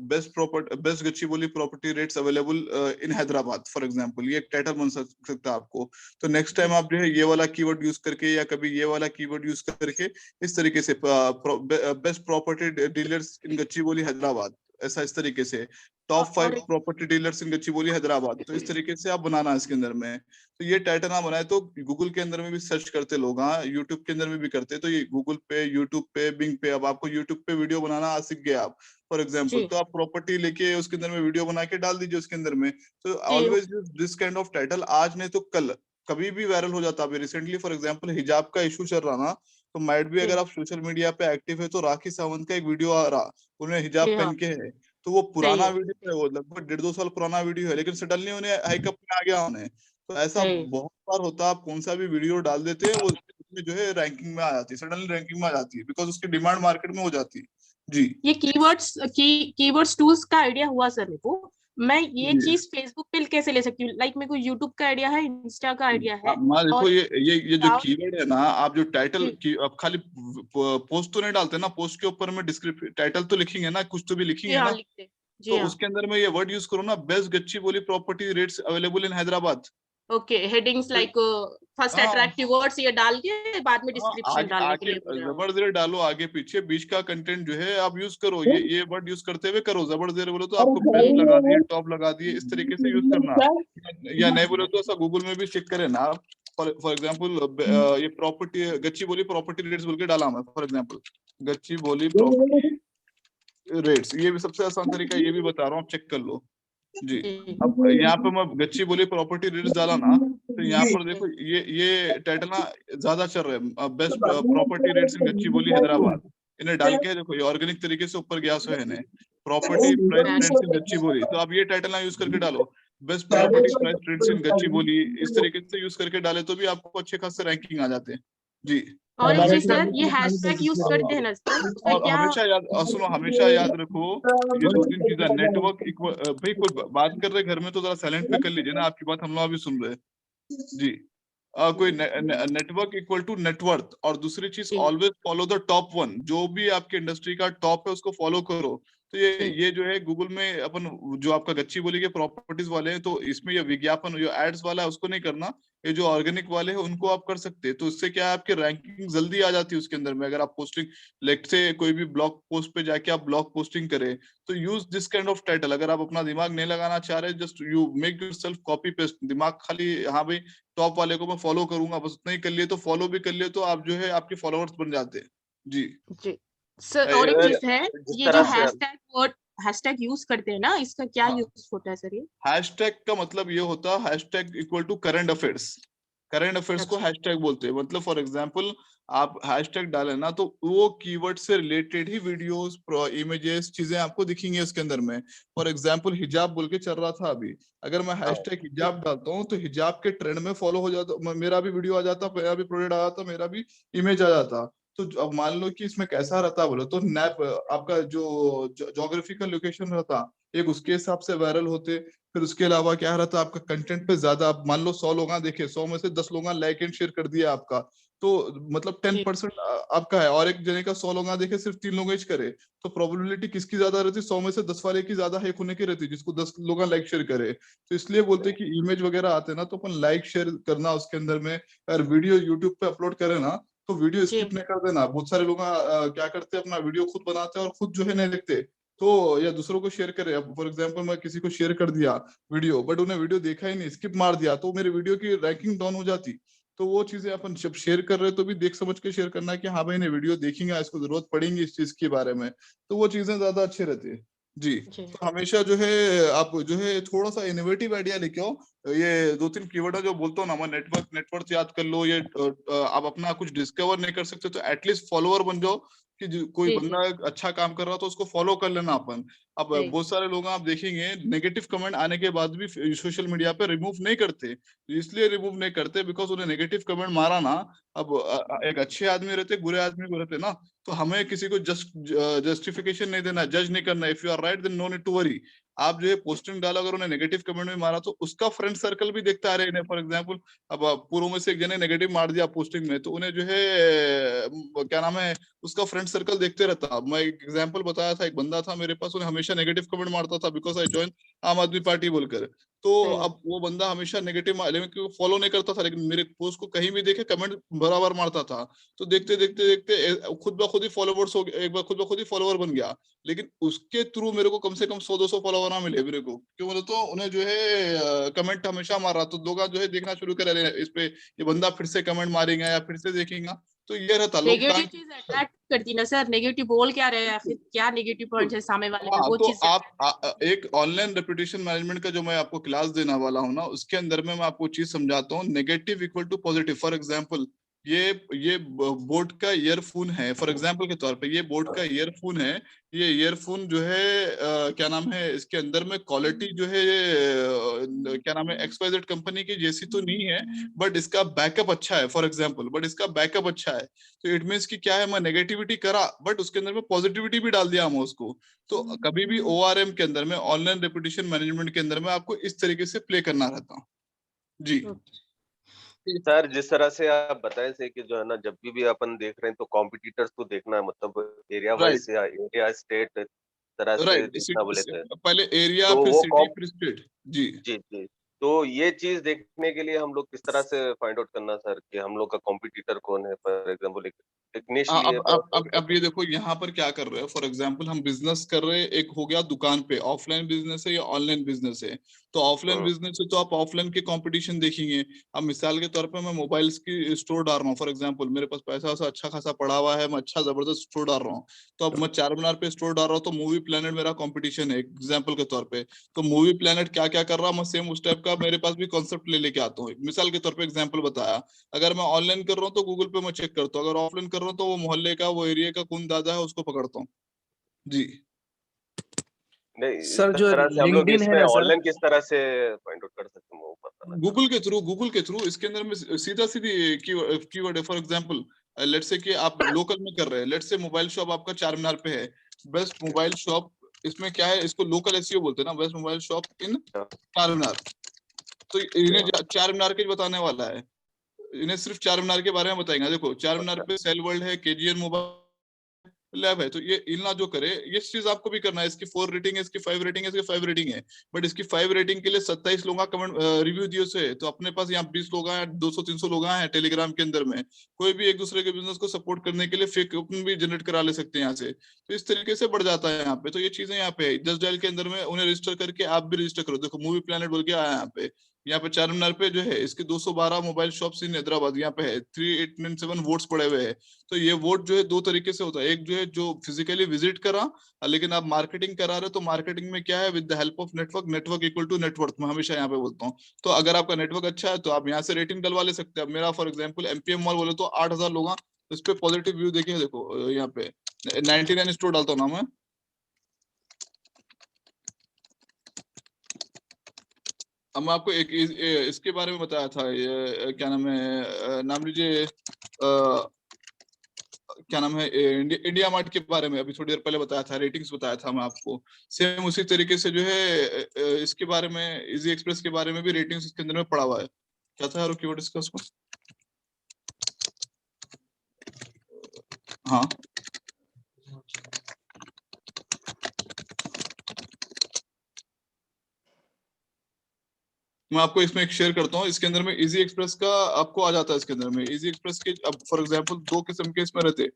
बेस्ट गच्ची बोली property rates available in Hyderabad for example, ये एक टाइटल बन सकता है आपको। तो नेक्स्ट टाइम आप जो है ये वाला कीवर्ड यूज करके या कभी ये वाला कीवर्ड यूज करके इस तरीके से बेस्ट प्रॉपर्टी डीलर्स इन गच्ची बोली हैदराबाद, ऐसा इस तरीके से टॉप 5 प्रॉपर्टी डीलर्स इन गच्चीबोली हैदराबाद, तो इस तरीके से आप बनाना है इसके अंदर में। तो ये टाइटल ना बनाए तो गूगल के अंदर में भी सर्च करते लोग, हाँ यूट्यूब के अंदर में भी करते, तो ये गूगल पे, यूट्यूब पे, बिंग पे, अब आपको यूट्यूब पे वीडियो बनाना आज सीख गए आप फॉर एग्जाम्पल, तो आप प्रॉपर्टी लेके उसके अंदर में वीडियो बना के डाल दीजिए उसके अंदर में। तो always this kind of title, आज नहीं तो कल कभी भी वायरल हो जाता। अभी रिसेंटली फॉर एग्जाम्पल हिजाब का इशू चल रहा ना, तो माइट भी अगर आप सोशल मीडिया पे एक्टिव है तो राखी सावंत का एक वीडियो आ रहा, उन्हें हिजाब पहन के है, तो वो पुराना वीडियो है, वो लगभग 1.5-2 साल पुराना वीडियो है, लेकिन सडनली उन्हें हाइकअप में आ गया उन्हें। तो ऐसा बहुत बार होता है, आप कौन सा भी वीडियो डाल देते हैं वो उसमें जो है रैंकिंग में आ जाती है, सडनली रैंकिंग में आ जाती है, बिकॉज उसकी डिमांड मार्केट में हो जाती है जी। ये कीवर्ड्स टूल्स का आइडिया हुआ सर मेरे को, मैं ये चीज फेसबुक पे कैसे ले सकती हूँ? लाइक मेरे को यूट्यूब का आइडिया है, इंस्टा का आइडिया है, देखो ये जो कीवर्ड है ना, आप जो टाइटल की आप खाली पोस्ट तो नहीं डालते ना, पोस्ट के ऊपर में डिस्क्रिप्शन टाइटल तो लिखेंगे ना, कुछ तो भी लिखेंगे ना, तो उसके अंदर में ये वर्ड यूज करो ना, best Gachibowli property rates available in Hyderabad. Okay, headings like first attractive words ये डाल के बाद में डिस्क्रिप्शन डालने के लिए जबरदस्त डालो, आगे पीछे बीच का कंटेंट जो है आप यूज करो, ये वर्ड यूज करते हुए करो। जबरदस्त बोलो तो आपको बेस्ट लगा दिए, टॉप लगा दिए, इस तरीके से यूज करना, या नहीं बोले तो ऐसा गूगल में भी चेक करें ना। फॉर एग्जाम्पल ये प्रॉपर्टी गच्ची बोली प्रॉपर्टी रेट्स बोल के डाला मैं, फॉर एग्जाम्पल गच्ची बोली प्रॉपर्टी रेट्स, ये भी सबसे आसान तरीका, ये भी बता रहा हूँ, आप चेक कर लो जी। अब यहाँ पे मैं गच्ची बोली प्रॉपर्टी रेट्स डाला ना, तो यहाँ पर देखो ये टाइटल ना ज्यादा चल रहा है, बेस्ट प्रॉपर्टी रेट्स इन गच्ची बोली हैदराबाद, इन्हें डाल के देखो ये ऑर्गेनिक तरीके से ऊपर गया है इन्हें, प्रॉपर्टी प्राइस ट्रेंड्स इन गच्ची बोली, तो आप ये टाइटल ना यूज करके डालो, best property price trends in गच्ची बोली, इस तरीके से यूज करके डाले तो भी आपको अच्छे खासे रैंकिंग आ जाते हैं जी। और ये सर ये हैशटैग यूज करते हैं ना सर, और हमेशा याद सुनो, हमेशा याद रखो ये 2-3 चीजें, नेटवर्क भाई कोई बात कर रहे घर में तो जरा साइलेंट पे कर लीजिए ना, आपकी बात हम लोग भी सुन रहे जी। कोई नेटवर्क इक्वल टू नेटवर्थ, और दूसरी चीज ऑलवेज फॉलो द टॉप 1, जो भी आपके इंडस्ट्री का टॉप है उसको फॉलो करो। तो ये जो है गूगल में अपन जो आपका गच्ची बोली के प्रॉपर्टीज वाले हैं, तो इसमें ये विज्ञापन जो एड्स वाला है उसको नहीं करना, ये जो ऑर्गेनिक वाले हैं उनको आप कर सकते हैं। तो इससे क्या है, आपकी रैंकिंग जल्दी आ जाती है उसके अंदर में। अगर आप पोस्टिंग लेट से कोई भी ब्लॉग पोस्ट पे जाके आप ब्लॉग पोस्टिंग करें, तो use this kind of title. अगर आप अपना दिमाग नहीं लगाना चाह रहे, just you make yourself copy paste, दिमाग खाली हाँ भाई टॉप वाले को मैं फॉलो करूंगा बस उतना ही कर लिए, तो फॉलो भी कर लिए तो आप जो है आपके फॉलोअर्स बन जाते हैं जी। सर और एक चीज है, जिस ये जो तरह से हैशटैग वर्ड हैशटैग यूज करते हैं ना, इसका क्या हाँ। यूज होता है सर ये? हैशटैग का मतलब ये होता है hashtag equal to current affairs. Current affairs को अच्छा। हैशटैग बोलते हैं। मतलब फॉर एग्जांपल आप हैशटैग डालें ना, तो वो कीवर्ड से रिलेटेड ही वीडियोस, इमेजेस, चीजें आपको दिखेंगी उसके अंदर में। फॉर एग्जांपल हिजाब बोल के चल रहा था अभी, अगर मैं हैशटैग हिजाब डालता हूँ तो हिजाब के ट्रेंड में फॉलो हो जाता, मेरा भी वीडियो आ जाता, मेरा भी प्रोडक्ट आ जाता, मेरा भी इमेज आ जाता। तो अब मान लो कि इसमें कैसा रहता बोलो तो नैप आपका जो जोग्राफिकल लोकेशन रहता, एक उसके हिसाब से वायरल होते। फिर उसके अलावा क्या रहता आपका कंटेंट पे ज्यादा, आप मान लो 100 लोग देखे, 100 में से 10 लोग लाइक एंड शेयर कर दिया आपका, तो मतलब 10% आपका है। और एक जने का 100 लोग देखे सिर्फ 3 लोग करे, तो प्रोबेबिलिटी किसकी ज्यादा रहती? 100 में से 10 वाले की ज्यादा हाइक होने की रहती, जिसको 10 लोग लाइक शेयर करे। तो इसलिए बोलते हैं कि इमेज वगैरह आते ना, तो अपन लाइक शेयर करना उसके अंदर में। अगर वीडियो यूट्यूब पे अपलोड करे ना, तो वीडियो स्किप नहीं कर देना। बहुत सारे लोग क्या करते हैं, अपना वीडियो खुद बनाते हैं और खुद जो है नहीं देखते, तो या दूसरों को शेयर करे। अब फॉर एग्जांपल मैं किसी को शेयर कर दिया वीडियो, बट उन्हें वीडियो देखा ही नहीं, स्किप मार दिया, तो मेरे वीडियो की रैंकिंग डाउन हो जाती। तो वो चीजें अपन जब शेयर कर रहे हैं तो भी देख समझ के शेयर करना है कि हाँ भाई ने वीडियो देखेंगे, इसको जरूरत पड़ेगी इस चीज के बारे में, तो वो चीजें ज्यादा अच्छी रहती है। जी, तो हमेशा जो है आप जो है थोड़ा सा इनोवेटिव आइडिया लेके आओ। ये 2-3 कीवर्ड है जो बोलता हूँ ना मैं, नेटवर्क याद कर लो। ये आप अपना कुछ डिस्कवर नहीं कर सकते तो एटलीस्ट फॉलोअर बन जाओ, कि कोई बंदा अच्छा काम कर रहा तो उसको फॉलो कर लेना अपन। अब बहुत सारे लोग आप देखेंगे नेगेटिव कमेंट आने के बाद भी सोशल मीडिया पे रिमूव नहीं करते। इसलिए रिमूव नहीं करते बिकॉज उन्हें नेगेटिव कमेंट मारा ना, अब एक अच्छे आदमी रहते, बुरे आदमी को रहते ना, तो हमें किसी को जस्टिफिकेशन नहीं देना, जज नहीं करना। If you are right then no need to worry. आप जो है पोस्टिंग डाला, अगर उन्हें नेगेटिव कमेंट में मारा तो उसका फ्रेंड सर्कल भी देखता आ रहे हैं। फॉर एग्जांपल अब पूर्व में से एक जने नेगेटिव मार दिया पोस्टिंग में, तो उन्हें जो है क्या नाम है, उसका फ्रेंड सर्कल देखते रहता। मैं एक एग्जांपल बताया था, एक बंदा था मेरे पास, उन्हें हमेशा नेगेटिव कमेंट मारता था बिकॉज आई जॉइन आम आदमी पार्टी बोलकर। तो अब वो बंदा हमेशा नेगेटिव, लेकिन फॉलो नहीं करता था, लेकिन मेरे पोस्ट को कहीं भी देखे कमेंट बराबर मारता था। तो देखते देखते देखते खुद ब खुद ही फॉलोवर्स हो गए, एक बार खुद ब खुद ही फॉलोवर बन गया। लेकिन उसके थ्रू मेरे को कम से कम 100-200 फॉलोवर ना मिले मेरे को, क्यों बोले तो उन्हें जो है कमेंट हमेशा मार रहा। तो लोग जो है देखना शुरू कर रहे हैं इस पे, ये बंदा फिर से कमेंट मारेगा या फिर से देखेगा। तो ये रहता लोग नेगेटिव चीज अट्रैक्ट करती ना सर, नेगेटिव बोल क्या रहे हैं या फिर क्या नेगेटिव पॉइंट्स है सामने वाले में, वो तो चीज आप एक ऑनलाइन रेपुटेशन मैनेजमेंट का जो मैं आपको क्लास देने वाला हूँ ना, उसके अंदर में मैं आपको चीज समझाता हूँ, negative equal to positive. For example ये बोट का ईयरफोन है, फॉर एग्जांपल के तौर पे ये बोट का ईयरफोन है। ये ईयरफोन जो है क्या नाम है, इसके अंदर में क्वालिटी जो है क्या नाम है, XYZ कंपनी की जैसी तो नहीं है, बट इसका बैकअप अच्छा है। फॉर एग्जांपल बट इसका बैकअप अच्छा है, तो इट मीन्स कि क्या है, मैं नेगेटिविटी करा बट उसके अंदर में पॉजिटिविटी भी डाल दिया हम उसको। तो कभी भी ORM के अंदर में, ऑनलाइन रेपुटेशन मैनेजमेंट के अंदर में, आपको इस तरीके से प्ले करना रहता। जी सर, जिस तरह से आप बताए थे कि जो है ना, जब भी अपन देख रहे हैं तो कॉम्पिटिटर्स को देखना है, मतलब एरिया वाइज या इंडिया स्टेट तरह से देखना बोले थे। पहले एरिया तो फिर वो सिटी फिर स्टेट। जी जी जी, तो ये चीज देखने के लिए हम लोग किस तरह से फाइंड आउट करना सर कि हम लोग का कॉम्पिटिटर कौन है? फॉर एग्जांपल एक निश लिए अब ये देखो यहाँ पर क्या कर रहे हो। फॉर एग्जांपल हम बिजनेस कर रहे हैं, एक हो गया दुकान पे, ऑफलाइन बिजनेस है या ऑनलाइन बिजनेस है। तो ऑफलाइन बिजनेस है तो आप ऑफलाइन के कंपटीशन देखेंगे। अब मिसाल के तौर पे मैं मोबाइल्स की स्टोर डाल रहा हूँ, फॉर एग्जांपल मेरे पास पैसा वैसा अच्छा खासा पड़ा हुआ है, मैं अच्छा जबरदस्त स्टोर डाल रहा हूँ। तो अब मैं चारमीनार पे स्टोर डाल रहा हूँ, तो मूवी प्लेनेट मेरा कंपटीशन है एग्जाम्पल के तौर पे। तो मूवी प्लेनेट क्या क्या कर रहा है, मैं सेम उस टाइप का मेरे पास भी कॉन्सेप्ट लेके आता हूँ। मिसाल के तौर पे एग्जाम्पल बताया। अगर मैं ऑनलाइन कर रहा हूँ तो गूगल पे मैं चेक करता हूँ, अगर ऑफलाइन कर रहा हूँ तो वो मोहल्ले का, वो एरिया का कौन दादा है उसको पकड़ता हूँ। जी नहीं, सर इस जो तरह से हम लोग लिंक्डइन है इसमें ना सर, ऑनलाइन किस तरह से फाइंड आउट कर सकते हैं वो बताना। गूगल के थ्रू इसके अंदर में सीधा सीधी कीवर्ड है। फॉर एग्जांपल लेट्स से कि आप लोकल में कर रहे हैं, लेट्स से मोबाइल शॉप आपका चारमीनार पे है, बेस्ट मोबाइल शॉप। इसमें क्या है, इसको लोकल SEO बोलते हैं ना, best mobile shop in Charminar. तो इन्हें चारमीनार के बताने वाला है, इन्हें सिर्फ चारमीनार के बारे में बताएंगे। देखो चारमीनार पे सेल वर्ल्ड है, KGN मोबाइल लैब है, तो ये इनला जो करे ये चीज आपको भी करना है। इसकी 4 रेटिंग है, इसकी 5 रेटिंग है, इसकी 5 रेटिंग है, बट इसकी 5 रेटिंग के लिए 27 लोग कमेंट रिव्यू दिए से, तो अपने पास यहाँ 20 लोग हैं, 200-300 लोग हैं टेलीग्राम के अंदर में। कोई भी एक दूसरे के बिजनेस को सपोर्ट करने के लिए फेक ओपन भी जनरेट करा ले सकते हैं यहाँ से। तो इस तरीके से बढ़ जाता है यहाँ पे। तो ये चीजें यहाँ पे जस्ट डायल के अंदर में उन्हें रजिस्टर करके आप भी रजिस्टर करो। देखो मूवी प्लेनेट बोल के आया यहाँ पे, यहाँ पे चार मीनार पे जो है इसके 212 मोबाइल शॉप्स इन हैदराबाद यहाँ पे है, 3897 वोट्स पड़े हुए हैं। तो ये वोट जो है दो तरीके से होता है, एक जो है जो फिजिकली विजिट करा, लेकिन आप मार्केटिंग करा रहे हो तो मार्केटिंग में क्या है, with the help of network, network equal to net worth, मैं हमेशा यहाँ पे बोलता हूँ। तो अगर आपका नेटवर्क अच्छा है तो आप यहाँ से रेटिंग डलवा ले सकते हैं। अब मेरा फॉर एग्जाम्पल एमपीएम मॉल बोले तो 8000 लोग, इस पे पॉजिटिव व्यू देखिए, देखो यहाँ पे 99 स्टोर डालता हूँ ना मैं। अब मैं आपको एक इसके बारे में बताया था, ये क्या नाम है, नाम लीजिए क्या नाम है, इंडिया मार्ट के बारे में अभी थोड़ी देर पहले बताया था, रेटिंग्स बताया था मैं आपको। सेम उसी तरीके से जो है इसके बारे में, इजी एक्सप्रेस के बारे में भी रेटिंग्स इसके अंदर में पड़ा हुआ है। क्या था यार कीवर्ड इसका उसको? हाँ मैं आपको इसमें एक शेयर करता हूँ, इसके अंदर में इजी एक्सप्रेस का आपको आ जाता है। इसके अंदर में इजी एक्सप्रेस के अब फॉर एग्जांपल दो किस्म के इसमें रहते,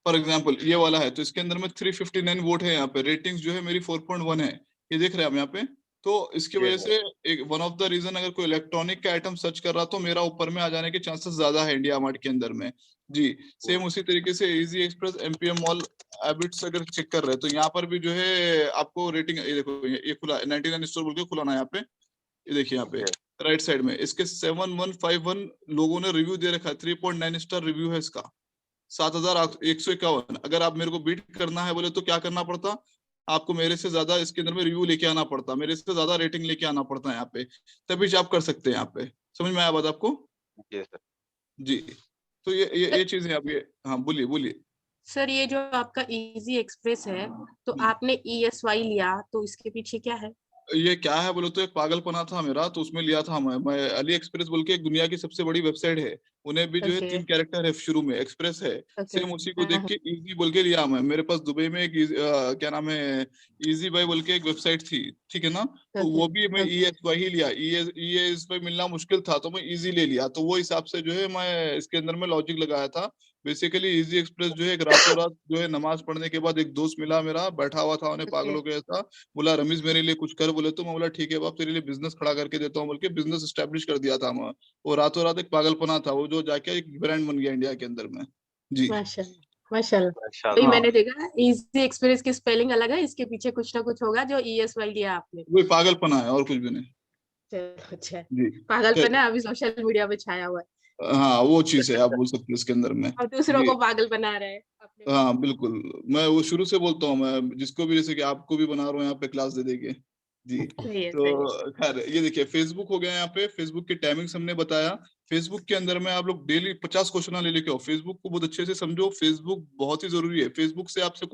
फॉर एग्जांपल ये वाला है तो इसके अंदर में 359 वोट है, यहाँ पे रेटिंग्स जो है मेरी 4.1 है, ये देख रहे हैं आप यहाँ पे। तो इसकी वजह से एक वन ऑफ द रीजन, अगर कोई इलेक्ट्रॉनिक का आइटम सर्च कर रहा तो मेरा ऊपर में आ जाने के चांसेस ज्यादा है इंडिया मार्ट के अंदर में जी। सेम उसी तरीके से easy express, MPM mall, Abids अगर चेक कर रहे हैं तो यहाँ पर भी जो है आपको रेटिंग, ये देखो ये खुला 99 स्टोर बोल के खुला ना यहाँ पे, ये देखिए यहाँ पे राइट साइड में इसके 7151 लोगों ने रिव्यू दे रखा है, 3.9 स्टार रिव्यू है इसका, 7151। अगर आप मेरे को बीट करना है बोले तो क्या करना पड़ता, आपको मेरे से ज्यादा इसके अंदर में रिव्यू लेके आना पड़ता, मेरे से ज्यादा रेटिंग लेके आना पड़ता है यहाँ पे, तभी आप कर सकते हैं यहाँ पे। समझ में आया बात आपको? जी तो ये चीजें आप ये, हाँ बोलिए बोलिए। सर ये जो आपका इजी एक्सप्रेस है तो आपने ESY लिया, तो इसके पीछे क्या है? ये क्या है बोले तो एक पागलपना था मेरा, तो उसमें लिया था मैं अली एक्सप्रेस बोल के एक दुनिया की सबसे बड़ी वेबसाइट है, उन्हें भी जो है 3 कैरेक्टर है शुरू में, एक्सप्रेस है, सेम उसी को देख के इजी बोल के लिया मैं। मेरे पास दुबई में एक क्या नाम है, इजी बाय बोल के एक वेबसाइट थी, ठीक है ना, तो वो भी मैं ESY ही लिया, ESY मिलना मुश्किल था तो मैं इजी ले लिया। तो वो हिसाब से जो है मैं इसके अंदर में लॉजिक लगाया था। बेसिकली इजी एक्सप्रेस जो है एक रातों रात जो है नमाज पढ़ने के बाद एक दोस्त मिला मेरा, बैठा हुआ था, उन्हें पागलों के ऐसा बोला रमीज मेरे लिए कुछ कर, बोले तो मैं बोला ठीक है बाप तेरे लिए बिजनेस खड़ा करके देता हूँ बोल के बिजनेस एस्टेब्लिश कर दिया था मैं। वो रातों रात एक पागलपना था, वो जो जाके एक ब्रांड बन गया इंडिया के अंदर में जी। माशाल्लाह तो मैंने देखा इजी एक्सप्रेस की स्पेलिंग अलग है, इसके पीछे कुछ ना कुछ होगा जो ESY लिया आपने। वो पागलपना है और कुछ भी नहीं। अच्छा जी पागलपना अभी सोशल मीडिया पे छाया हुआ है। हाँ वो चीज है, आप बोल सकते हो इसके अंदर में, और दूसरों को पागल बना रहे हैं। हाँ बिल्कुल, मैं वो शुरू से बोलता हूँ, मैं जिसको भी, जैसे कि आपको भी बना रहा हूँ यहाँ पे क्लास दे देके जी। तो खैर ये देखिए फेसबुक हो गया, यहाँ पे फेसबुक की टाइमिंग्स हमने बताया। फेसबुक के अंदर में आप लोग डेली 50 क्वेश्चन ले लेके आओ, फेसबुक को बहुत अच्छे से समझो, फेसबुक बहुत ही जरूरी है। फेसबुक से आपसे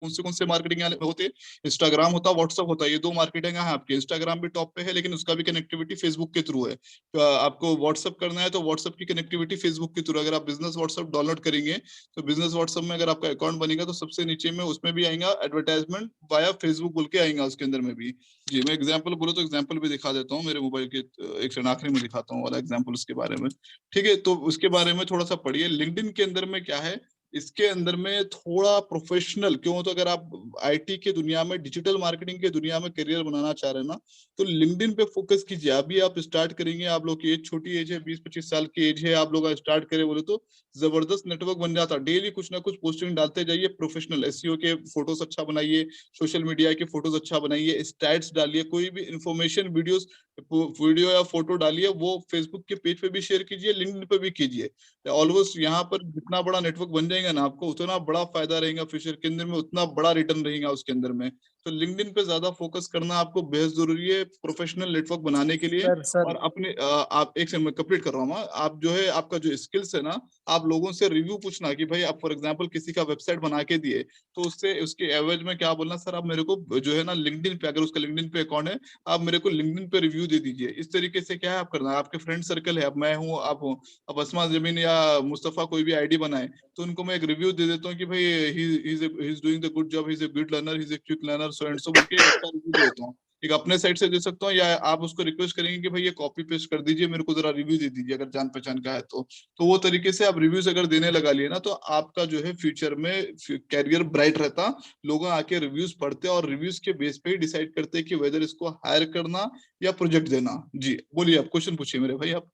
कौन से मार्केटिंग होते हैं, इंस्टाग्राम होता है, व्हाट्सअप होता है, ये दो मार्केटिंग है आपके। इंस्टाग्राम भी टॉप पे है लेकिन उसका भी कनेक्टिविटी फेसबुक के थ्रू है। तो आपको व्हाट्सअप करना है तो व्हाट्सअप की कनेक्टिविटी फेसबुक के थ्रू। अगर आप बिजनेस व्हाट्सअप डाउनलोड करेंगे तो बिजनेस व्हाट्सअप में अगर आपका अकाउंट बनेगा तो सबसे नीचे में उसमें भी आएगा एडवर्टाइजमेंट वाया फेसबुक बोल के आएगा उसके अंदर में भी जी। मैं एग्जाम्पल बोलो तो एग्जाम्पल भी दिखा देता हूँ, मेरे मोबाइल के एक सेकंड आखिरी में दिखाता हूँ वाला एग्जाम्पल उसके बारे में, ठीक है। तो उसके बारे में थोड़ा सा पढ़िए। लिंक्डइन के अंदर में क्या है, इसके अंदर में थोड़ा प्रोफेशनल क्यों, तो अगर आप आईटी के दुनिया में, डिजिटल मार्केटिंग के दुनिया में करियर बनाना चाह रहे हैं ना तो लिंक्डइन पे फोकस कीजिए। अभी आप स्टार्ट करेंगे, आप लोग की एज छोटी एज है, 20-25 साल की एज है, आप लोग स्टार्ट करें बोले तो जबरदस्त नेटवर्क बन जाता। डेली कुछ ना कुछ पोस्टिंग डालते जाइए, प्रोफेशनल एसईओ के फोटोज अच्छा बनाइए, सोशल मीडिया के फोटोज अच्छा बनाइए, स्टैट्स डालिए, कोई भी इंफॉर्मेशन वीडियो या फोटो डालिए, वो फेसबुक के पेज पे भी शेयर कीजिए, लिंक्डइन पे भी कीजिए। ऑलवेज यहाँ पर जितना बड़ा नेटवर्क बन जाएगा ना आपको उतना बड़ा फायदा रहेगा फ्यूचर के अंदर में, उतना बड़ा रिटर्न रहेगा उसके अंदर में। तो लिंक्डइन पे ज्यादा फोकस करना आपको बेहद जरूरी है प्रोफेशनल नेटवर्क बनाने के लिए। सर। और अपने आप एक सेकंड में कंप्लीट कर रहा हूँ, आप जो है आपका जो स्किल्स है ना, आप लोगों से रिव्यू पूछना कि भाई आप फॉर एग्जांपल किसी का वेबसाइट बना के दिए तो उससे उसके एवरेज में क्या बोलना, सर आप मेरे को जो है ना लिंक्डइन पे, अगर उसका लिंक्डइन पे अकाउंट है आप मेरे को लिंक्डइन पे रिव्यू दे दीजिए। इस तरीके से क्या है आप करना, आपके फ्रेंड सर्कल है, अब मैं हूँ आप हो, अब अस्मा जमीन या मुस्तफा कोई भी आईडी बनाए तो उनको मैं एक रिव्यू दे देता हूँ कि भाई he is doing the good job, he is a good learner, he is a quick learner, so and so बोल के अच्छा रिव्यू देता हूँ। एक अपने साइड से दे सकता हूँ, या आप उसको रिक्वेस्ट करेंगे कि भाई ये कॉपी पेस्ट कर दीजिए, मेरे को जरा रिव्यू दे दीजिए अगर जान पहचान का है तो वो तरीके से आप रिव्यूज अगर देने लगा लिए ना, तो आपका जो है फ्यूचर में कैरियर ब्राइट रहता। लोग आके रिव्यूज पढ़ते और रिव्यूज के बेस पे ही डिसाइड करते कि वेदर इसको हायर करना या प्रोजेक्ट देना। जी बोलिए, आप क्वेश्चन पूछिए मेरे भाई आप।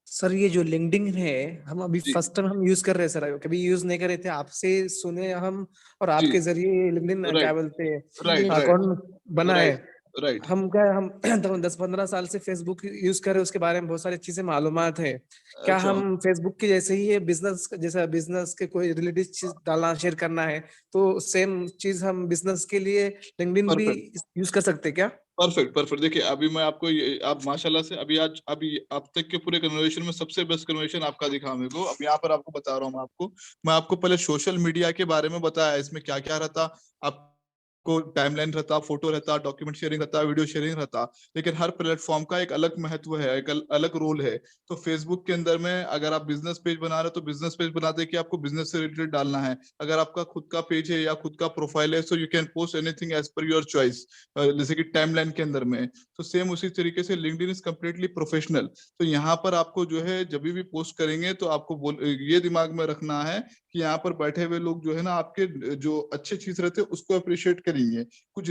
सर ये जो लिंक्डइन है, हम अभी फर्स्ट टाइम हम यूज कर रहे हैं सर, कभी यूज नहीं कर रहे थे, आपसे सुने हम और आपके जरिए लिंक्डइन क्या बोलते हैं अकाउंट बना है। राइट। हम 10-15 साल से फेसबुक यूज कर रहे हैं, उसके बारे में बहुत सारी चीजें मालूमात है। क्या हम फेसबुक के जैसे ही बिजनेस के कोई रिलेटेड चीज डालना शेयर करना है तो सेम चीज हम बिजनेस के लिए लिंक्डइन भी यूज कर सकते हैं क्या? परफेक्ट। देखिए अभी मैं आपको आप माशाल्लाह से अभी अब तक के पूरे कन्वर्सेशन में सबसे बेस्ट कन्वर्सेशन आपका दिखा मेरे को। अब यहाँ पर आपको बता रहा हूँ मैं आपको पहले सोशल मीडिया के बारे में बताया, इसमें क्या क्या रहता, आपको टाइमलाइन रहता, फोटो रहता, डॉक्यूमेंट शेयरिंग रहता, वीडियो शेयरिंग रहता, लेकिन हर प्लेटफॉर्म का एक अलग महत्व है, एक अलग रोल है। तो फेसबुक के अंदर में अगर आप बिजनेस पेज बना रहे हो तो बिजनेस पेज बनाते कि आपको बिजनेस से रिलेटेड डालना है। अगर आपका खुद का पेज है या खुद का प्रोफाइल है, so you can post anything as per your choice, जैसे कि टाइमलाइन के अंदर में। तो सेम उसी तरीके से लिंक्डइन इज कम्प्लीटली प्रोफेशनल। तो यहाँ पर आपको जो है जब भी पोस्ट करेंगे तो आपको ये दिमाग में रखना है कि यहाँ पर बैठे हुए लोग जो है ना आपके जो अच्छे चीज रहते हैं उसको अप्रिशिएट करेंगे। कुछ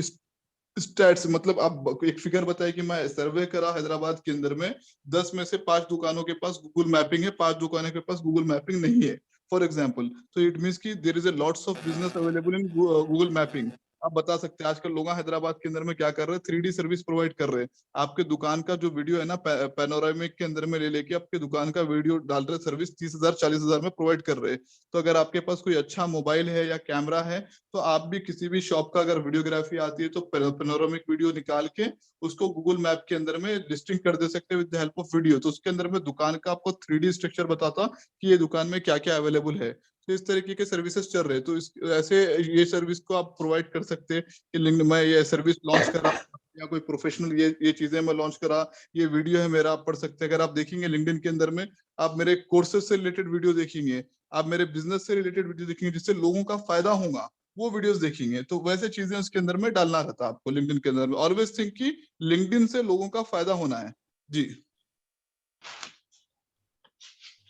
स्टैट्स, मतलब आप एक फिगर बताए कि मैं सर्वे करा हैदराबाद के अंदर में 10 में से 5 दुकानों के पास गूगल मैपिंग है, 5 दुकानों के पास गूगल मैपिंग नहीं है, फॉर एग्जाम्पल। तो इट मीन्स की there is a lots of business available in Google mapping. आप बता सकते हैं आजकल लोग हैदराबाद के अंदर में क्या कर रहे हैं, 3D सर्विस प्रोवाइड कर रहे हैं। आपके दुकान का जो वीडियो है ना पैनोरामिक के अंदर में ले लेके आपके दुकान का वीडियो डाल रहे, सर्विस 30,000 40,000 में प्रोवाइड कर रहे हैं। तो अगर आपके पास कोई अच्छा मोबाइल है या कैमरा है तो आप भी किसी भी शॉप का अगर वीडियोग्राफी आती है तो पैनोरामिक वीडियो निकाल के उसको गूगल मैप के अंदर में लिस्टिंग कर दे सकते हैं with the help of video. तो उसके अंदर में दुकान का आपको 3D स्ट्रक्चर बताता कि ये दुकान में क्या क्या अवेलेबल है। तो इस तरीके के सर्विसेज चल रहे हैं। तो ऐसे ये सर्विस को आप प्रोवाइड कर सकते हैं कि लिंक मैं ये सर्विस लॉन्च करा या कोई प्रोफेशनल ये चीजें मैं लॉन्च करा, ये वीडियो है मेरा, आप पढ़ सकते हैं। अगर आप देखेंगे लिंक्डइन के अंदर में आप मेरे कोर्सेज से रिलेटेड वीडियो देखेंगे, आप मेरे बिजनेस से रिलेटेड वीडियो देखेंगे जिससे लोगों का फायदा होगा, वो वीडियोस देखेंगे। तो वैसे चीजें उसके अंदर में डालना रहता है आपको लिंक्डइन के अंदर में। ऑलवेज थिंक कि लिंक्डइन से लोगों का फायदा होना है। जी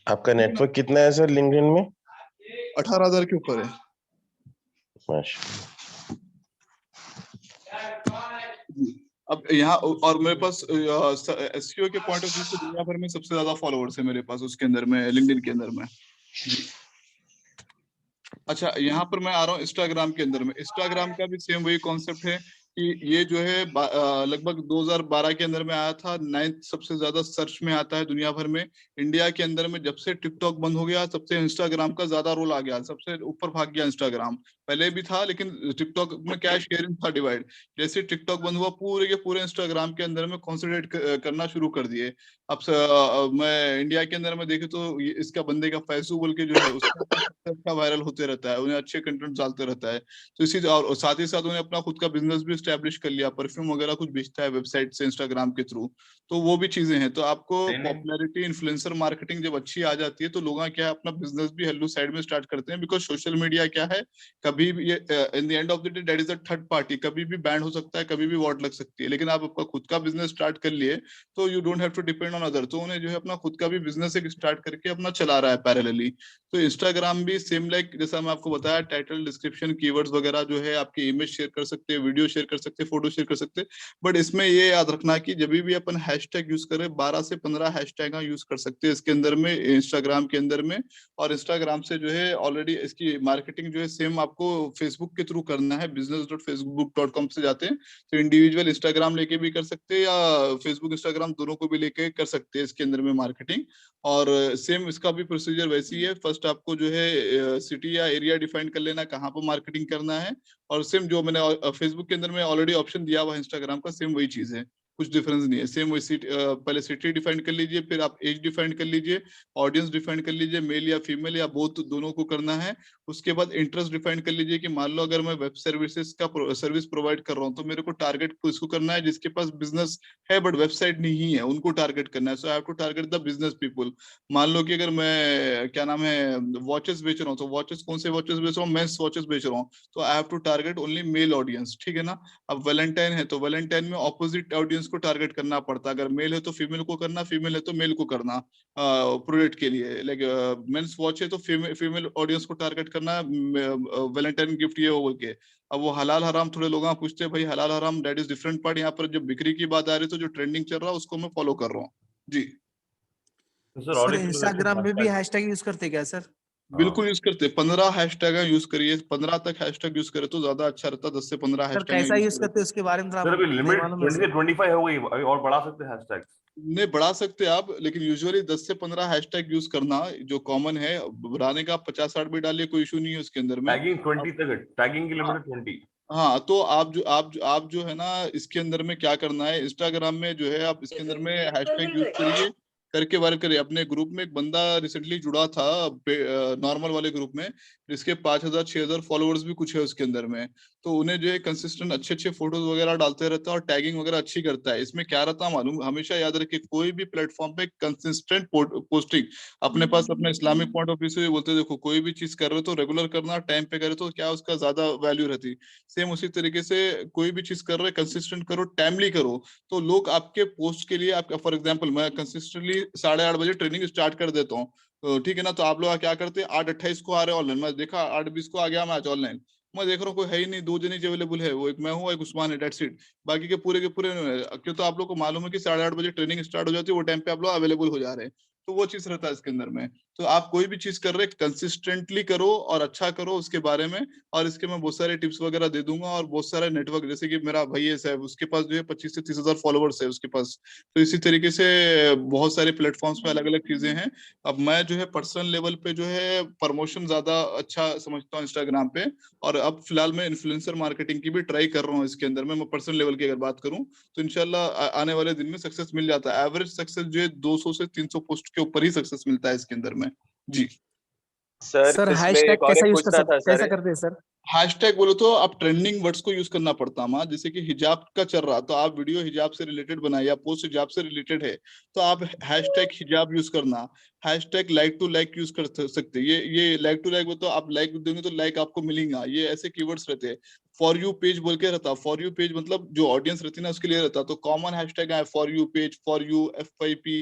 आपका नेटवर्क कितना है सर लिंक्डइन में? 18,000 के ऊपर है। अब यहाँ और मेरे पास एसईओ के पॉइंट ऑफ व्यू से दुनिया भर में सबसे ज्यादा फॉलोअर्स है मेरे पास उसके अंदर में, लिंक्डइन के अंदर में। अच्छा यहाँ पर मैं आ रहा हूँ इंस्टाग्राम के अंदर में। इंस्टाग्राम का भी सेम वही कॉन्सेप्ट है कि ये जो है लगभग 2012 के अंदर में आया था, 9th सबसे ज्यादा सर्च में आता है दुनिया भर में। इंडिया के अंदर में जब से टिकटॉक बंद हो गया सबसे इंस्टाग्राम का ज्यादा रोल आ गया, सबसे ऊपर भाग गया इंस्टाग्राम। पहले भी था लेकिन टिकटॉक में क्या शेयरिंग था डिवाइड, जैसे टिकटॉक बंद हुआ पूरे के पूरे इंस्टाग्राम के अंदर में कॉन्सेंट्रेट करना शुरू कर दिए। अब मैं इंडिया के अंदर में देखे तो इसका बंदे का फैसू बोल के जो है उसका वायरल होते रहता है, उन्हें अच्छे कंटेंट डालते रहता है। तो इसी और साथ ही साथ उन्हें अपना खुद का बिजनेस भी एस्टेब्लिश कर लिया, परफ्यूम वगैरह कुछ बेचता है वेबसाइट से इंस्टाग्राम के थ्रू। तो वो भी चीजें हैं। तो आपको पॉपुलैरिटी इन्फ्लुएंसर मार्केटिंग जब अच्छी आ जाती है तो लोग क्या है अपना बिजनेस भी हेलो साइड में स्टार्ट करते हैं। बिकॉज सोशल मीडिया क्या है, कभी भी in the end of the day that is a third party, कभी भी बैंड हो सकता है, कभी भी वॉट लग सकती है। लेकिन आप अपना खुद का बिजनेस स्टार्ट कर लिए तो you don't have to depend on other. तो उन्हें जो है अपना खुद का भी बिजनेस एक स्टार्ट करके अपना चला रहा है पैरेलली। तो इंस्टाग्राम भी सेम लाइक जैसा मैं आपको बताया, टाइटल डिस्क्रिप्शन कीवर्ड्स वगैरह जो है आपकी इमेज शेयर कर सकते हैं, वीडियो शेयर कर सकते हैं, फोटो शेयर कर सकते हैं। बट इसमें ये याद रखना कि जब भी अपन हैशटैग यूज करें 12 से 15 हैशटैग यूज कर सकते हैं इसके अंदर में, इंस्टाग्राम के अंदर में। और इंस्टाग्राम से जो है ऑलरेडी इसकी मार्केटिंग जो है सेम आपको फेसबुक के थ्रू करना है, business.facebook.com से जाते हैं तो इंडिविजुअल इंस्टाग्राम लेके भी कर सकते हैं या फेसबुक इंस्टाग्राम दोनों को भी लेके कर सकते हैं इसके अंदर में मार्केटिंग। और सेम इसका भी प्रोसीजर वैसी है। फर्स्ट आपको जो है सिटी या एरिया डिफाइन कर लेना कहाँ पर मार्केटिंग करना है, और सेम जो मैंने फेसबुक के अंदर में ऑलरेडी ऑप्शन दिया हुआ है इंस्टाग्राम का, सेम वही चीज है। कुछ डिफरेंस नहीं है, सेम वही पहले सिटी डिफाइन कर लीजिए, फिर आप एज डिफाइन कर लीजिए, ऑडियंस डिफाइन कर लीजिए, मेल या फीमेल या बोथ, दोनों को करना है। उसके बाद इंटरेस्ट डिफाइन कर लीजिए कि मान लो अगर मैं वेब सर्विसेज का सर्विस प्रोवाइड कर रहा हूँ तो मेरे को टारगेट किसको करना है, जिसके पास बिजनेस है बट वेबसाइट नहीं है, उनको टारगेट करना है। So I have to target the business people. मान लो कि अगर मैं क्या नाम है वॉचेस बेच रहा हूँ, तो वॉचेस कौन से वॉचेस बेच रहा हूँ, मेंस वॉचेस बेच रहा हूँ, तो I have to target only male audience, ठीक है ना। अब वैलेंटाइन है तो वैलेंटाइन में ऑपोजिट ऑडियंस को टारगेट करना पड़ता है, अगर मेल है तो फीमेल को करना, फीमेल है तो मेल को करना प्रोडक्ट के लिए। लाइक मेंस वॉच है तो फीमेल ऑडियंस को टारगेट करना, वैलेंटाइन गिफ्ट ये हो बोल के। अब वो हलाल हराम थोड़े लोग पूछते हैं, भाई हलाल हराम दैट इज डिफरेंट पार्ट। यहाँ पर जब बिक्री की बात आ रही है तो जो ट्रेंडिंग चल रहा है उसको मैं फॉलो कर रहा हूँ जी। सर इंस्टाग्राम में भी हैशटैग यूज करते क्या सर? बिल्कुल यूज करते, 15 हैशटैग यूज करिए, 15 तक हैशटैग यूज करे तो ज्यादा अच्छा रहता, 10 से 15 सर हैशटैग कैसा यूज करते हैं उसके बारे में सर अभी लिमिट 20 से 25 हो गई, अभी और बढ़ा सकते हैं हैशटैग? नहीं बढ़ा सकते आप, लेकिन यूजुअली 10 से 15 हैशटैग यूज करना जो कॉमन है। बढ़ाने का 50-60 भी डालिए, कोई इशू नहीं है उसके अंदर में। टैगिंग 20 तक है, टैगिंग की लिमिट 20। हाँ तो आप जो है ना इसके अंदर में क्या करना है, इंस्टाग्राम में जो है आप इसके अंदर में हैशटैग यूज करिए, करके वायरल करिए। अपने ग्रुप में एक बंदा रिसेंटली जुड़ा था नॉर्मल वाले ग्रुप में, जिसके 5000-6000 फॉलोअर्स भी कुछ है उसके अंदर में। तो उन्हें जो है कंसिस्टेंट अच्छे फोटोज वगैरह डालते रहता है और टैगिंग वगैरह अच्छी करता है। इसमें क्या रहता है मालूम, हमेशा याद रखिए कोई भी प्लेटफॉर्म पे कंसिस्टेंट पोस्टिंग, अपने पास अपने इस्लामिक पॉइंट ऑफ व्यू से बोलते हैं, देखो कोई भी चीज कर रहे हो तो रेगुलर करना, टाइम पे करे तो क्या उसका ज्यादा वैल्यू रहती। सेम उसी तरीके से कोई भी चीज कर रहे कंसिस्टेंट करो, टाइमली करो, तो लोग आपके पोस्ट के लिए आपका, फॉर एग्जांपल मैं कंसिस्टेंटली 8:30 बजे ट्रेनिंग स्टार्ट कर देता हूँ, ठीक है ना। तो आप लोग क्या करते हैं, 8:28 को आ रहे हैं ऑनलाइन, मैं देखा 8:20 को आ गया मैं आज ऑनलाइन, मैं देख रहा हूँ कोई है ही नहीं, 2 जने अवेलेबल है, वो एक मैं हूँ एक उस्मान है, डेट्स इट। बाकी के पूरे क्यों, तो आप लोग को मालूम है कि 8:30 बजे ट्रेनिंग स्टार्ट हो जाती है, वो टाइम पे आप लोग अवेलेबल हो जा रहे हैं, तो वो चीज रहता है इसके अंदर में। तो आप कोई भी चीज कर रहे कंसिस्टेंटली करो और अच्छा करो उसके बारे में। और इसके मैं बहुत सारे टिप्स वगैरह दे दूंगा, और बहुत सारे नेटवर्क, जैसे कि मेरा भाई है साहब, उसके पास जो है 25 से 30 हजार फॉलोअर्स है उसके पास। तो इसी तरीके से बहुत सारे प्लेटफॉर्म्स पे अलग अलग चीजें हैं। अब मैं जो है पर्सनल लेवल पे जो है प्रमोशन ज्यादा अच्छा समझता हूँ इंस्टाग्राम पे, और अब फिलहाल मैं इन्फ्लुएंसर मार्केटिंग की भी ट्राई कर रहा हूँ इसके अंदर में। मैं पर्सनल लेवल की अगर बात करूँ तो इंशाल्लाह आने वाले दिन में सक्सेस मिल जाता है। एवरेज सक्सेस जो है 200 से 300 पोस्ट के ऊपर ही सक्सेस मिलता है इसके अंदर में जी। सर इसमें हैशटैग एक और कैसा एक यूज पूछना था कैसा सर। करते हैं सर? हैशटैग बोलो तो आप ट्रेंडिंग वर्ड्स को यूज करना पड़ता है, जैसे कि हिजाब का चल रहा तो आप वीडियो हिजाब से रिलेटेड बनाए या पोस्ट हिजाब से रिलेटेड है तो आप हैशटैग हिजाब यूज करना। Hashtag like to like use कर सकते, ये लाइक टू लाइक, तो आप लाइक देंगे तो लाइक आपको मिलेगा, ये ऐसे कीवर्ड्स रहते हैं। फॉर यू पेज बोल के रहता, फॉर यू पेज मतलब जो ऑडियंस रहती है ना उसके लिए रहता, तो कॉमन हैशटैग है for you page, for you FYP,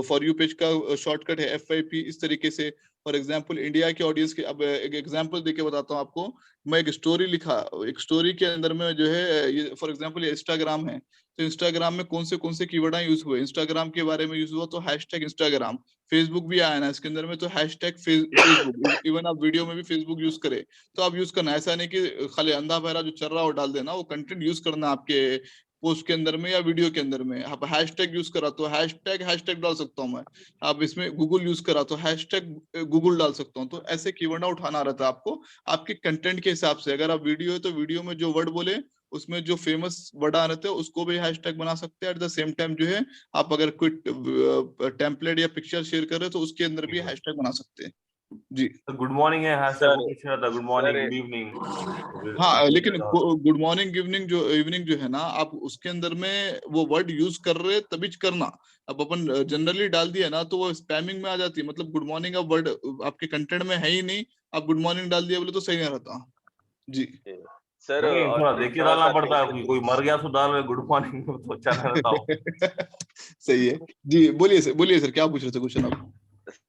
for you page का शॉर्टकट है FYP, इस तरीके से। फॉर एग्जाम्पल इंडिया के ऑडियंस के, अब एक एग्जाम्पल देके बताता हूँ आपको। मैं एक स्टोरी लिखा, एक स्टोरी के अंदर में जो है ये फॉर एग्जांपल ये इंस्टाग्राम है, तो इंस्टाग्राम में कौन से कीवर्ड यूज हुए, इंस्टाग्राम के बारे में यूज हुआ तो हैशटैग इंस्टाग्राम। फेसबुक भी आया ना इसके अंदर में, तो हैशटैग फेसबुक, इवन आप वीडियो में भी फेसबुक यूज करें तो आप यूज करना, ऐसा नहीं कि खाली अंधा बहरा जो चल रहा है वो डाल देना, वो कंटेंट यूज करना आपके पोस्ट के अंदर में या वीडियो के अंदर में। आप हैशटैग यूज करा तो हैशटैग डाल सकता हूँ मैं। आप इसमें गूगल यूज करा तो हैशटैग गूगल डाल सकता हूँ। तो ऐसे कीवर्ड उठाना रहता है आपको आपके कंटेंट के हिसाब से। अगर आप वीडियो है तो वीडियो में जो वर्ड बोले उसमें जो फेमस वर्ड आ रहे थे उसको भी हैशटैग बना सकते हैं। एट द सेम टाइम जो है आप अगर कोई टेम्पलेट या पिक्चर शेयर कर रहे हो तो उसके अंदर भी हैशटैग बना सकते हैं जी। गुड मॉर्निंग है हैशटैग, वो पीछे आता है good morning, sir good evening. हाँ लेकिन गुड मॉर्निंग इवनिंग जो है ना, आप उसके अंदर में वो वर्ड यूज कर रहे तभी करना। अब अपन जनरली डाल दिया ना तो वो स्पैमिंग में आ जाती है, मतलब गुड मॉर्निंग अब वर्ड आपके कंटेंट में है ही नहीं, आप गुड मॉर्निंग डाल दिया बोले तो सही नहीं रहता जी। सर नहीं और थोड़ा एक देख के थोड़ा डालना सा पड़ता है, कोई मर गया तो डाल रहे गुड मॉर्निंग तो अच्छा नहीं रहता हो। सही है जी। बोलिए सर क्या पूछ रहे थे क्वेश्चन आप?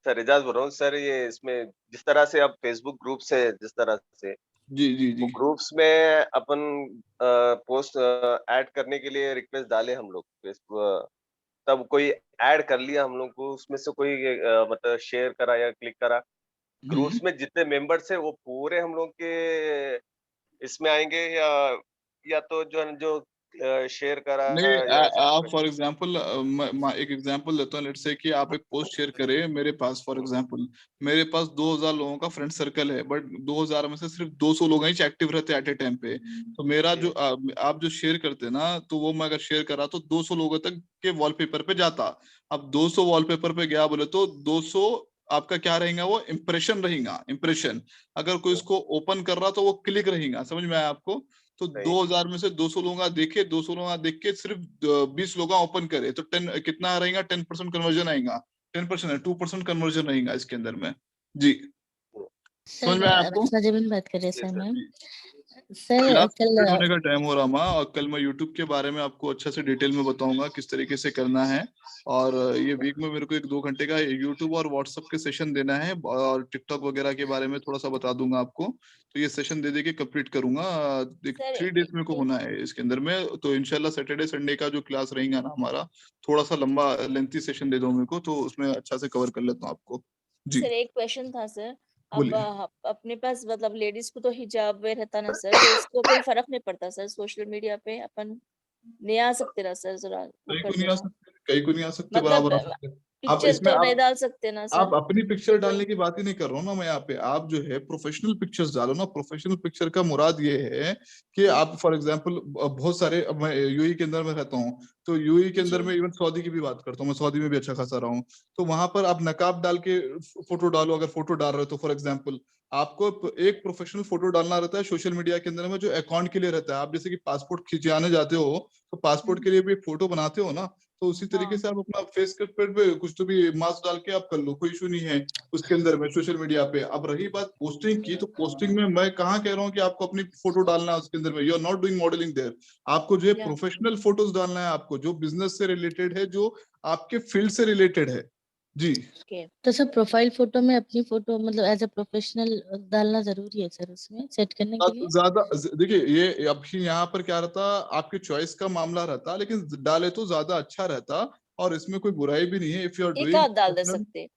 सर इजाज बोल रहा हूँ सर, ये इसमें जिस तरह से अब फेसबुक ग्रुप्स है, जिस तरह से जी वो ग्रुप्स में अपन पोस्ट ऐड करने के लिए रिक्वेस्ट डाले हम लोग फेसबुक, तब कोई ऐड कर लिया हम लोग को, उसमें से कोई मतलब शेयर करा या क्लिक करा, ग्रुप्स में जितने मेंबर्स है वो पूरे हम लोग के इसमें आएंगे, या तो जो शेयर करा नहीं या आप फॉर एग्जांपल एक एग्जांपल देता हूँ। लेट्स से कि आप एक पोस्ट शेयर करें मेरे पास, फॉर एग्जांपल मेरे पास 2000 लोगों का फ्रेंड सर्कल है, बट 2000 में से सिर्फ 200 लोग ही एक्टिव रहते हैं एट ए टाइम पे। तो मेरा जो आप जो शेयर करते हैं ना, तो वो मैं अगर शेयर करा तो 200 लोगों तक के वॉलपेपर पे जाता। अब 200 वॉलपेपर पे गया बोले तो 200 आपका क्या रहेगा, वो इम्प्रेशन रहेगा, इम्प्रेशन। अगर कोई इसको ओपन कर रहा तो वो क्लिक रहेगा। समझ में आया आपको? तो 2000 में से 200 लोग देखे, 200 लोग देख के सिर्फ 20 लोग ओपन करे तो 10 कितना रहेगा, 10% कन्वर्जन आएगा। 10% है, 2% कन्वर्जन रहेगा इसके अंदर में। जी समझ में आया आपको? सर बात कर रहे हैं सर मैम। मेरा सर कल होने का टाइम हो रहा माँ, और कल मैं यूट्यूब के बारे में आपको अच्छा से डिटेल में बताऊंगा किस तरीके से करना है। और ये वीक में मेरे को 1-2 घंटे का यूट्यूब और व्हाट्सएप के सेशन देना है, और टिकटॉक वगैरह के बारे में थोड़ा सा बता दूंगा आपको। तो ये सेशन दे के कंप्लीट करूंगा। 3 डेज मेरे को होना है इसके अंदर में। तो इंशाल्लाह सैटरडे संडे का जो क्लास रहेगा ना हमारा, थोड़ा सा लंबा लेंथी सेशन दे दो मेरे को, तो उसमें अच्छा से कवर कर लेता हूँ आपको। जी सर एक क्वेश्चन था सर। अब बोलिए। अपने पास मतलब लेडीज को तो हिजाब में रहता ना सर, तो उसको कोई फर्क नहीं पड़ता सर? सोशल मीडिया पे अपन नहीं आ सकते ना सर? जरा वो कहीं कर को नहीं आ देना, सकते, कहीं को नहीं आ सकते, मतलब बराबर आ सकते। आप पिक्चर इसमें तो नहीं डाल सकते ना आप सर? अपनी पिक्चर डालने की बात ही नहीं कर रहा हूँ ना मैं यहाँ पे। आप जो है प्रोफेशनल पिक्चर्स डालो ना। प्रोफेशनल पिक्चर का मुराद ये है कि आप फॉर एग्जांपल बहुत सारे, अब मैं यूएई के अंदर में रहता हूँ, तो यूएई के अंदर जी में इवन सऊदी की भी बात करता हूँ, मैं सऊदी में भी अच्छा खासा रहा हूँ। तो वहां पर आप नकाब डाल के फोटो डालो। अगर फोटो डाल रहे हो तो फॉर एग्जाम्पल आपको एक प्रोफेशनल फोटो डालना रहता है सोशल मीडिया के अंदर में, जो अकाउंट के लिए रहता है। आप जैसे कि पासपोर्ट खिंचाने जाते हो तो पासपोर्ट के लिए भी एक फोटो बनाते हो ना, तो उसी तरीके हाँ से आप अपना फेस कट पे कुछ तो भी मास्क डाल के आप कर लो, कोई इशू नहीं है उसके अंदर में सोशल मीडिया पे। अब रही बात पोस्टिंग की, तो पोस्टिंग में मैं कहाँ कह रहा हूँ कि आपको अपनी फोटो डालना है उसके अंदर में। You are not doing modelling there. आपको जो है या प्रोफेशनल फोटोज डालना है, आपको जो बिजनेस से रिलेटेड है, जो आपके फील्ड से रिलेटेड है। जी ओके। तो सर प्रोफाइल फोटो में अपनी फोटो मतलब एज अ प्रोफेशनल डालना जरूरी है सर उसमें सेट करने के लिए? ज्यादा देखिए, ये अभी यहाँ पर क्या रहता, आपकी चॉइस का मामला रहता, लेकिन डाले तो ज्यादा अच्छा रहता। और इसमें कोई बुराई भी नहीं है इफ यू आर एक डूइंग। आध डाल दे सकते?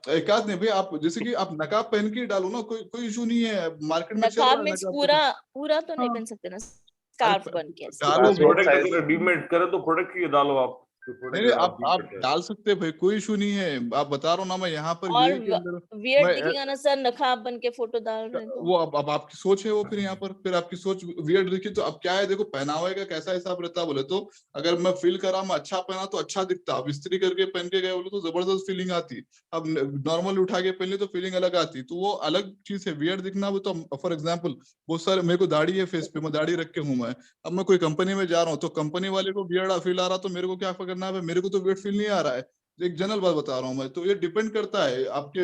एक आध नहीं भाई, आप जैसे कि आप नकाब पहन के ही डालो ना, कोई इशू नहीं है, मार्केट में चल नकाब रहा है मीन्स नकाब तो। पूरा पूरा तो नहीं हाँ पहन सकते ना, अरे स्कार्फ बन के ऐसे? डालो भाई। प्रोडक्ट अगर डीमेट करे तो प्रोडक्ट की डालो आप, नहीं प्रोडक्ट नहीं, अगर आप डील आप करते हैं डाल सकते हैं भाई, कोई इशू नहीं है। आप बता रहा हूँ ना, मैं यहाँ पर और यूएई के अंदर वियर्ड मैं दिखेगा ना सर नकाब बन के फोटो डाल रहे हैं तो? वो अब आपकी सोच है वो। फिर यहाँ पर फिर आपकी सोच वियर्ड दिखी तो अब क्या है, देखो पहनावे का कैसा हिसाब रहता है बोले तो। अगर मैं फील करा मैं अच्छा पहना तो अच्छा दिखता। अब इस्त्री करके पहन के गए बोले तो जबरदस्त फीलिंग आती। अब नॉर्मल उठा के पहन ली तो फीलिंग अलग आती। तो वो अलग चीज है, वियर्ड दिखना। वो तो फॉर एग्जाम्पल बहुत सारे, मेरे को दाढ़ी है फेस पे, मैं दाढ़ी रख के हूँ मैं। अब मैं कोई कंपनी में जा रहा हूँ तो कंपनी वाले को वियर्ड फील आ रहा, तो मेरे को क्या करना है? मेरे को तो वियर्ड फील नहीं आ रहा है। एक जनरल बात बता रहा हूँ मैं। तो ये डिपेंड करता है आपके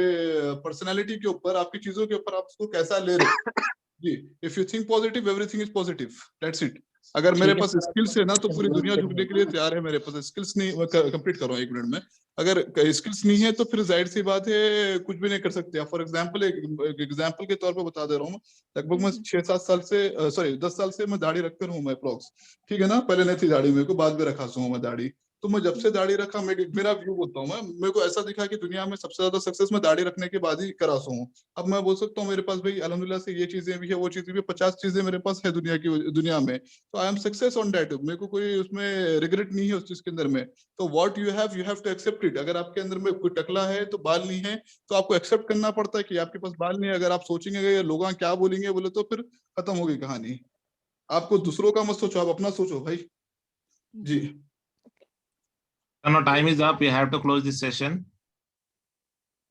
पर्सनैलिटी के ऊपर, आपकी चीजों के ऊपर, आप उसको कैसा ले रहे हो। जी if you think positive everything is positive, that's it. अगर मेरे ठीक है पास सर, स्किल्स है ना तो पूरी दुनिया झुकने के लिए आप तैयार है। मेरे पास स्किल्स नहीं, मैं कंप्लीट कर रहा हूँ 1 मिनट में। अगर स्किल्स नहीं है तो फिर जाहिर सी बात है कुछ भी नहीं कर सकते आप। फॉर एग्जाम्पल एक एग्जाम्पल के तौर पे बता दे रहा हूँ। लगभग मैं 6-7 साल से, सॉरी 10 साल से मैं दाढ़ी रखकर हूँ मैं अप्रोक्स। ठीक है ना, पहले नहीं थी दाढ़ी मेरे को, बाद में रखा हूँ मैं दाढ़ी। तो मैं जब से दाढ़ी रखा, मेरा व्यू बोलता हूँ मैं, मेरे को ऐसा दिखा कि दुनिया में सबसे ज्यादा सक्सेस मैं दाढ़ी रखने के बाद ही करा हूँ। अब मैं बोल सकता हूँ मेरे पास भाई अल्हम्दुलिल्लाह से ये चीजें भी है, वो चीजें भी, 50 चीजें मेरे पास है दुनिया में। तो I am success on that. मेरे को कोई उसमें रिग्रेट नहीं है उस चीज के अंदर में। तो what you have to accept it. अगर आपके अंदर में कोई टकला है तो बाल नहीं है, तो आपको एक्सेप्ट करना पड़ता है कि आपके पास बाल नहीं है। अगर आप सोचेंगे लोग क्या बोलेंगे बोले, तो फिर खत्म होगी कहानी। आपको दूसरों का मत सोचो, आप अपना सोचो भाई। जी No, time is up. We have to close this session.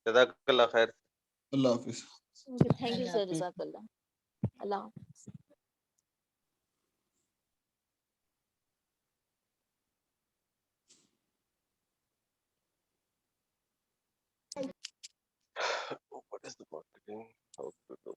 जज़ाकल्लाह खैर। अल्लाह हाफिज। थैंक यू सर, जज़ाकल्लाह। अल्लाह What is the marketing? How to do?